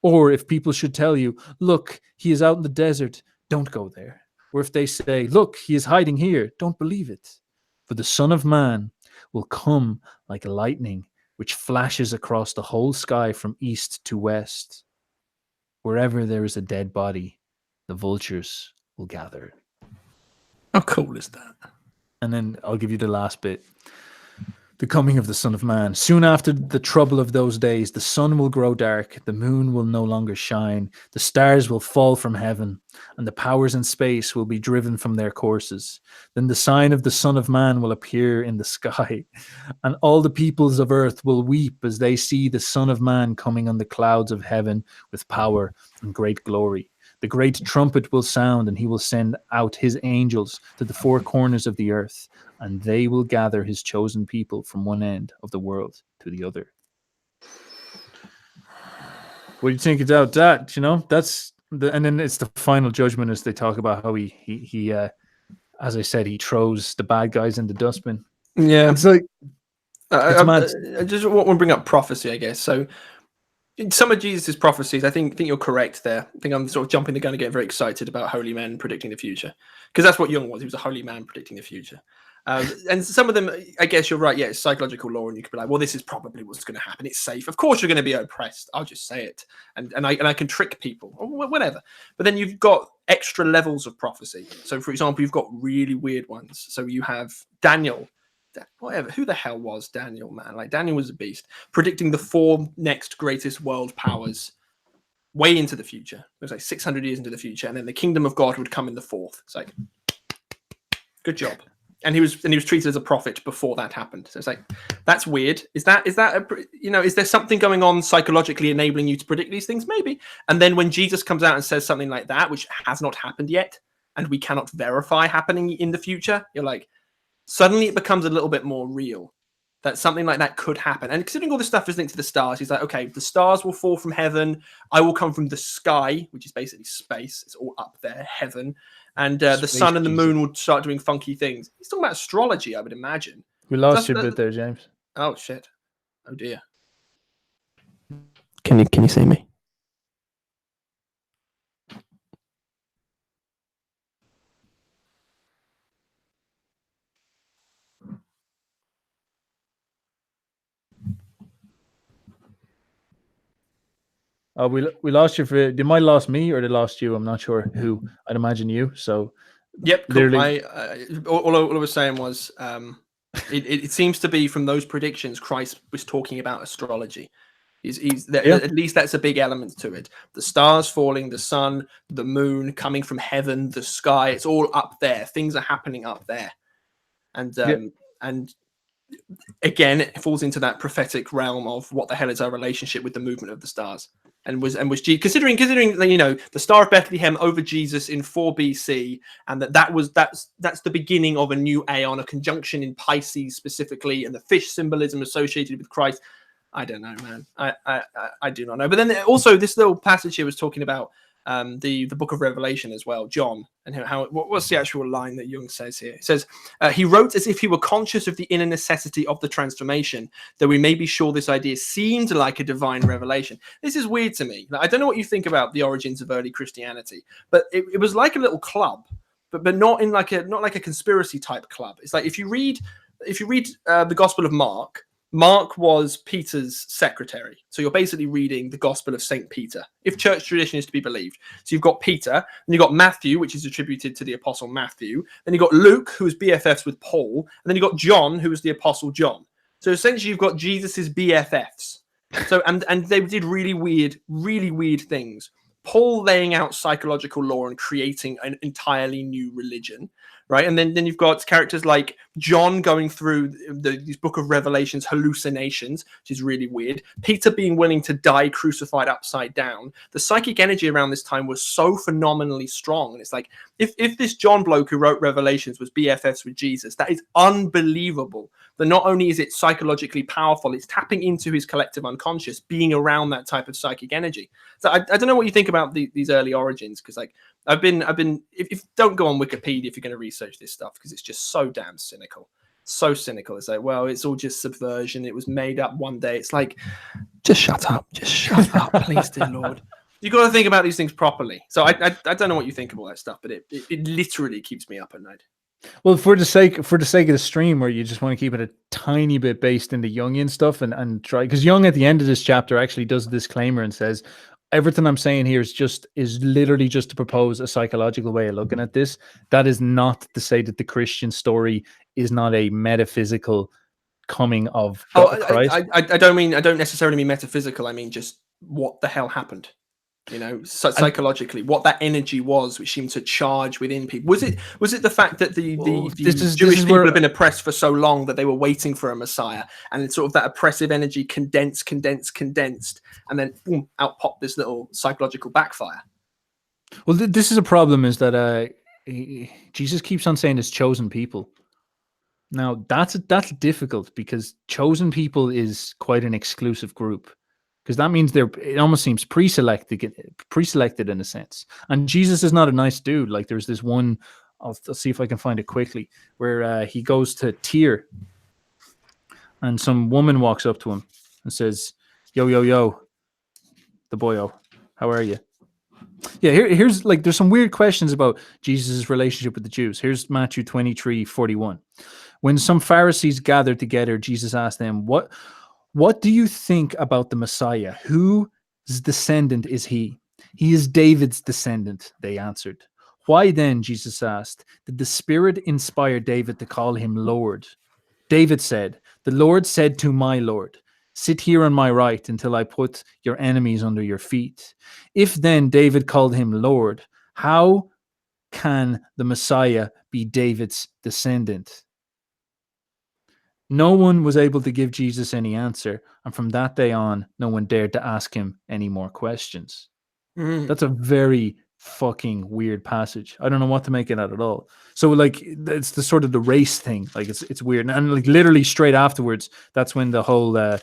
Or if people should tell you, look, he is out in the desert, don't go there. Or if they say, look, he is hiding here, don't believe it. For the Son of Man will come like lightning, which flashes across the whole sky from east to west. Wherever there is a dead body, the vultures will gather. How cool is that? And then I'll give you the last bit. The coming of the Son of Man. Soon after the trouble of those days, the sun will grow dark, the moon will no longer shine, the stars will fall from heaven, and the powers in space will be driven from their courses. Then the sign of the Son of Man will appear in the sky, and all the peoples of earth will weep as they see the Son of Man coming on the clouds of heaven with power and great glory. The great trumpet will sound, and he will send out his angels to the four corners of the earth, and they will gather his chosen people from one end of the world to the other. What do you think about that? You know, that's and then it's the final judgment as they talk about how he as I said, he throws the bad guys in the dustbin. Yeah, it's like I just want to bring up prophecy, I guess. So in some of Jesus' prophecies, I think you're correct there. I think I'm sort of jumping the gun and getting very excited about holy men predicting the future, because that's what Jung was. He was a holy man predicting the future. And some of them, I guess you're right. Yeah, it's psychological law, and you could be like, well, this is probably what's going to happen. It's safe. Of course, you're going to be oppressed. I'll just say it, and I can trick people or whatever. But then you've got extra levels of prophecy. So, for example, you've got really weird ones. So you have Daniel. Whatever, who the hell was Daniel, man? Like, Daniel was a beast, predicting the 4 next greatest world powers way into the future. It was like 600 years into the future, and then the kingdom of God would come in the 4th. It's like, good job. And he was treated as a prophet before that happened. So it's like, that's weird. Is there something going on psychologically enabling you to predict these things? Maybe. And then when Jesus comes out and says something like that, which has not happened yet, and we cannot verify happening in the future, you're like, suddenly it becomes a little bit more real that something like that could happen. And considering all this stuff is linked to the stars, he's like, okay, the stars will fall from heaven. I will come from the sky, which is basically space. It's all up there, heaven. And the sun and the moon will start doing funky things. He's talking about astrology, I would imagine. We lost your bit there, James. Oh, shit. Oh, dear. Can you see me? We lost you for. They might have lost me or they lost you. I'm not sure who. I'd imagine you. So Yep, cool. literally, All I was saying was, it seems to be from those predictions, Christ was talking about astrology. At least that's a big element to it. The stars falling, the sun, the moon coming from heaven, the sky. It's all up there. Things are happening up there, and again, it falls into that prophetic realm of what the hell is our relationship with the movement of the stars. And was considering the Star of Bethlehem over Jesus in 4 BC, and that's the beginning of a new aeon, a conjunction in Pisces specifically, and the fish symbolism associated with Christ. I don't know, man. I do not know. But then also this little passage here was talking about the book of Revelation as well, John, and what's the actual line that Jung says here? It says, he wrote as if he were conscious of the inner necessity of the transformation, though we may be sure this idea seemed like a divine revelation. This is weird to me. I don't know what you think about the origins of early Christianity, but it was like a little club, but not like a conspiracy type club. It's like if you read the Gospel of Mark was Peter's secretary. So you're basically reading the Gospel of St. Peter, if church tradition is to be believed. So you've got Peter, and you've got Matthew, which is attributed to the Apostle Matthew. Then you've got Luke, who was BFFs with Paul. And then you've got John, who was the Apostle John. So essentially you've got Jesus's BFFs. So and they did really weird things. Paul laying out psychological law and creating an entirely new religion. Right, and then you've got characters like John going through these Book of Revelations hallucinations, which is really weird. Peter being willing to die crucified upside down. The psychic energy around this time was so phenomenally strong, and it's like if this John bloke who wrote Revelations was BFFs with Jesus, that is unbelievable. That not only is it psychologically powerful, it's tapping into his collective unconscious, being around that type of psychic energy. So I don't know what you think about these early origins, because like I've been if don't go on Wikipedia if you're going to research this stuff, because it's just so damn cynical. So cynical. It's like, well, it's all just subversion. It was made up one day. It's like, just shut up, please, dear Lord. You got to think about these things properly. So I don't know what you think of all that stuff, but it literally keeps me up at night. Well, for the sake of the stream, where you just want to keep it a tiny bit based in the Jungian stuff and try, because Jung at the end of this chapter actually does a disclaimer and says, everything I'm saying here is literally just to propose a psychological way of looking at this. That is not to say that the Christian story is not a metaphysical coming of Christ. I don't necessarily mean metaphysical. I mean just what the hell happened. Psychologically, what that energy was, which seemed to charge within people. Was it the fact that the Jewish people have been oppressed for so long that they were waiting for a Messiah, and it's sort of that oppressive energy condensed, and then boom, out popped this little psychological backfire. Well, this is a problem, is that Jesus keeps on saying it's chosen people. Now that's difficult, because chosen people is quite an exclusive group. Because that means it almost seems pre-selected in a sense. And Jesus is not a nice dude. Like there's this one, I'll see if I can find it quickly, where he goes to Tyre, and some woman walks up to him and says, yo, the boyo, how are you? Yeah, here's like, there's some weird questions about Jesus' relationship with the Jews. Here's Matthew 23:41. When some Pharisees gathered together, Jesus asked them, What do you think about the Messiah? Whose descendant is he? He is David's descendant, they answered. Why then, Jesus asked, did the Spirit inspire David to call him Lord? David said, the Lord said to my Lord, sit here on my right until I put your enemies under your feet. If then David called him Lord, how can the Messiah be David's descendant? No one was able to give Jesus any answer, and from that day on, no one dared to ask him any more questions. That's a very fucking weird passage. I don't know what to make it out at all. So, like, it's the sort of the race thing. Like, it's weird, and like literally straight afterwards, that's when the whole the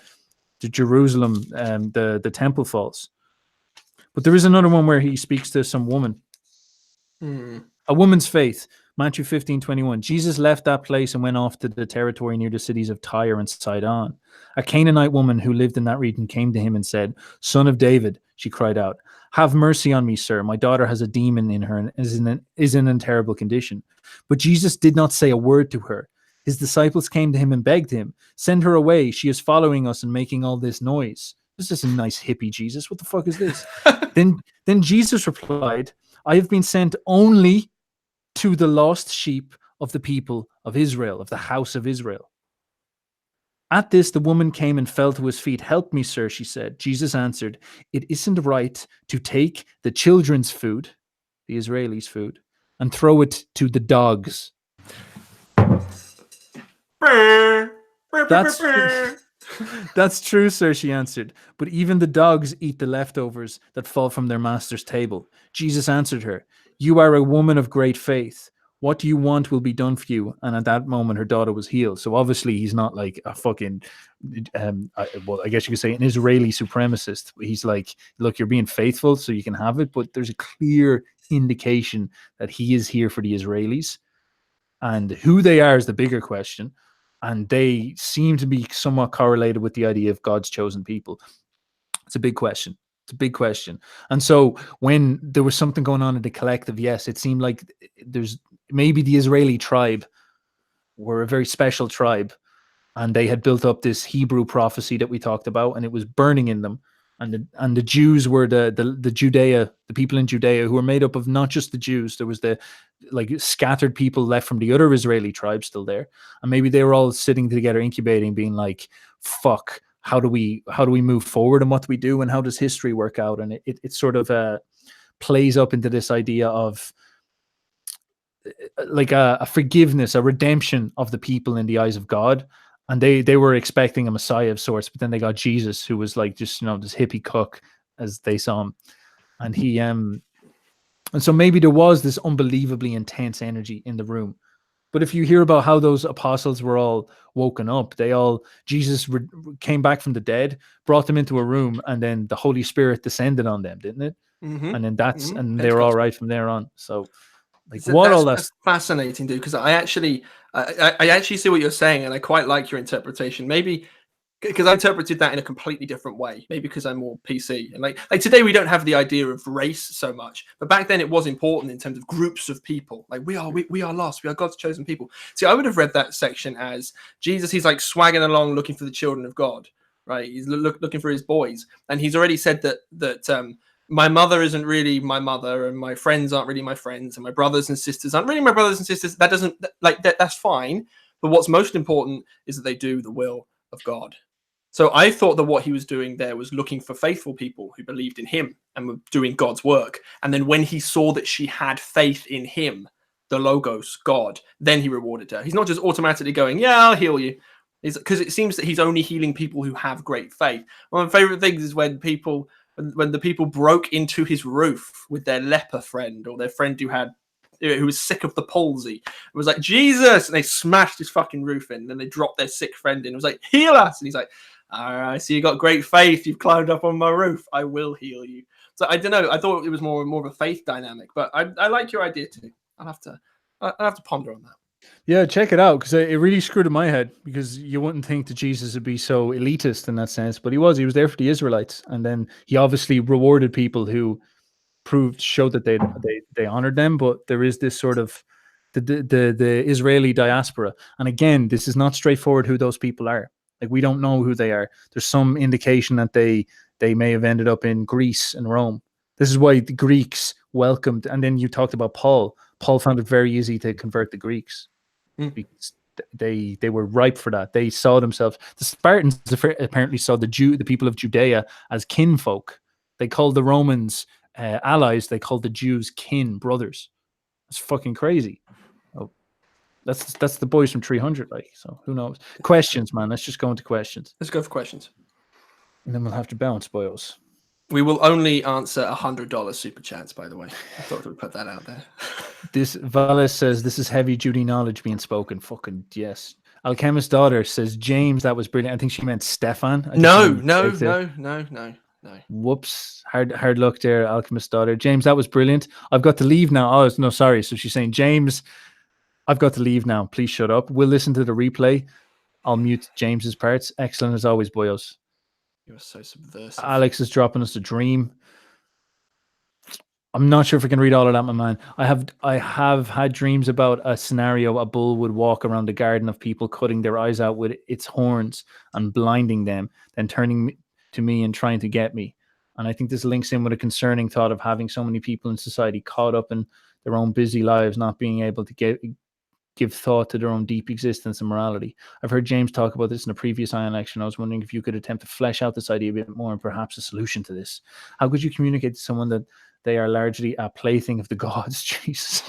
Jerusalem, the temple falls. But there is another one where he speaks to some woman. A woman's faith. Matthew 15:21. Jesus left that place and went off to the territory near the cities of Tyre and Sidon. A Canaanite woman who lived in that region came to him and said, Son of David, she cried out, have mercy on me, sir. My daughter has a demon in her and is in a terrible condition. But Jesus did not say a word to her. His disciples came to him and begged him, send her away. She is following us and making all this noise. This is a nice hippie Jesus. What the fuck is this? Then Jesus replied, I have been sent only to the lost sheep of the people of Israel, of the house of Israel. At this, the woman came and fell to his feet. Help me, sir, she said. Jesus answered, it isn't right to take the children's food, the Israelis' food, and throw it to the dogs. That's true, sir, she answered. But even the dogs eat the leftovers that fall from their master's table. Jesus answered her, you are a woman of great faith. What you want will be done for you. And at that moment, her daughter was healed. So obviously, he's not like a fucking, I guess you could say an Israeli supremacist. He's like, look, you're being faithful, so you can have it. But there's a clear indication that he is here for the Israelis. And who they are is the bigger question. And they seem to be somewhat correlated with the idea of God's chosen people. It's a big question. It's a big question. And so when there was something going on in the collective, yes, it seemed like there's maybe the Israeli tribe were a very special tribe, and they had built up this Hebrew prophecy that we talked about, and it was burning in them. And the Jews were the Judea, the people in Judea who were made up of not just the Jews. There was the like scattered people left from the other Israeli tribes still there, and maybe they were all sitting together, incubating, being like, "Fuck, how do we move forward, and what do we do, and how does history work out?" And it sort of plays up into this idea of like a forgiveness, a redemption of the people in the eyes of God. And they were expecting a Messiah of sorts, but then they got Jesus, who was like just, this hippie cook as they saw him. And he and so maybe there was this unbelievably intense energy in the room. But if you hear about how those apostles were all woken up, Jesus came back from the dead, brought them into a room, and then the Holy Spirit descended on them, didn't it? Mm-hmm. And then and they were all right from there on. So like, that's fascinating, dude, because I actually see what you're saying, and I quite like your interpretation. Maybe because I interpreted that in a completely different way. Maybe because I'm more PC, and like today we don't have the idea of race so much, but back then it was important in terms of groups of people. Like we are lost, we are God's chosen people. See, I would have read that section as Jesus. He's like swagging along, looking for the children of God, right? He's looking for his boys, and he's already said that my mother isn't really my mother, and my friends aren't really my friends, and my brothers and sisters aren't really my brothers and sisters. That doesn't that's fine. But what's most important is that they do the will of God. So I thought that what he was doing there was looking for faithful people who believed in him and were doing God's work. And then when he saw that she had faith in him, the Logos, God, then he rewarded her. He's not just automatically going, yeah, I'll heal you. Because it seems that he's only healing people who have great faith. One of my favorite things is when the people broke into his roof with their leper friend, or their friend who was sick of the palsy. It was like, Jesus! And they smashed his fucking roof in. And then they dropped their sick friend in. It was like, heal us! And he's like, all right, so you got great faith. You've climbed up on my roof. I will heal you. So I don't know. I thought it was more of a faith dynamic, but I like your idea too. I'll have to ponder on that. Yeah, check it out, because it really screwed in my head, because you wouldn't think that Jesus would be so elitist in that sense, but he was there for the Israelites, and then he obviously rewarded people who showed that they honored them. But there is this sort of the Israeli diaspora, and again, this is not straightforward who those people are. Like, we don't know who they are. There's some indication that they may have ended up in Greece and Rome. This is why the Greeks welcomed, and then you talked about Paul. Paul found it very easy to convert the Greeks. Because they were ripe for that. They saw themselves. The Spartans apparently saw the people of Judea as kinfolk. They called the Romans allies. They called the Jews kin brothers. It's fucking crazy. Oh, that's the boys from 300. Like, so who knows? Questions, man. Let's just go into questions. Let's go for questions, and then we'll have to bounce, Boyos. We will only answer $100 super chats, by the way. I thought we'd put that out there. This Valis says, this is heavy duty knowledge being spoken. Fucking yes. Alchemist Daughter says, James, that was brilliant. I think she meant Stefan. No. Whoops. Hard luck there, Alchemist Daughter. James, that was brilliant. I've got to leave now. Oh, no, sorry. So she's saying, James, I've got to leave now. Please shut up. We'll listen to the replay. I'll mute James's parts. Excellent as always, Boyos. You're so subversive. Alex is dropping us a dream. I'm not sure if I can read all of that, my man. I have had dreams about a scenario: a bull would walk around a garden of people, cutting their eyes out with its horns and blinding them, then turning to me and trying to get me. And I think this links in with a concerning thought of having so many people in society caught up in their own busy lives, not being able to give thought to their own deep existence and morality. I've heard James talk about this in a previous Ion lecture, and I was wondering if you could attempt to flesh out this idea a bit more and perhaps a solution to this. How could you communicate to someone that they are largely a plaything of the gods, Jesus,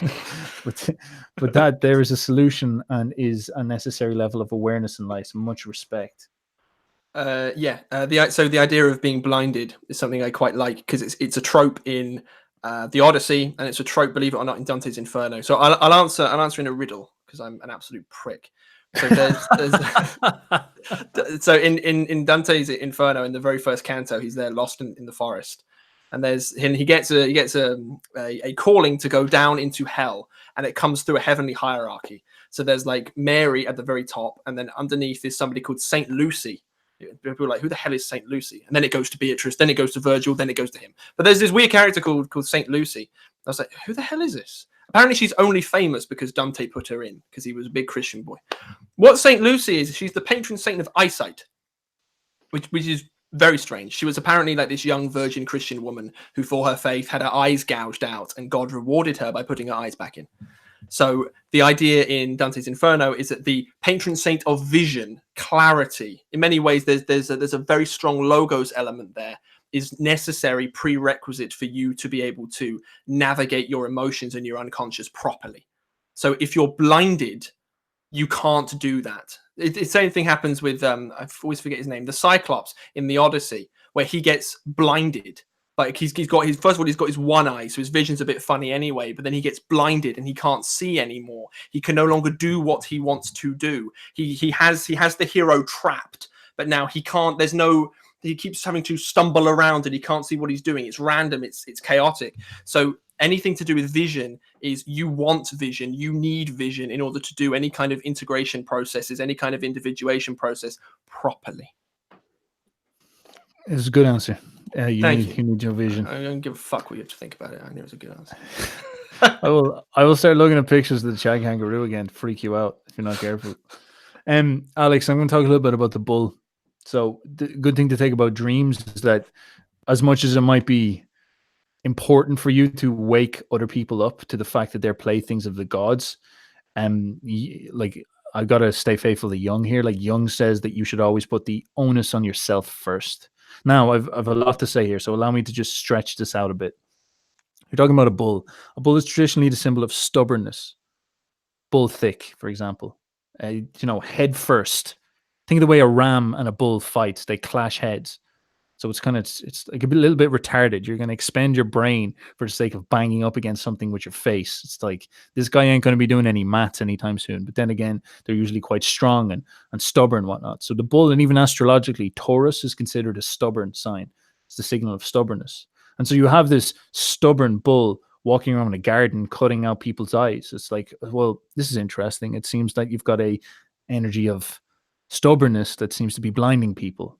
but that there is a solution and is a necessary level of awareness in life and much respect? So the idea of being blinded is something I quite like, because it's a trope in the Odyssey, and it's a trope, believe it or not, in Dante's Inferno. So I'll answer in a riddle, because I'm an absolute prick. So there's so in Dante's Inferno, in the very first canto, he's there lost in the forest, and he gets a calling to go down into hell, and it comes through a heavenly hierarchy. So there's like Mary at the very top, and then underneath is somebody called Saint Lucy. People are like, who the hell is Saint Lucy? And then it goes to Beatrice, then it goes to Virgil, then it goes to him. But there's this weird character called Saint Lucy. I was like, who the hell is this? Apparently she's only famous because Dante put her in, because he was a big Christian boy. What Saint Lucy is, she's the patron saint of eyesight, which is very strange. She was apparently like this young virgin Christian woman who, for her faith, had her eyes gouged out, and God rewarded her by putting her eyes back in. So the idea in Dante's Inferno is that the patron saint of vision, clarity, in many ways, there's a very strong logos element there, is necessary prerequisite for you to be able to navigate your emotions and your unconscious properly. So if you're blinded, you can't do that. The same thing happens with I always forget his name, the Cyclops in the Odyssey, where he gets blinded. Like he's got his, first of all, he's got his one eye, so his vision's a bit funny anyway, but then he gets blinded and he can't see anymore. He can no longer do what he wants to do. He has the hero trapped, but now he can't, he keeps having to stumble around and he can't see what he's doing. It's random, it's chaotic. So anything to do with vision is, you want vision, you need vision in order to do any kind of integration processes, any kind of individuation process properly. It's a good answer. You need your vision. I don't give a fuck what you have to think about it. I knew it was a good answer. I will start looking at pictures of the shag kangaroo again to freak you out if you're not careful. Alex, I'm going to talk a little bit about the bull. So the good thing to take about dreams is that, as much as it might be important for you to wake other people up to the fact that they're playthings of the gods, like, I got to stay faithful to Jung here. Like, Jung says that you should always put the onus on yourself first. Now, I've a lot to say here, so allow me to just stretch this out a bit. You're talking about a bull. A bull is traditionally the symbol of stubbornness. Bull thick, for example. Head first. Think of the way a ram and a bull fight. They clash heads. So it's like a little bit retarded. You're going to expend your brain for the sake of banging up against something with your face. It's like, this guy ain't going to be doing any maths anytime soon. But then again, they're usually quite strong and stubborn and whatnot. So the bull, and even astrologically, Taurus is considered a stubborn sign. It's the signal of stubbornness. And so you have this stubborn bull walking around a garden, cutting out people's eyes. It's like, well, this is interesting. It seems that you've got a energy of stubbornness that seems to be blinding people.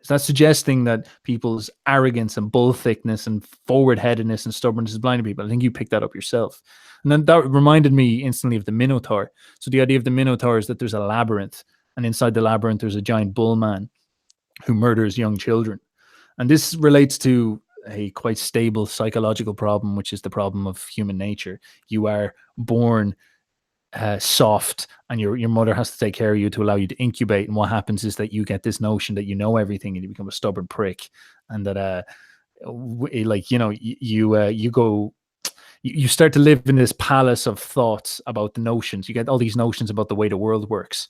Is that suggesting that people's arrogance and bull thickness and forward-headedness and stubbornness is blinding people? I think you picked that up yourself. And then that reminded me instantly of the Minotaur. So the idea of the Minotaur is that there's a labyrinth, and inside the labyrinth there's a giant bull man who murders young children. And this relates to a quite stable psychological problem, which is the problem of human nature. You are born soft, and your mother has to take care of you to allow you to incubate, and what happens is that you get this notion that you know everything and you become a stubborn prick, and that you start to live in this palace of thoughts about the notions. You get all these notions about the way the world works,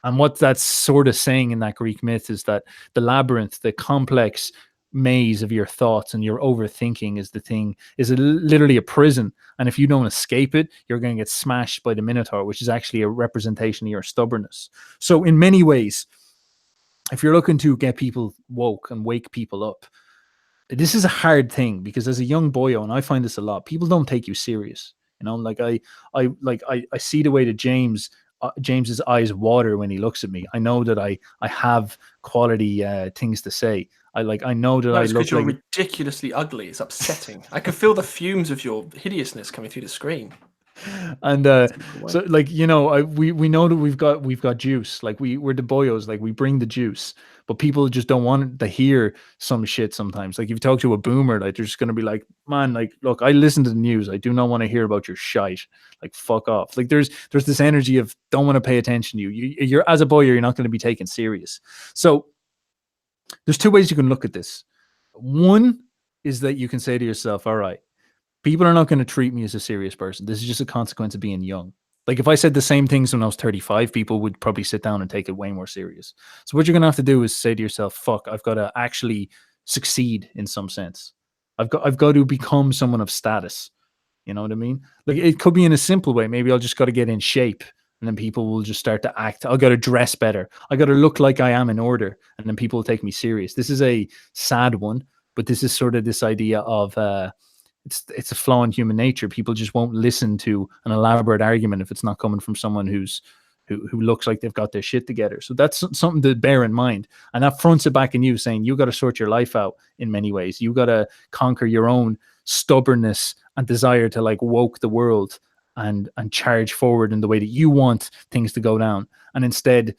and what that's sort of saying in that Greek myth is that the labyrinth, the complex maze of your thoughts and your overthinking is literally a prison, and if you don't escape it, you're going to get smashed by the Minotaur, which is actually a representation of your stubbornness. So in many ways, if you're looking to get people woke and wake people up, this is a hard thing, because as a young boyo, and I find this a lot, people don't take you serious. Like I see the way that James's eyes water when he looks at me. I know that I have quality things to say. I know that I look because you're like ridiculously ugly. It's upsetting. I can feel the fumes of your hideousness coming through the screen. And so like, you know, we know that we've got juice. Like we're the boyos, like we bring the juice, but people just don't want to hear some shit sometimes. Like if you talk to a boomer, like they're just gonna be like, man, like look, I listen to the news. I do not want to hear about your shite. Like fuck off. Like there's this energy of don't want to pay attention to you. You're as a boyo, you're not going to be taken serious. So there's two ways you can look at this. One is that you can say to yourself, all right, people are not going to treat me as a serious person. This is just a consequence of being young. Like if I said the same things when I was 35, people would probably sit down and take it way more serious. So what you're going to have to do is say to yourself, fuck, I've got to actually succeed in some sense. I've got to become someone of status. You know what I mean? Like it could be in a simple way. Maybe I'll just got to get in shape and then people will just start to act. I got to dress better. I got to look like I am in order and then people will take me serious. This is a sad one, but this is sort of this idea of it's a flaw in human nature. People just won't listen to an elaborate argument if it's not coming from someone who looks like they've got their shit together. So that's something to bear in mind. And that fronts it back in you saying you got to sort your life out in many ways. You got to conquer your own stubbornness and desire to like woke the world and charge forward in the way that you want things to go down. And instead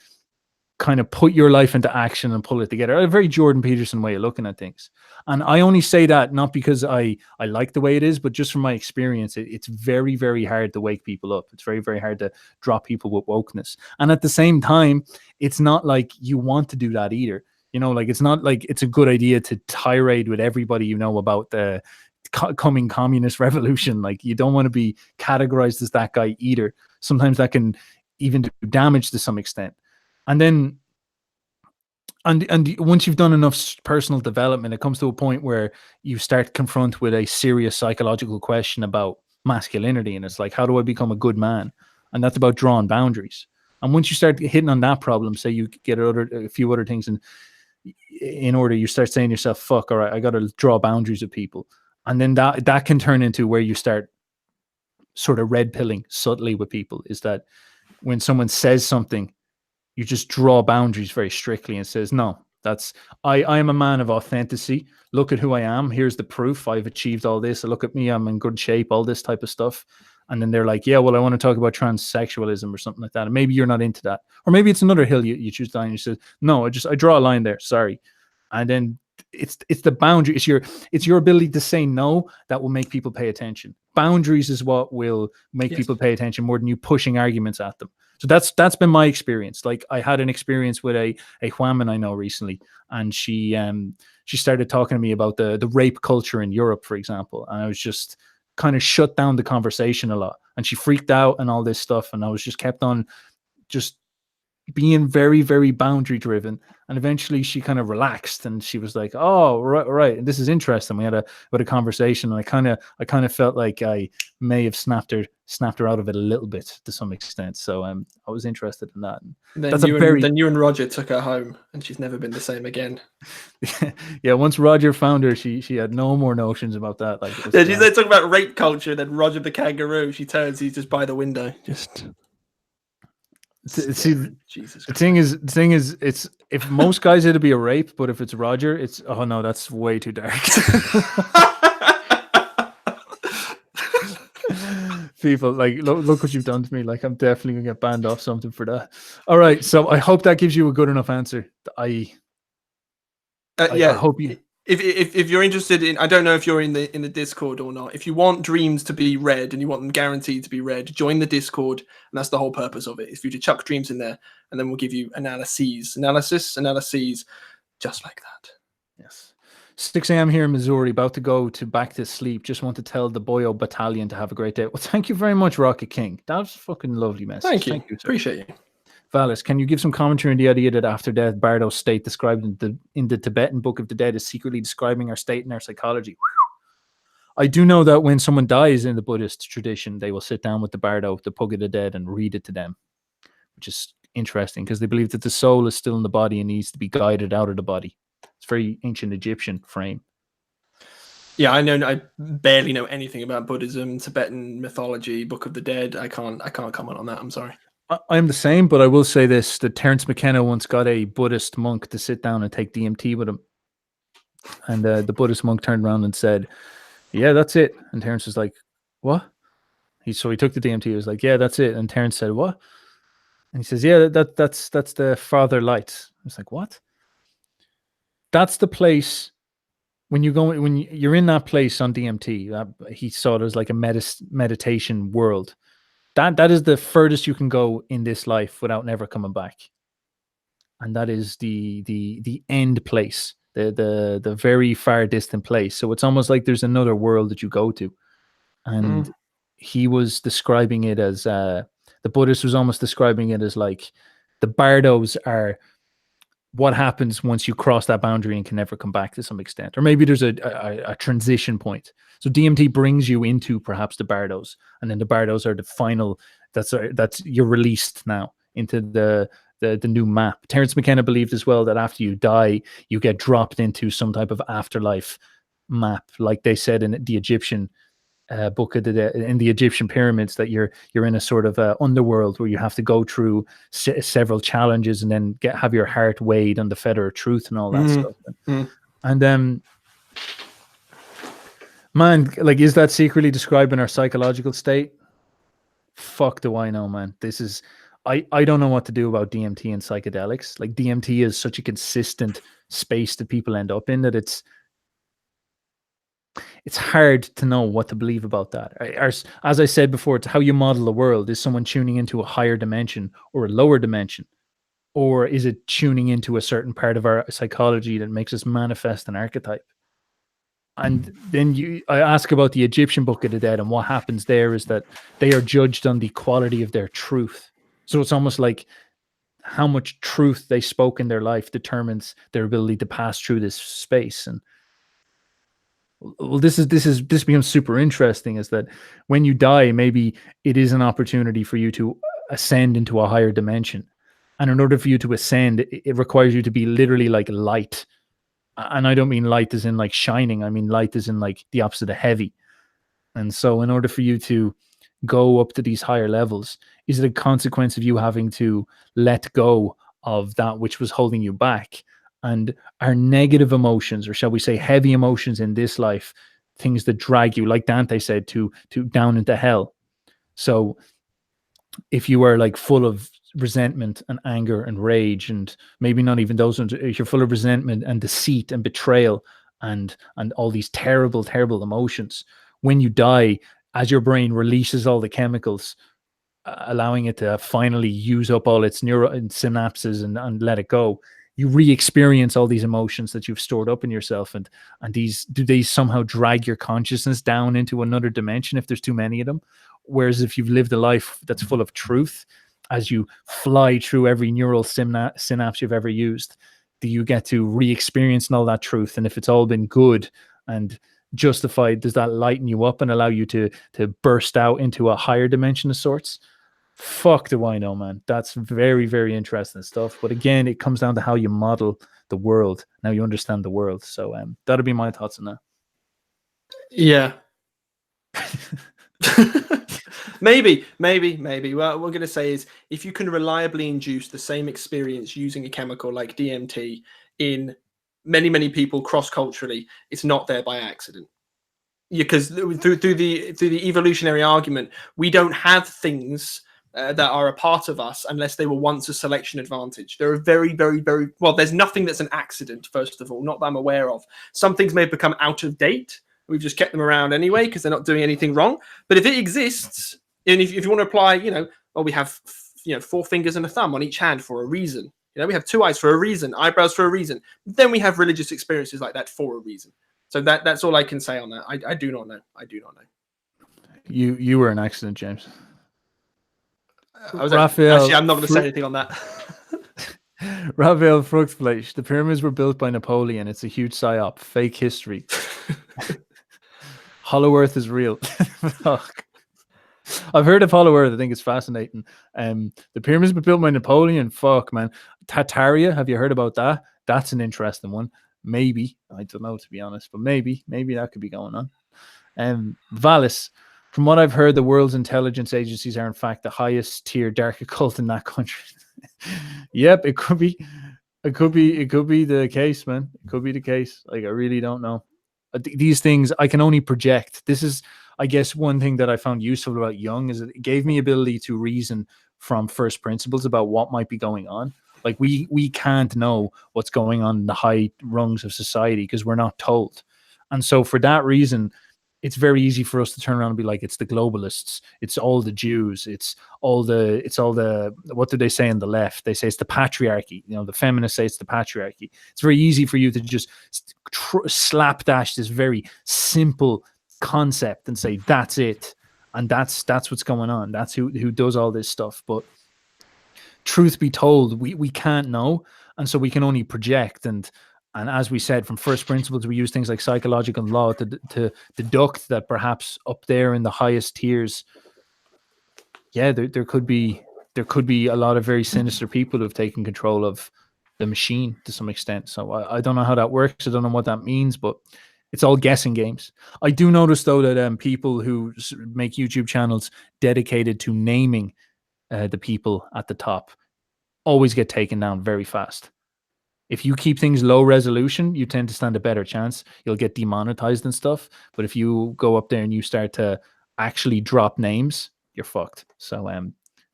kind of put your life into action and pull it together. A very Jordan Peterson way of looking at things. And I only say that not because I like the way it is, but just from my experience, it's very, very hard to wake people up. It's very, very hard to drop people with wokeness. And at the same time, it's not like you want to do that either. You know, like it's not like it's a good idea to tirade with everybody you know about the coming communist revolution. Like you don't want to be categorized as that guy either. Sometimes that can even do damage to some extent. And then and once you've done enough personal development, it comes to a point where you start to confront with a serious psychological question about masculinity. And it's like, how do I become a good man? And that's about drawing boundaries. And once you start hitting on that problem, say you get a few other things in order, you start saying to yourself, fuck, all right, I got to draw boundaries with people. And then that can turn into where you start sort of red pilling subtly with people, is that when someone says something, you just draw boundaries very strictly and says, no, that's, I am a man of authenticity. Look at who I am. Here's the proof. I've achieved all this. Look at me. I'm in good shape, all this type of stuff. And then they're like, yeah, well, I want to talk about transsexualism or something like that. And maybe you're not into that. Or maybe it's another hill you choose down and you say, no, I draw a line there. Sorry. And then it's the boundary. It's your ability to say no that will make people pay attention. Boundaries is what will make people pay attention more than you pushing arguments at them. So that's been my experience. Like I had an experience with a woman I know recently, and she started talking to me about the rape culture in Europe, for example. And I was just kind of shut down the conversation a lot, and she freaked out and all this stuff. And I was just kept on just being very, very boundary driven. And eventually she kind of relaxed and she was like, oh, right. And this is interesting. We had a conversation, and I kind of felt like I may have snapped her out of it a little bit to some extent. So I was interested in that. Then you and Roger took her home, and she's never been the same again. Yeah, once Roger found her, she had no more notions about that. Like they talk about rape culture, then Roger the kangaroo, she turns, he's just by the window. Just see, Jesus Christ. The thing is, it's if most guys it'd be a rape, but if it's Roger, it's oh no, that's way too dark. People like look what you've done to me. Like I'm definitely gonna get banned off something for that. All right, so I hope that gives you a good enough answer. I hope you. If you're interested in, I don't know if you're in the Discord or not. If you want dreams to be read and you want them guaranteed to be read, join the Discord, and that's the whole purpose of it. Is for you to chuck dreams in there, and then we'll give you analyses, just like that. Yes. 6 a.m. here in Missouri, about to go back to sleep. Just want to tell the Boyo Battalion to have a great day. Well, thank you very much, Rocket King. That was a fucking lovely message. Thank you. Sir. Appreciate you. Valis, can you give some commentary on the idea that after death, Bardo's state described in the Tibetan Book of the Dead is secretly describing our state and our psychology? I do know that when someone dies in the Buddhist tradition, they will sit down with the Bardo, the Book of the Dead, and read it to them, which is interesting because they believe that the soul is still in the body and needs to be guided out of the body. It's very ancient Egyptian frame. Yeah, I barely know anything about Buddhism, Tibetan mythology, Book of the Dead. I can't comment on that. I'm sorry. I'm the same, but I will say this, that Terence McKenna once got a Buddhist monk to sit down and take DMT with him. And the Buddhist monk turned around and said, yeah, that's it. And Terence was like, what? He took the DMT. He was like, yeah, that's it. And Terrence said, what? And he says, yeah, that's the farther light. I was like, what? That's the place when you're in that place on DMT. He saw it as like a meditation world. That is the furthest you can go in this life without never coming back. And that is the end place, the very far distant place. So it's almost like there's another world that you go to. And he was describing it as the Buddhist was almost describing it as like the bardos are what happens once you cross that boundary and can never come back to some extent. Or maybe there's a transition point. So DMT brings you into perhaps the bardos, and then the bardos are the final, that's you're released now into the new map. Terence McKenna believed as well that after you die, you get dropped into some type of afterlife map, like they said in the Egyptian book of in the Egyptian pyramids, that you're in a sort of underworld where you have to go through several challenges and then have your heart weighed on the feather of truth and all that stuff. And man, like, is that secretly describing our psychological state? Fuck do I know, man. This is I don't know what to do about DMT and psychedelics. Like, DMT is such a consistent space that people end up in that it's hard to know what to believe about that. As I said before, it's how you model the world. Is someone tuning into a higher dimension or a lower dimension? Or is it tuning into a certain part of our psychology that makes us manifest an archetype? And then I ask about the Egyptian Book of the Dead, and what happens there is that they are judged on the quality of their truth. So it's almost like how much truth they spoke in their life determines their ability to pass through this space. And well, this becomes super interesting, is that when you die, maybe it is an opportunity for you to ascend into a higher dimension. And in order for you to ascend, it requires you to be literally like light. And I don't mean light as in like shining. I mean light as in like the opposite of heavy. And so in order for you to go up to these higher levels, is it a consequence of you having to let go of that which was holding you back? And our negative emotions, or shall we say heavy emotions in this life, things that drag you, like Dante said, to down into hell. So if you are like full of resentment and anger and rage, and maybe not even those ones, if you're full of resentment and deceit and betrayal and all these terrible, terrible emotions, when you die, as your brain releases all the chemicals, allowing it to finally use up all its neural synapses and let it go, you re-experience all these emotions that you've stored up in yourself, and do they somehow drag your consciousness down into another dimension if there's too many of them? Whereas if you've lived a life that's full of truth, as you fly through every neural synapse you've ever used, do you get to re-experience all that truth? And if it's all been good and justified, does that lighten you up and allow you to burst out into a higher dimension of sorts? Fuck do I know, man. That's very, very interesting stuff. But again, it comes down to how you model the world. Now you understand the world. So that'll be my thoughts on that. Yeah. maybe. Well, what we're going to say is, if you can reliably induce the same experience using a chemical like DMT in many, many people cross-culturally, it's not there by accident. Because through the evolutionary argument, we don't have things that are a part of us unless they were once a selection advantage. There are very, very, very, well, there's nothing that's an accident, first of all, not that I'm aware of. Some things may have become out of date. We've just kept them around anyway because they're not doing anything wrong. But if it exists, and if you want to apply, we have 4 fingers and a thumb on each hand for a reason. We have 2 eyes for a reason, eyebrows for a reason. Then we have religious experiences like that for a reason. So that's all I can say on that. I do not know. You were an accident, James. I'm not going to say anything on that. Raphael Fruchtfleisch. The pyramids were built by Napoleon. It's a huge psyop. Fake history. Hollow Earth is real. Fuck. I've heard of Hollow Earth. I think it's fascinating. The pyramids were built by Napoleon. Fuck, man. Tartaria. Have you heard about that? That's an interesting one. Maybe. I don't know, to be honest. But maybe that could be going on. Valis. From what I've heard, the world's intelligence agencies are in fact the highest tier dark occult in that country. Yep, it could be the case, man. It could be the case. Like, I really don't know. These things I can only project. I guess one thing that I found useful about Jung is it gave me ability to reason from first principles about what might be going on. Like we can't know what's going on in the high rungs of society because we're not told. And so for that reason, it's very easy for us to turn around and be like, it's the globalists, it's all the Jews, it's all the what do they say on the left? They say it's the patriarchy. You know, the feminists say it's the patriarchy. It's very easy for you to just slapdash this very simple concept and say that's it, and that's what's going on. That's who does all this stuff. But truth be told, we can't know, and so we can only project. And as we said, from first principles, we use things like psychological law to deduct that perhaps up there in the highest tiers, yeah, there could be a lot of very sinister people who have taken control of the machine to some extent. So I don't know how that works. I don't know what that means, but it's all guessing games. I do notice though that people who make YouTube channels dedicated to naming the people at the top always get taken down very fast. If you keep things low resolution, you tend to stand a better chance. You'll get demonetized and stuff. But if you go up there and you start to actually drop names, you're fucked. So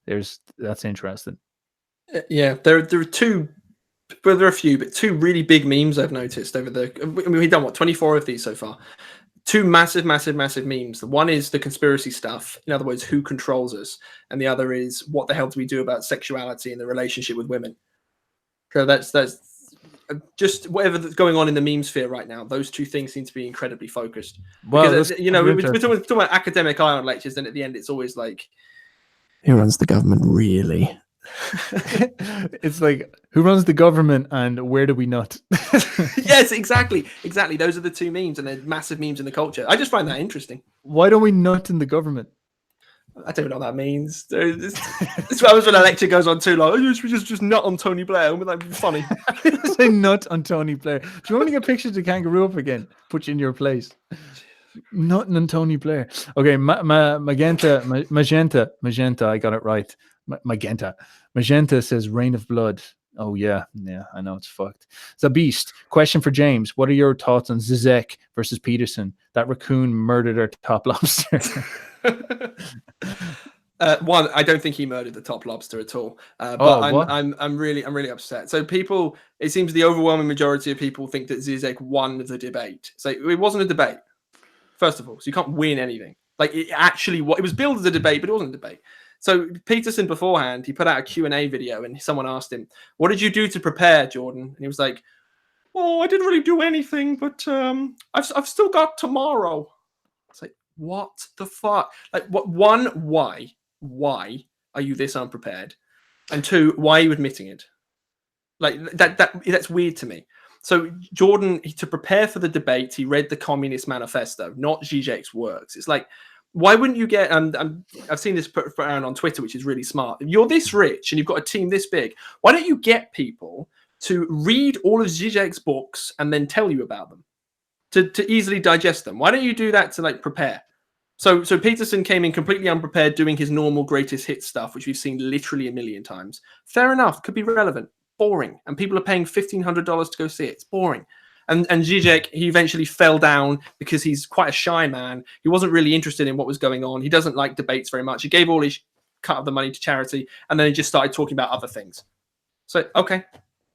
that's interesting. Yeah, there are two, well, there are a few, but two really big memes I've noticed over the. I mean, we've done 24 of these so far. Two massive memes. The one is the conspiracy stuff. In other words, who controls us, and the other is what the hell do we do about sexuality and the relationship with women. So that's just whatever's going on in the meme sphere right now. Those two things seem to be incredibly focused. Well, because, we're talking about academic ion lectures, and at the end, it's always like, who runs the government really? It's like, who runs the government and where do we nut? Yes, exactly. Those are the two memes, and they're massive memes in the culture. I just find that interesting. Why don't we nut in the government? I don't know what that means. It's what happens when a lecture goes on too long. Oh, just nut on Tony Blair. That'd be funny. Say nut on Tony Blair. Do you want me to get pictures of Kangaroo up again? Put you in your place. Nothing on Tony Blair. Okay, magenta. I got it right. Magenta says Rain of Blood. Oh yeah, I know it's fucked. The Beast. Question for James: what are your thoughts on Zizek versus Peterson? That raccoon murdered our top lobster. One, I don't think he murdered the top lobster at all. But I'm really upset. So people, it seems the overwhelming majority of people think that Zizek won the debate. So it wasn't a debate, first of all. So you can't win anything. Like it was billed as a debate, but it wasn't a debate. So Peterson beforehand, he put out a Q&A video, and someone asked him, "What did you do to prepare, Jordan?" And he was like, "Oh, I didn't really do anything, but I've still got tomorrow." It's like, what the fuck? Like, what? One, why are you this unprepared? And two, why are you admitting it? Like that's weird to me. So Jordan, to prepare for the debate, he read the Communist Manifesto, not Zizek's works. It's like, why wouldn't you get? I've seen this put around on Twitter, which is really smart. If you're this rich and you've got a team this big, why don't you get people to read all of Zizek's books and then tell you about them, to easily digest them? Why don't you do that to like prepare? So Peterson came in completely unprepared, doing his normal greatest hit stuff, which we've seen literally a million times. Fair enough, could be relevant. Boring, and people are paying $1,500 to go see it. It's boring. And Zizek, he eventually fell down because he's quite a shy man. He wasn't really interested in what was going on. He doesn't like debates very much. He gave all his cut of the money to charity, and then he just started talking about other things. So, okay,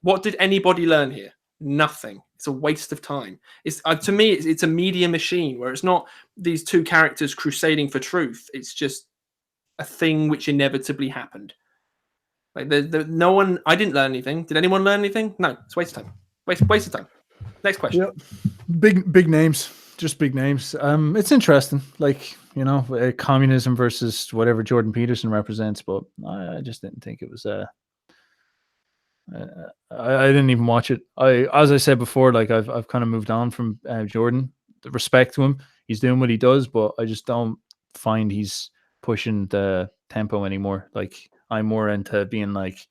what did anybody learn here? Nothing. It's a waste of time. It's to me, it's a media machine where it's not these two characters crusading for truth. It's just a thing which inevitably happened. Like no one. I didn't learn anything. Did anyone learn anything? No. It's a waste of time. Waste of time. Next question. Yep. Big names, just big names. It's interesting, like, communism versus whatever Jordan Peterson represents, but I just didn't think it was. I didn't even watch it. As I said before, like I've kind of moved on from Jordan. Respect to him, he's doing what he does, but I just don't find he's pushing the tempo anymore. Like I'm more into being like,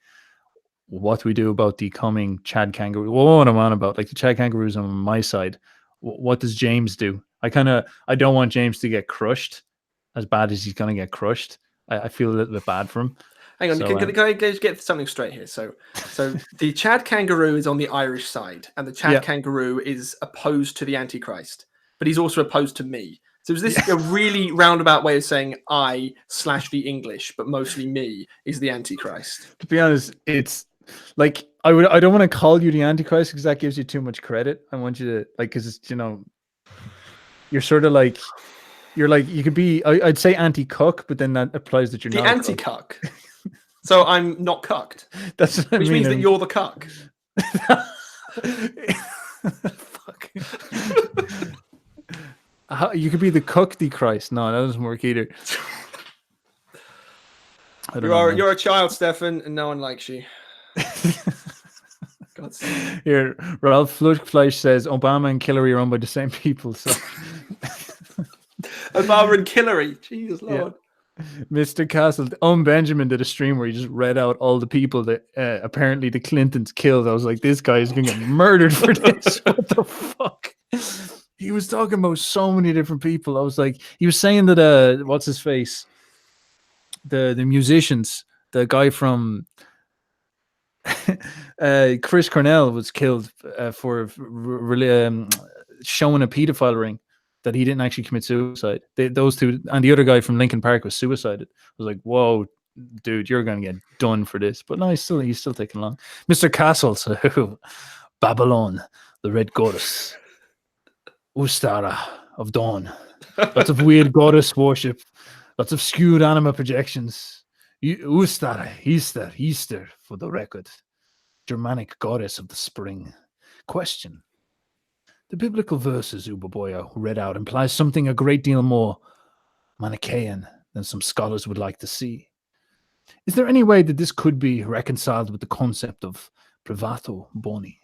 what do we do about the coming Chad Kangaroo? What am I on about? Like the Chad Kangaroos on my side. What does James do? I don't want James to get crushed as bad as he's going to get crushed. I feel a little bit bad for him. Hang on, So, can I get something straight here? So the Chad Kangaroo is on the Irish side, and the Chad Kangaroo is opposed to the Antichrist, but he's also opposed to me. So is this a really roundabout way of saying I/the English, but mostly me, is the Antichrist? To be honest, it's like I don't want to call you the Antichrist because that gives you too much credit. I want you to like because you're sort of like you could be I'd say anti-cuck, but then that applies that you're the not anti-cuck. So I'm not cucked. That's what which means that you're the cuck. Fuck. You could be the cuck Christ. No, that doesn't work either. You're a child, Stefan, and no one likes you. God's Here, Ralph Fleisch says Obama and Hillary are owned by the same people. So Obama and Hillary, Jesus Lord. Yeah. Mr. Castle, Benjamin did a stream where he just read out all the people that apparently the Clintons killed. I was like, this guy is going to get murdered for this. What the fuck? He was talking about so many different people. I was like, he was saying that what's his face? The musicians, the guy from Chris Cornell was killed for showing a pedophile ring that he didn't actually commit suicide. Those two, and the other guy from Linkin Park was suicided. I was like, whoa, dude, you're going to get done for this. But no, he's still taking long. Mr. Castle, so Babylon, the Red Goddess, Ustara of Dawn. Lots of weird goddess worship. Lots of skewed anima projections. Ustara, Easter, for the record. Germanic goddess of the spring. Question. The biblical verses Uberboyo read out implies something a great deal more Manichaean than some scholars would like to see. Is there any way that this could be reconciled with the concept of privato boni?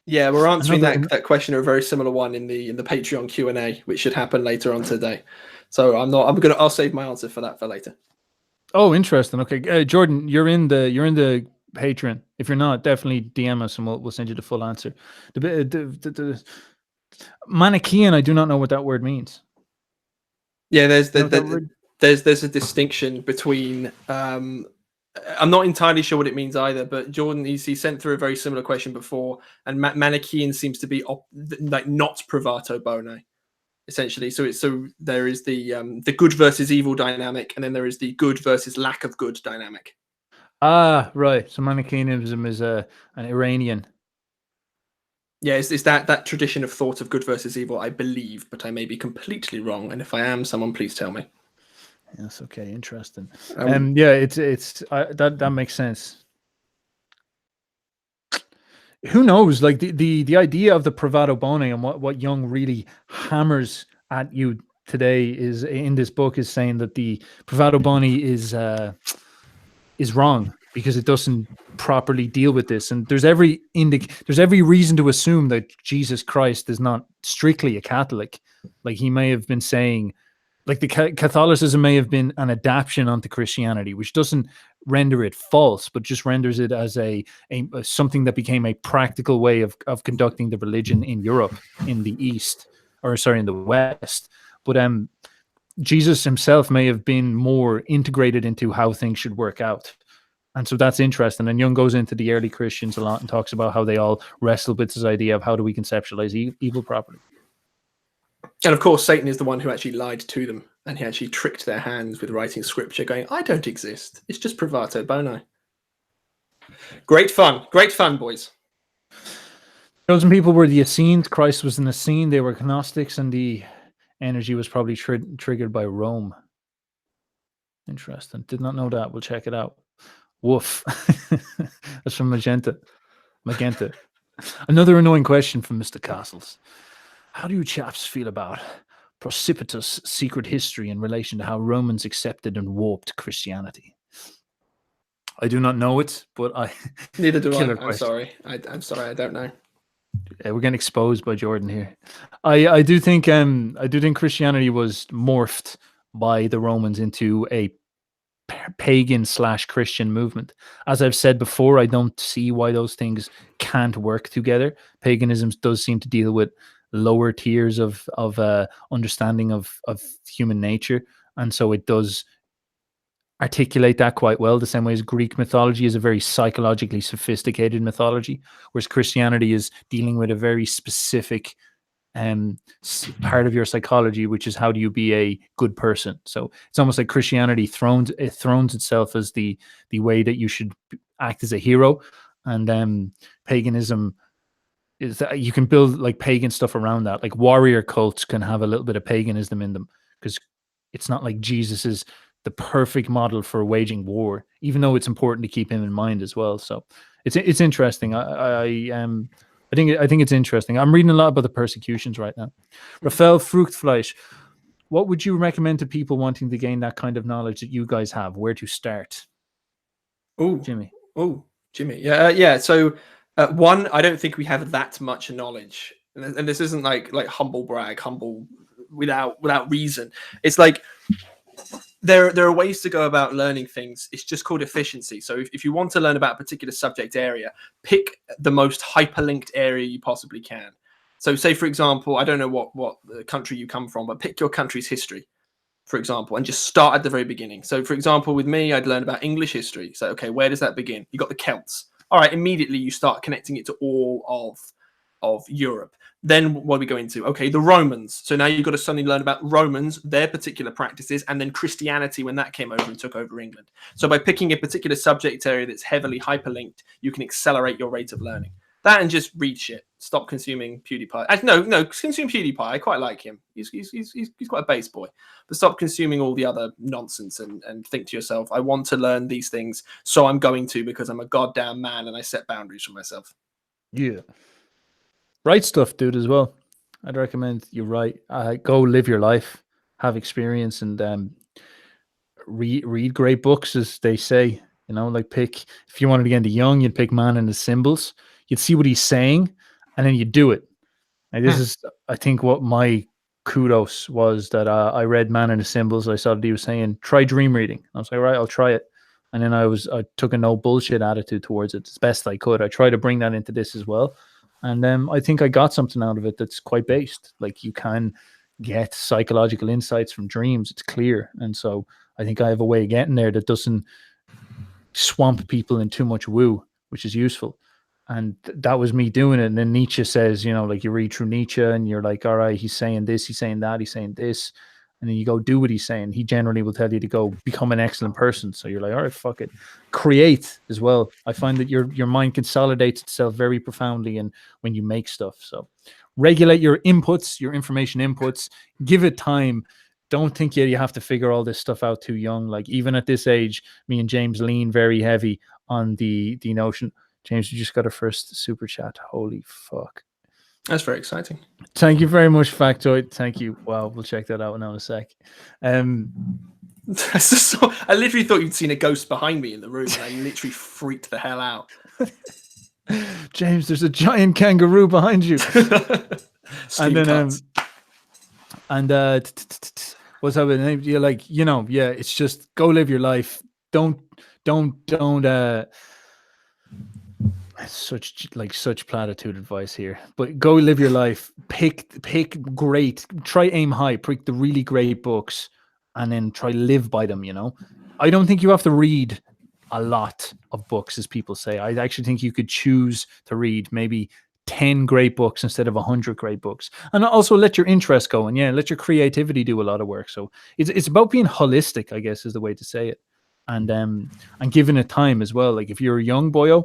Yeah, we're answering that question, or a very similar one in the Patreon Q&A, which should happen later on today. So I'll save my answer for that for later. Oh, interesting. Okay, Jordan, you're in the Patreon. If you're not, definitely DM us and we'll send you the full answer. The Manichaean, I do not know what that word means. Yeah, there's a distinction between. I'm not entirely sure what it means either, but Jordan, he sent through a very similar question before, and Manichaean seems to be like not privato bone, essentially. So there is the good versus evil dynamic, and then there is the good versus lack of good dynamic. Ah, right. So Manichaeanism is an Iranian. Yeah, it's that tradition of thought of good versus evil, I believe, but I may be completely wrong. And if I am, someone please tell me. Yes. Okay. Interesting. Yeah, it's that makes sense. Who knows? Like the idea of the privato bone and what Jung really hammers at you today is in this book is saying that the privato bone is wrong because it doesn't properly deal with this, and there's every reason to assume that Jesus Christ is not strictly a Catholic. Like he may have been saying, like the Catholicism may have been an adaptation onto Christianity, which doesn't render it false, but just renders it as a something that became a practical way of conducting the religion in Europe, in the East, in the West. But Jesus himself may have been more integrated into how things should work out. And so that's interesting. And Jung goes into the early Christians a lot and talks about how they all wrestled with this idea of how do we conceptualize evil properly. And of course, Satan is the one who actually lied to them, and he actually tricked their hands with writing scripture going, I don't exist. It's just privato bone. Great fun, boys. Chosen people were the Essenes. Christ was an Essene. They were Gnostics, and the energy was probably triggered by Rome. Interesting. Did not know that. We'll check it out. Woof. That's from Magenta. Another annoying question from Mr. Castles. How do you chaps feel about precipitous secret history in relation to how Romans accepted and warped Christianity? I do not know it, but neither do I. I'm sorry. I'm sorry. I don't know. Yeah, we're getting exposed by Jordan here. I do think Christianity was morphed by the Romans into a pagan/Christian movement. As I've said before, I don't see why those things can't work together. Paganism does seem to deal with lower tiers of understanding of human nature, and so it does articulate that quite well, the same way as Greek mythology is a very psychologically sophisticated mythology, whereas Christianity is dealing with a very specific part of your psychology, which is how do you be a good person. So it's almost like Christianity thrones itself as the way that you should act as a hero, and paganism is that you can build like pagan stuff around that. Like warrior cults can have a little bit of paganism in them, because it's not like Jesus is the perfect model for waging war, even though it's important to keep him in mind as well. So it's interesting. I think it's interesting. I'm reading a lot about the persecutions right now. Rafael Fruchtfleisch, what would you recommend to people wanting to gain that kind of knowledge that you guys have? Where to start? Oh, Jimmy. Yeah. So one, I don't think we have that much knowledge, and this isn't like humble without reason. It's like there are ways to go about learning things. It's just called efficiency. So if you want to learn about a particular subject area, pick the most hyperlinked area you possibly can. So say, for example, I don't know what country you come from, but pick your country's history, for example, and just start at the very beginning. So for example, with me, I'd learn about English history. So, okay, where does that begin? You got the Celts. All right, immediately you start connecting it to all of Europe. Then what do we go into? Okay, the Romans. So now you've got to suddenly learn about Romans, their particular practices, and then Christianity when that came over and took over England. So by picking a particular subject area that's heavily hyperlinked, you can accelerate your rate of learning. That and just read shit. Stop consuming PewDiePie. No, consume PewDiePie. I quite like him. He's quite a base boy. But stop consuming all the other nonsense and think to yourself, I want to learn these things, so I'm going to, because I'm a goddamn man and I set boundaries for myself. Yeah. Write stuff, dude, as well. I'd recommend you write. Go live your life, have experience, and read great books, as they say. You know, like pick, if you wanted to get into Jung, you'd pick Man and His Symbols. You'd see what he's saying, and then you do it. And this is, I think, what my kudos was, that I read Man and His Symbols. I saw that he was saying, try dream reading. I was like, right, I'll try it. And then I took a no bullshit attitude towards it as best I could. I try to bring that into this as well. And I think I got something out of it that's quite based. Like, you can get psychological insights from dreams. It's clear. And so I think I have a way of getting there that doesn't swamp people in too much woo, which is useful. And that was me doing it. And then Nietzsche says, you know, like, you read through Nietzsche and you're like, all right, he's saying this, he's saying that, he's saying this. And then you go do what he's saying. He generally will tell you to go become an excellent person. So you're like, all right, fuck it. Create as well. I find that your mind consolidates itself very profoundly and when you make stuff. So regulate your inputs, your information inputs, give it time. Don't think you have to figure all this stuff out too young. Like, even at this age, me and James lean very heavy on the notion. James, you just got a first super chat. Holy fuck. That's very exciting. Thank you very much, Factoid. Thank you. Wow, we'll check that out now in a sec. I literally thought you'd seen a ghost behind me in the room, and I literally freaked the hell out. James, there's a giant kangaroo behind you. And then what's happening? You're like, you know, yeah, it's just go live your life. Don't such platitude advice here, but go live your life. Pick great, try aim high, pick the really great books, and then try live by them. You know, I don't think you have to read a lot of books, as people say. I actually think you could choose to read maybe 10 great books instead of 100 great books, and also let your interest go, and let your creativity do a lot of work. So it's about being holistic, I guess, is the way to say it, and giving it time as well. Like, if you're a young boyo,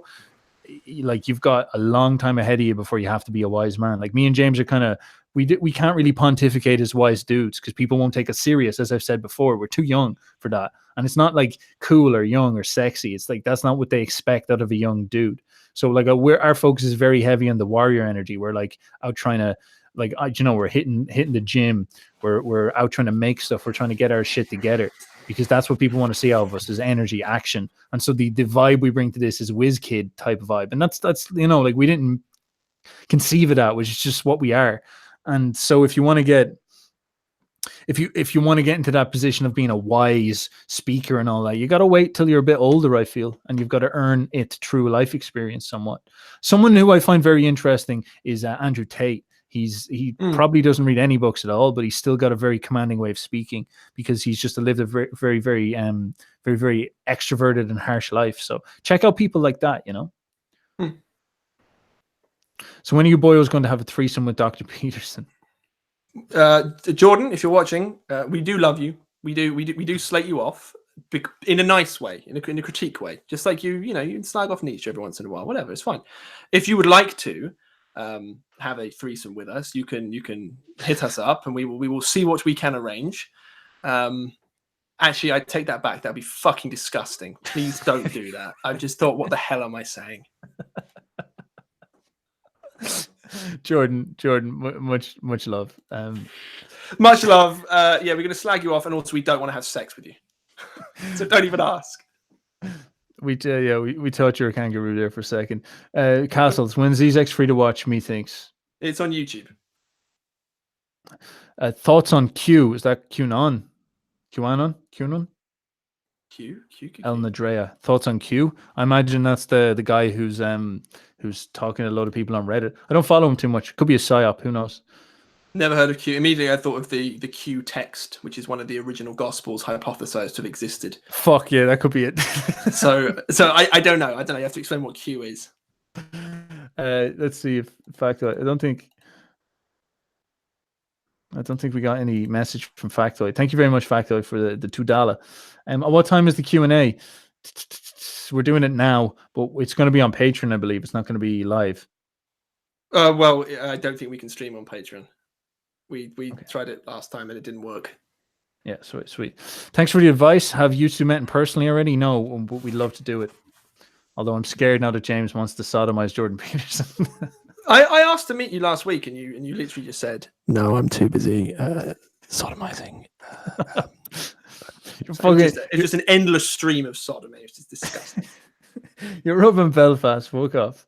like, you've got a long time ahead of you before you have to be a wise man. Like, me and James are kind of, we can't really pontificate as wise dudes because people won't take us serious. As I've said before, we're too young for that. And it's not like cool or young or sexy. It's like, that's not what they expect out of a young dude. So like, our focus is very heavy on the warrior energy. We're like out trying to, like, we're hitting the gym. We're out trying to make stuff. We're trying to get our shit together, because that's what people want to see out of us, is energy, action. And so the vibe we bring to this is whiz kid type of vibe. And that's like, we didn't conceive of that, which is just what we are. And so if you want to get into that position of being a wise speaker and all that, you got to wait till you're a bit older, I feel, and you've got to earn it through life experience somewhat. Someone who I find very interesting is Andrew Tate. He probably doesn't read any books at all, but he's still got a very commanding way of speaking, because he's just lived a very, very, very, very, very extroverted and harsh life. So check out people like that, you know. So when are you boyos going to have a threesome with Dr. Peterson? Jordan, if you're watching, we do love you. We do slate you off in a nice way, in a critique way, just like you can slag off Nietzsche every once in a while. Whatever, it's fine. If you would like to have a threesome with us, you can hit us up, and we will see what we can arrange. Actually, I take that back. That'd be fucking disgusting. Please don't do that. I just thought, what the hell am I saying? Jordan, much love. Much love. Yeah, we're gonna slag you off, and also we don't want to have sex with you, so don't even ask. We thought you were a kangaroo there for a second. Castles, when's Zx free to watch? Methinks It's on YouTube. Thoughts on Q? Is that QAnon? QAnon? Q. El Nadrea. Thoughts on Q? I imagine that's the guy who's talking to a lot of people on Reddit. I don't follow him too much. Could be a psyop. Who knows? Never heard of Q. Immediately, I thought of the Q text, which is one of the original Gospels hypothesized to have existed. Fuck yeah, that could be it. so I don't know. You have to explain what Q is. Let's see if Factoid. I don't think we got any message from Factoid. Thank you very much, Factoid, for the $2. At what time is the Q&A? We're doing it now, but it's going to be on Patreon, I believe. It's not going to be live. Well, I don't think we can stream on Patreon. We tried it last time and it didn't work. Yeah, sweet. Thanks for the advice. Have you two met personally already? No, but we'd love to do it. Although I'm scared now that James wants to sodomize Jordan Peterson. I asked to meet you last week, and you literally just said, "No, I'm too busy sodomizing." It's just an endless stream of sodomy. It's just disgusting. You're rubbing Belfast. Fuck off.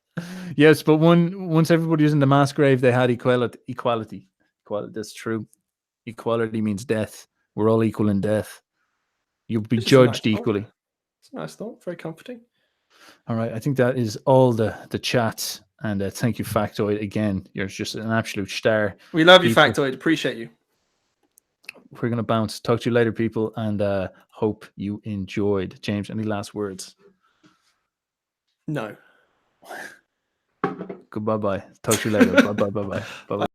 Yes, but once everybody was in the mass grave, they had equality. That's true. Equality means death. We're all equal in death. You'll be judged equally. It's a nice thought. Very comforting. All right. I think that is all the chats. And thank you, Factoid. Again, you're just an absolute star. We love you, Factoid. Appreciate you. We're going to bounce. Talk to you later, people. And hope you enjoyed. James, any last words? No. Goodbye. Talk to you later. Bye.